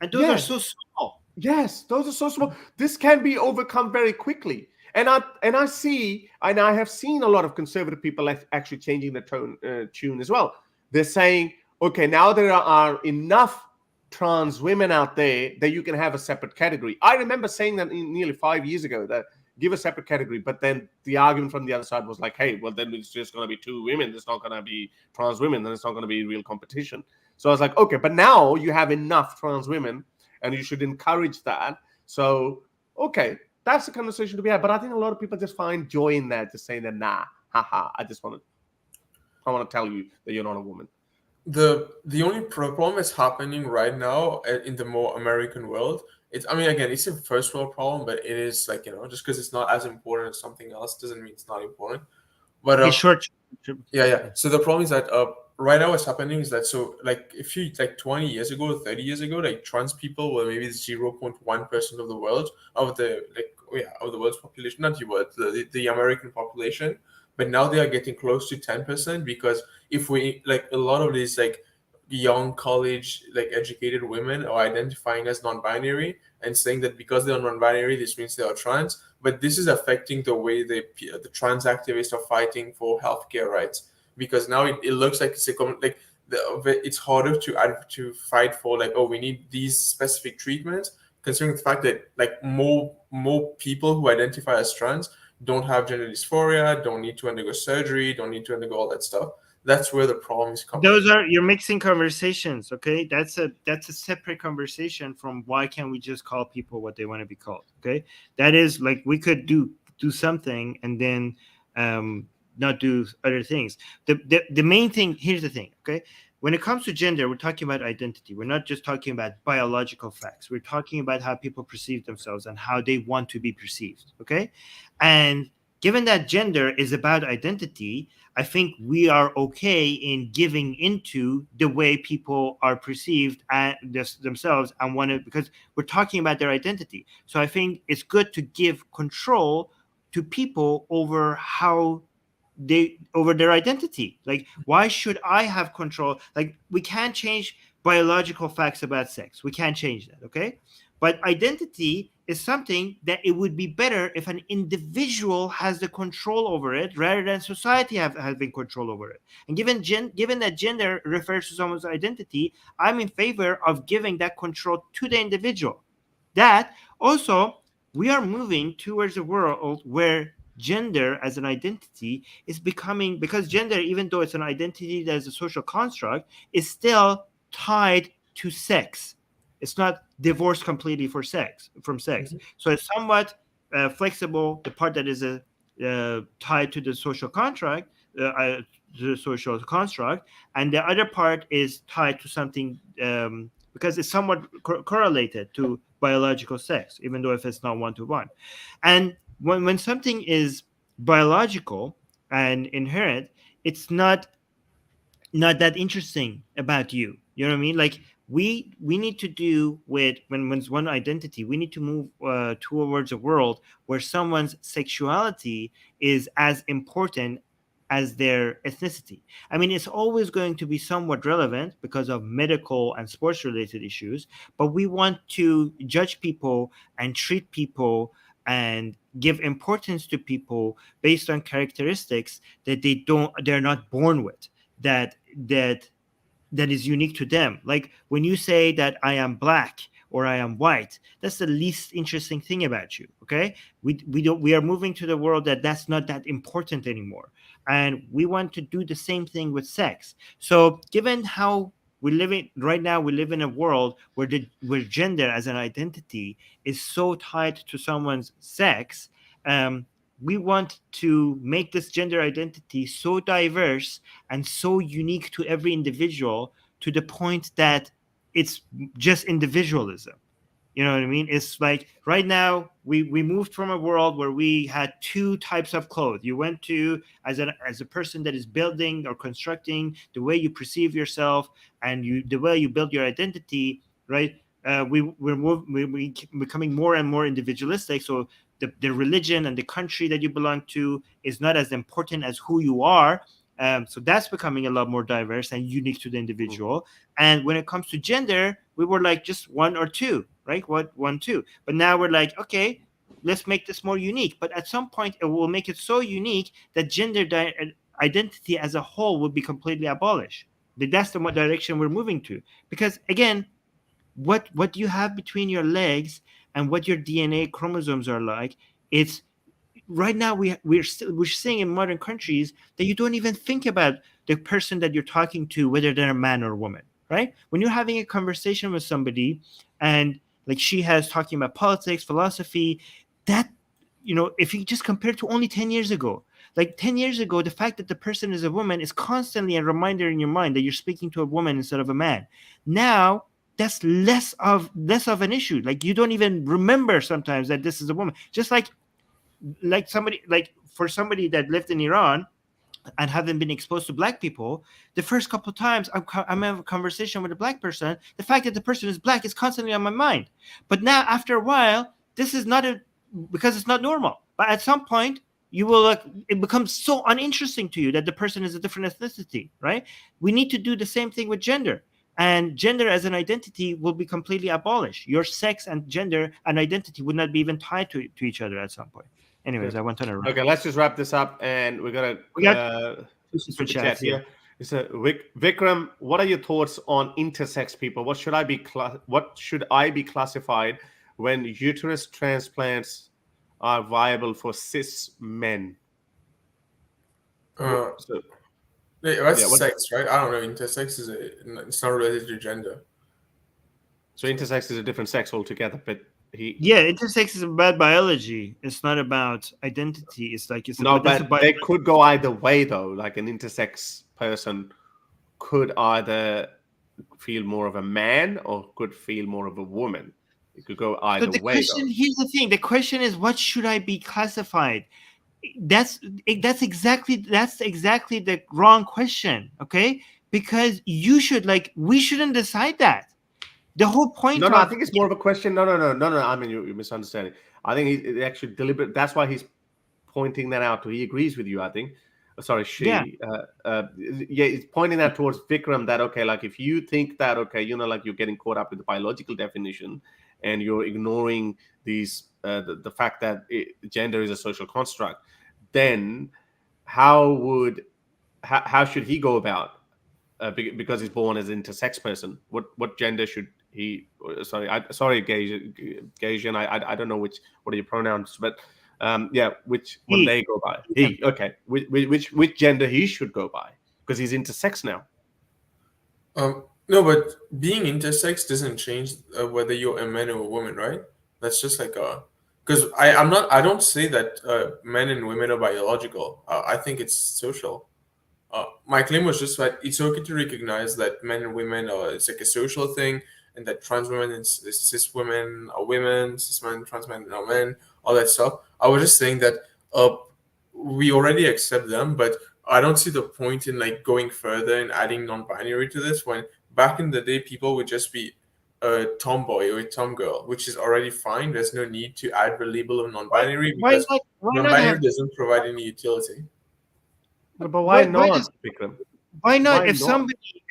And those are so small. Yes, those are so small. This can be overcome very quickly. And I have seen a lot of conservative people actually changing the tune as well. They're saying, okay, now there are enough trans women out there that you can have a separate category. I remember saying that nearly 5 years ago, that give a separate category, but then the argument from the other side was like, hey, well, then it's just going to be two women. It's not going to be trans women. Then it's not going to be real competition. So I was like, okay, but now you have enough trans women, and you should encourage that. So, okay, that's the conversation to be had. But I think a lot of people just find joy in that, just saying that, nah, haha, I want to tell you that you're not a woman. The only problem that's happening right now in the more American world, it's a first world problem, but it is like, just because it's not as important as something else doesn't mean it's not important. But short. Yeah. So the problem is that right now what's happening is that, so like if you like 20 years ago, 30 years ago, like trans people were maybe 0.1% of the world, of the of the world's population, not the world, the American population. But now they are getting close to 10%, because if we like a lot of these like young college like educated women are identifying as non-binary and saying that because they're non-binary this means they are trans. But this is affecting the way the trans activists are fighting for healthcare rights, because now it looks like it's harder to fight for like, oh, we need these specific treatments, considering the fact that like more people who identify as trans don't have gender dysphoria, don't need to undergo surgery, don't need to undergo all that stuff. That's where the problem is coming. You're mixing conversations, okay? That's a separate conversation from why can't we just call people what they want to be called, okay? That is like, we could do something and then not do other things. The main thing, here's the thing, okay? When it comes to gender, we're talking about identity. We're not just talking about biological facts. We're talking about how people perceive themselves and how they want to be perceived, okay? And given that gender is about identity, I think we are okay in giving into the way people are perceived and themselves and want to, because we're talking about their identity. So I think it's good to give control to people over over their identity. Like, why should I have control? Like, we can't change biological facts about sex. We can't change that, okay? But identity is something that it would be better if an individual has the control over it rather than society having control over it. And given that gender refers to someone's identity, I'm in favor of giving that control to the individual. That also, we are moving towards a world where gender as an identity is becoming, because gender, even though it's an identity that is a social construct, is still tied to sex. It's not divorced completely from sex. Mm-hmm. So it's somewhat flexible. The part that is tied to the social contract, the social construct, and the other part is tied to something because it's somewhat correlated to biological sex, even though if it's not one-to-one. And when something is biological and inherent, it's not that interesting about you. You know what I mean? Like, we need to do with when it's one identity, we need to move towards a world where someone's sexuality is as important as their ethnicity. I mean, it's always going to be somewhat relevant because of medical and sports related issues, but we want to judge people and treat people and give importance to people based on characteristics that they're not born with, that is unique to them. Like, when you say that I am black or I am white, that's the least interesting thing about you, okay? We are moving to the world that's not that important anymore. And we want to do the same thing with sex. So given how we live in a world where gender as an identity is so tied to someone's sex, we want to make this gender identity so diverse and so unique to every individual, to the point that it's just individualism. You know what I mean? It's like, right now we moved from a world where we had two types of clothes. You went to, as a person that is building or constructing, the way you perceive yourself and the way you build your identity, right? We're becoming more and more individualistic. So the religion and the country that you belong to is not as important as who you are. So that's becoming a lot more diverse and unique to the individual. And when it comes to gender, we were like just one or two, right? One, two. But now we're like, okay, let's make this more unique. But at some point, it will make it so unique that gender identity as a whole will be completely abolished. That's the direction we're moving to. Because again, what you have between your legs and what your DNA chromosomes are like, it's right now we're seeing in modern countries that you don't even think about the person that you're talking to, whether they're a man or a woman, right? When you're having a conversation with somebody and like she has talking about politics, philosophy, that, you know, if you just compare to only 10 years ago, like 10 years ago, the fact that the person is a woman is constantly a reminder in your mind that you're speaking to a woman instead of a man. Now, that's less of an issue. Like, you don't even remember sometimes that this is a woman. Just like somebody, like for somebody that lived in Iran and haven't been exposed to black people, the first couple of times I'm having a conversation with a black person, the fact that the person is black is constantly on my mind. But now, after a while, this is not because it's not normal. But at some point, you will it becomes so uninteresting to you that the person is a different ethnicity, right? We need to do the same thing with gender. And gender as an identity will be completely abolished. Your sex and gender and identity would not be even tied to each other at some point. Anyways, I went on a rant. Okay, let's just wrap this up, and we got super chat here. It's a Vikram. What are your thoughts on intersex people? What should I be classified when uterus transplants are viable for cis men? That's sex, right? I don't know. Intersex it's not related to gender. So intersex is a different sex altogether, but intersex is about biology. It's not about identity. It's like they could go either way though. Like an intersex person could either feel more of a man or could feel more of a woman. It could go either way. Here's the thing. The question is, what should I be classified? That's exactly the wrong question. Okay, because we shouldn't decide that. The whole point. I think it's more of a question. No. I mean, you're misunderstanding. I think he's actually deliberate. That's why he's pointing that out. He agrees with you. I think. Sorry, she. Yeah. He's pointing that towards Vikram. That okay, like if you think that okay, like you're getting caught up with the biological definition, and you're ignoring these the fact that gender is a social construct, then how should he go about? Because he's born as an intersex person, what gender should he? Sorry, Gasian. I don't know what are your pronouns, but which one they go by? He. Okay, which gender he should go by because he's intersex now. No, but being intersex doesn't change whether you're a man or a woman, right? That's just like because I don't say that men and women are biological. I think it's social. My claim was just that it's okay to recognize that men and women it's like a social thing, and that trans women and cis women are women, cis men, trans men are men, all that stuff. I was just saying that we already accept them, but I don't see the point in like going further and adding non-binary to this when back in the day people would just be a tomboy or a tomgirl, which is already fine. There's no need to add the label of non-binary because non-binary doesn't provide any utility. But why not, Vikram? Why not? If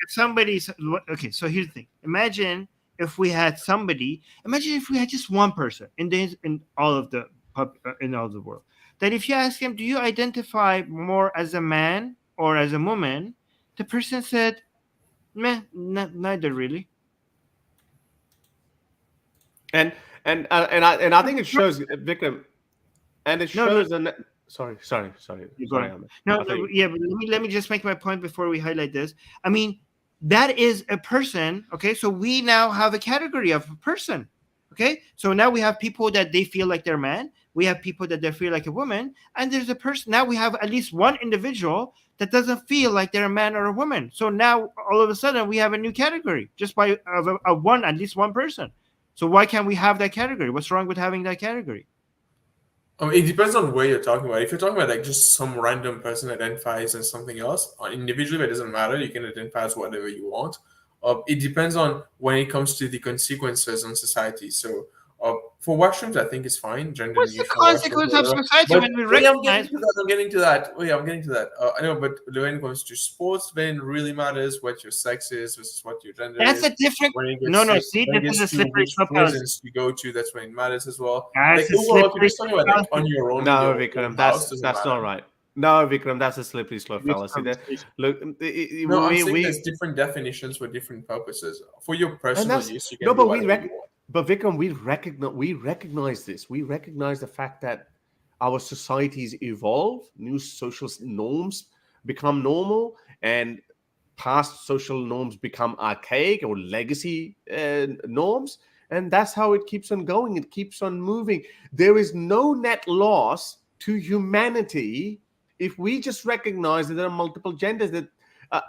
somebody's okay, so here's the thing. Imagine if we had just one person in all of the world. That if you ask him, do you identify more as a man or as a woman? The person said, meh, neither really. And I think it shows, Vikram, and it shows Sorry. But let me just make my point before we highlight this. I mean, that is a person. Okay, so we now have a category of a person. Okay, so now we have people that they feel like they're man. We have people that they feel like a woman, and there's a person. Now we have at least one individual that doesn't feel like they're a man or a woman. So now all of a sudden we have a new category just by at least one person. So why can't we have that category? What's wrong with having that category? It depends on where you're talking about. If you're talking about like just some random person identifies as something else, individually, it doesn't matter. You can identify as whatever you want. It depends on when it comes to the consequences on society. So for washrooms, I think it's fine. What's the consequence of society when we recognize? I'm getting to that. I know, but when it comes to sports, then it really matters what your sex is versus what your gender is. That's a different. This is a slippery slope. You go to, that's when it matters as well. Like overall, if you're talking about on your own. No, Vikram, that's not right. No, Vikram, that's a slippery slope fallacy. Look, I'm saying there's different definitions for different purposes. For your personal use, you can do whatever you want. But Vikram, we recognize this. We recognize the fact that our societies evolve, new social norms become normal, and past social norms become archaic or legacy norms. And that's how it keeps on going. It keeps on moving. There is no net loss to humanity if we just recognize that there are multiple genders, that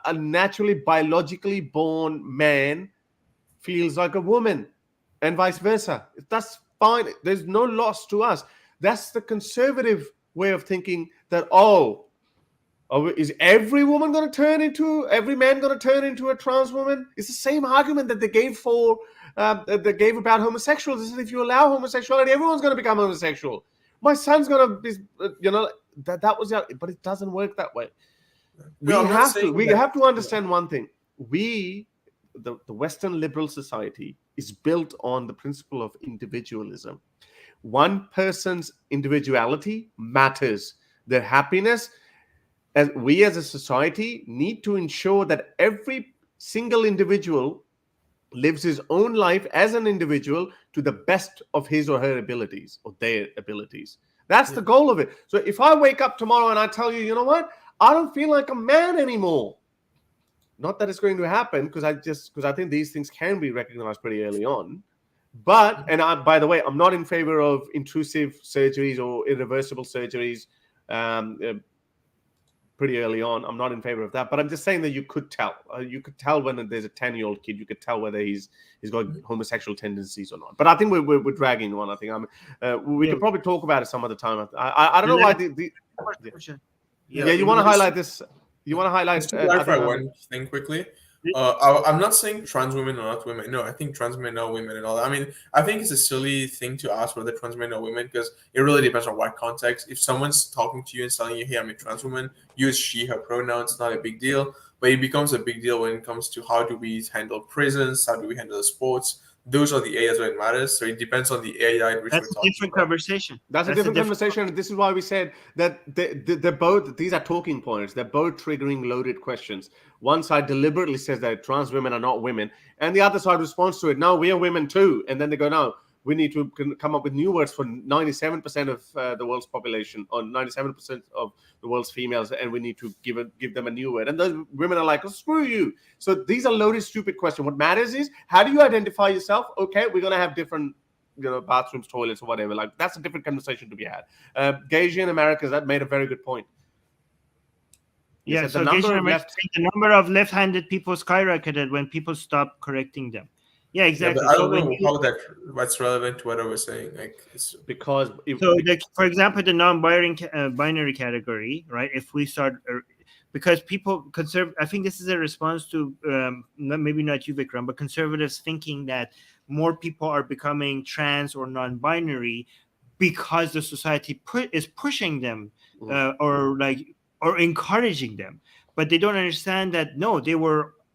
a naturally biologically born man feels like a woman, and vice versa. That's fine. There's no loss to us. That's the conservative way of thinking that, Is every woman going to turn into, every man going to turn into a trans woman? It's the same argument that they gave for, they gave about homosexuals. Is that if you allow homosexuality, everyone's going to become homosexual. My son's going to be, that was, but it doesn't work that way. We have to understand one thing. The Western liberal society is built on the principle of individualism. One person's individuality matters. Their happiness. As we as a society need to ensure that every single individual lives his own life as an individual to the best of his or her abilities or their abilities. That's the goal of it. So if I wake up tomorrow and I tell you, you know what, I don't feel like a man anymore. Not that it's going to happen, because I think these things can be recognized pretty early on. But, by the way, I'm not in favor of intrusive surgeries or irreversible surgeries pretty early on. I'm not in favor of that. But I'm just saying that you could tell. You could tell when there's a 10-year-old kid. You could tell whether he's got homosexual tendencies or not. But I think we're dragging on. I think we could probably talk about it some other time. I don't know why you want to highlight this. You want to highlight... Just to clarify one thing quickly. I'm not saying trans women are not women. No, I think trans men are women and all that. I mean, I think it's a silly thing to ask whether trans men are women, because it really depends on what context. If someone's talking to you and telling you, hey, I'm a trans woman, use she, her pronouns, not a big deal. But it becomes a big deal when it comes to how do we handle prisons, how do we handle the sports. Those are the areas where it matters. So it depends on the area in which that's a different conversation. That's a different conversation. This is why we said that they're both, these are talking points. They're both triggering loaded questions. One side deliberately says that trans women are not women, and the other side responds to it, no, we are women too. And then they go, no, we need to come up with new words for 97% of the world's population, or 97% of the world's females, and we need to give them a new word. And those women are like, oh, screw you. So these are loaded, stupid questions. What matters is, how do you identify yourself? Okay, we're going to have different bathrooms, toilets, or whatever. Like, that's a different conversation to be had. Gaysian Americans, that made a very good point. Yeah, so the number of left-handed people skyrocketed when people stopped correcting them. Yeah, exactly. I don't know what's relevant to what I was saying. Like, because for example, the non-binary category, right? If we start, because people I think this is a response to maybe not you, Vikram, but conservatives thinking that more people are becoming trans or non-binary because the society is pushing them or encouraging them. But they don't understand that no,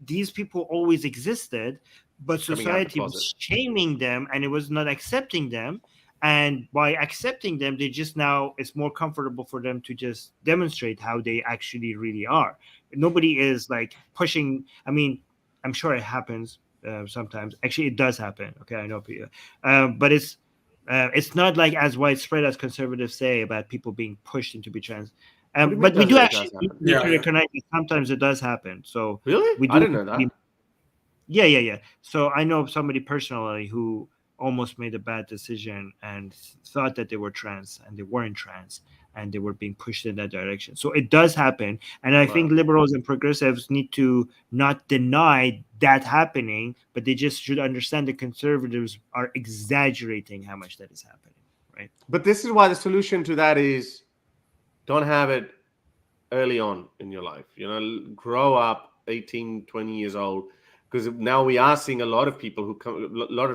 these people always existed. But society was shaming them, and it was not accepting them. And by accepting them, it's more comfortable for them to just demonstrate how they actually really are. Nobody is like pushing. I mean, I'm sure it happens sometimes. Actually, it does happen. Okay, I know people, but it's not like as widespread as conservatives say about people being pushed into be trans. But we do actually need to recognize that sometimes it does happen. So really, I didn't know that. Yeah. So I know somebody personally who almost made a bad decision and thought that they were trans, and they weren't trans, and they were being pushed in that direction. So it does happen. And I think liberals and progressives need to not deny that happening, but they just should understand that conservatives are exaggerating how much that is happening, right? But this is why the solution to that is don't have it early on in your life. Grow up 18, 20 years old. Because now we are seeing a lot of people a lot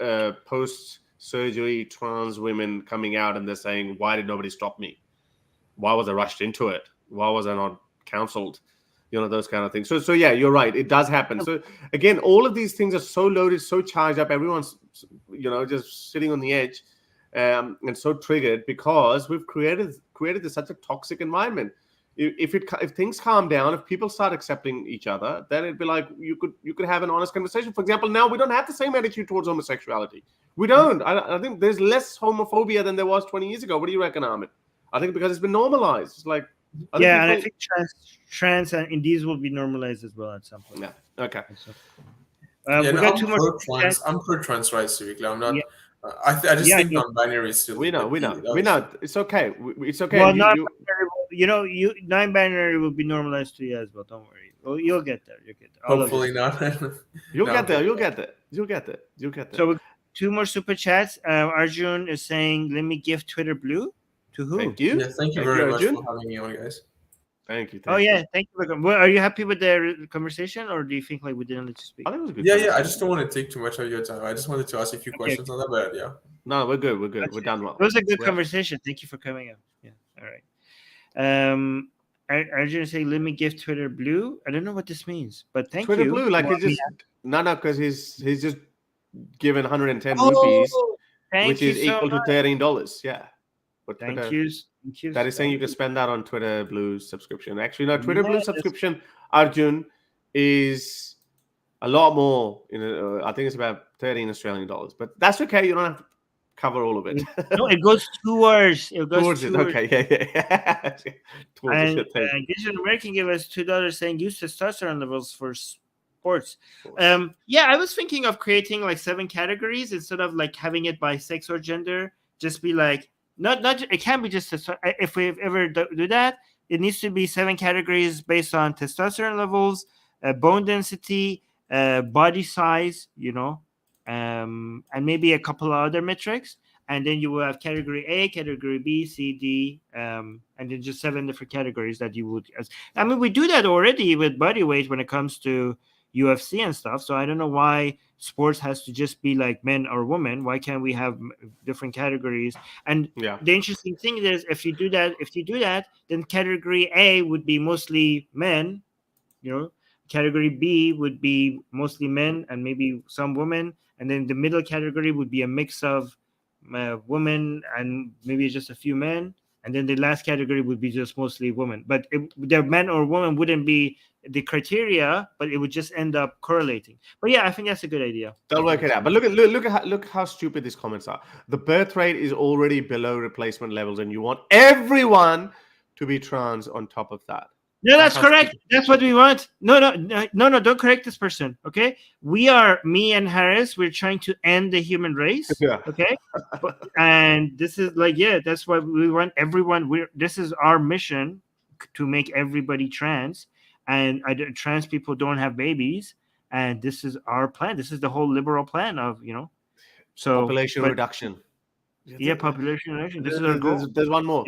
of post-surgery trans women coming out, and they're saying, why did nobody stop me? Why was I rushed into it? Why was I not counseled? Those kind of things. So yeah, you're right. It does happen. So again, all of these things are so loaded, so charged up. Everyone's, just sitting on the edge and so triggered because we've created such a toxic environment. If things calm down, if people start accepting each other, then it'd be like you could have an honest conversation. For example, now we don't have the same attitude towards homosexuality. We don't. I think there's less homophobia than there was 20 years ago. What do you reckon, Armin? I think because it's been normalized. It's like and I think trans and indies will be normalized as well at some point. Yeah. Okay. I'm pro trans rights, typically. I'm not. Yeah. I just think non-binary is still. We know. It's okay. It's okay. Well, non-binary will be normalized to you as well. Don't worry. Well, you'll get there. Hopefully not. You'll get there. So 2 more super chats. Arjun is saying, "Let me give Twitter blue." To who? Thank you. Yeah, thank you very much for having me on, guys. Thank you. Oh yeah, thank you. Vikram. Well, are you happy with the conversation, or do you think like we didn't let you speak? I think it was a good. Yeah. I just don't want to take too much of your time. I just wanted to ask you a few questions on that, but yeah. No, we're good. We're good. We're done well. It was a good conversation. Thank you for coming up. Yeah. All right. Arjun is saying, let me give Twitter blue. I don't know what this means, but thank Twitter you. blue, like it's just because he's just given 110 rupees, which is equal to $13. Yeah. But Thank Twitter, you. That is saying you can spend that on Twitter Blue subscription. Actually, no, Twitter Blue subscription, Arjun, is a lot more. I think it's about $13 Australian. But that's okay. You don't have to cover all of it. No, it goes towards. It goes towards it. Okay, yeah. And Digital American gave us $2 saying use testosterone levels for sports. Yeah, I was thinking of creating like 7 categories instead of like having it by sex or gender. Just be like, not it can't be just if we ever do that, it needs to be 7 categories based on testosterone levels, bone density, body size, and maybe a couple of other metrics. And then you will have category A, category B, C, D, and then just 7 different categories that you would. I mean, we do that already with body weight when it comes to UFC and stuff. So I don't know why sports has to just be like men or women. Why can't we have different categories? And the interesting thing is, if you do that, then category A would be mostly men. Category B would be mostly men and maybe some women, and then the middle category would be a mix of women and maybe just a few men, and then the last category would be just mostly women. But the men or women wouldn't be the criteria, but it would just end up correlating. But yeah, I think that's a good idea. They'll work it out. But look how stupid these comments are. The birth rate is already below replacement levels, and you want everyone to be trans on top of that. No, that's correct. That's what we want. No, don't correct this person. Okay, me and Harris, we're trying to end the human race. Yeah. Okay, and this is that's what we want. Everyone, this is our mission, to make everybody trans, and trans people don't have babies, and this is our plan. This is the whole liberal plan of population reduction. Yeah, population reduction. This is our goal. There's one more.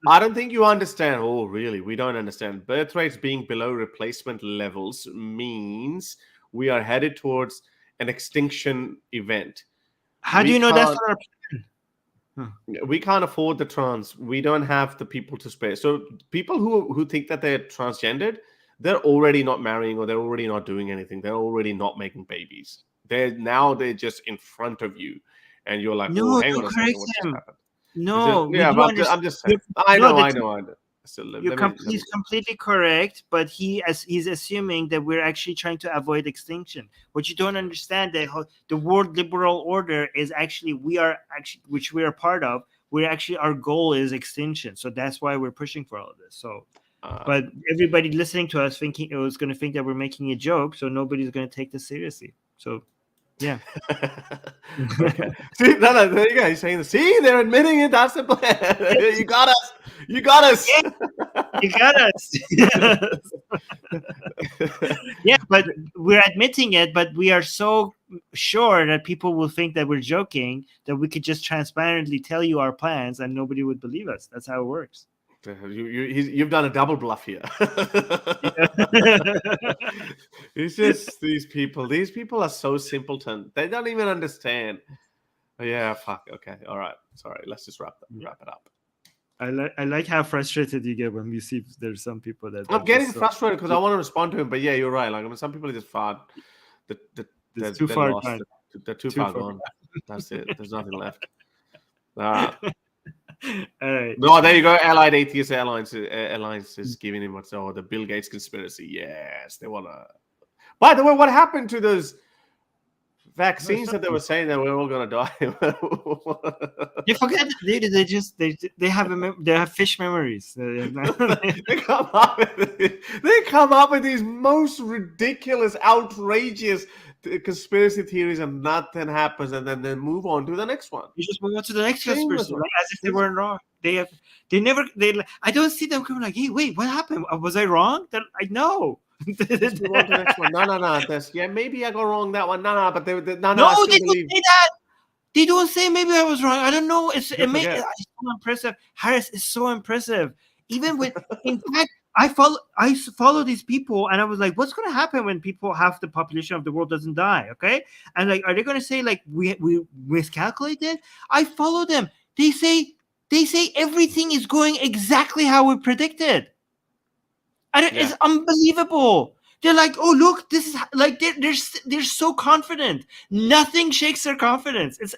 I don't think you understand. Oh, really? We don't understand. Birth rates being below replacement levels means we are headed towards an extinction event. How do you know that's not our plan? We can't afford the trans. We don't have the people to spare. So people who think that they're transgendered, they're already not marrying, or they're already not doing anything. They're already not making babies. They're just in front of you, and you're like, no, oh, hang on a second, what's just happened? No, I'm just saying. I know. So he's completely correct, but he's assuming that we're actually trying to avoid extinction. What you don't understand, that the world liberal order is actually which we are part of. Our goal is extinction. So that's why we're pushing for all of this. So, but everybody listening to us going to think that we're making a joke, so nobody's going to take this seriously. So. Yeah. Okay. See, there you go. He's saying, see, they're admitting it. That's the plan. You got us. You got us. Yeah. You got us. Yeah, but we're admitting it, but we are so sure that people will think that we're joking that we could just transparently tell you our plans and nobody would believe us. That's how it works. You've done a double bluff here. It's just these people. These people are so simpleton. They don't even understand. Yeah, fuck. Okay, all right. Sorry. Let's just wrap it up. I like how frustrated you get when you see there's some people that I'm getting frustrated because I want to respond to him, but yeah, you're right. Like, I mean, some people are just far. They're too far gone. They're too far gone. That's it. There's nothing left. All right. No, there you go. Allied Atheist Alliance is giving him the Bill Gates conspiracy. Yes, they want to. By the way, what happened to those vaccines that they were saying that we're all going to die? You forget they have fish memories. They come up with these most ridiculous, outrageous conspiracy theories, and nothing happens, and then they move on to the next one. You just move on to the next conspiracy, right? As if they weren't wrong. I don't see them coming like, hey, wait, what happened? Was I wrong? I know. Just move on to the next one. No. Maybe I got wrong that one. But they don't say that. They don't say maybe I was wrong. I don't know. It's so impressive. Harris is so impressive. Even with, in fact, I follow these people, and I was like, what's going to happen when half the population of the world doesn't die? Okay, and like, are they going to say like we miscalculated? I follow them. They say everything is going exactly how we predicted, and it's unbelievable. They're like, oh look, this is like they're so confident. Nothing shakes their confidence. It's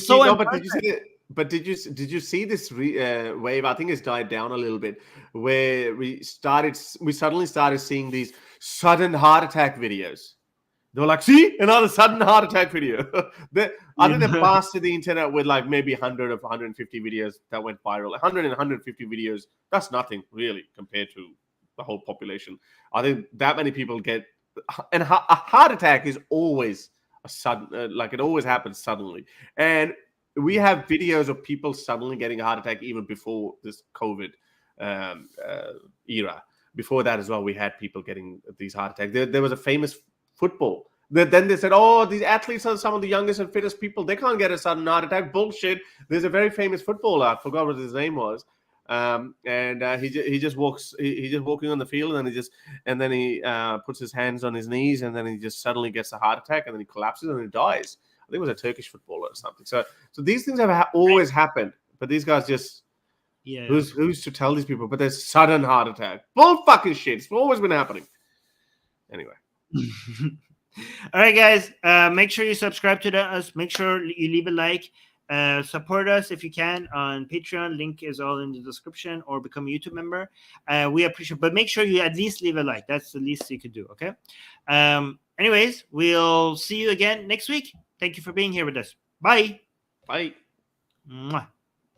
so impressive. But did you see this wave? I think it's died down a little bit, where we suddenly started seeing these sudden heart attack videos. They were like, see, another sudden heart attack video. I think they passed to the internet with like maybe 100 of 150 videos that went viral. 100 and 150 videos, that's nothing really compared to the whole population. I think that many people get, and a heart attack is always a sudden, like it always happens suddenly. And we have videos of people suddenly getting a heart attack even before this COVID era. Before that as well, we had people getting these heart attacks. There was a famous football. Then they said, oh, these athletes are some of the youngest and fittest people. They can't get a sudden heart attack. Bullshit. There's a very famous footballer. I forgot what his name was. And he just walks. He's just walking on the field, and then he puts his hands on his knees, and then he just suddenly gets a heart attack, and then he collapses and he dies. I think it was a Turkish footballer or something. So these things have always happened, but these guys just who's to tell these people? But there's sudden heart attack. Bull fucking shit. It's always been happening. Anyway. All right, guys. Make sure you subscribe to us. Make sure you leave a like. Support us if you can on Patreon. Link is all in the description, or become a YouTube member. We appreciate, but make sure you at least leave a like. That's the least you could do. Okay. Anyways, we'll see you again next week. Thank you for being here with us. Bye. Bye. Mwah.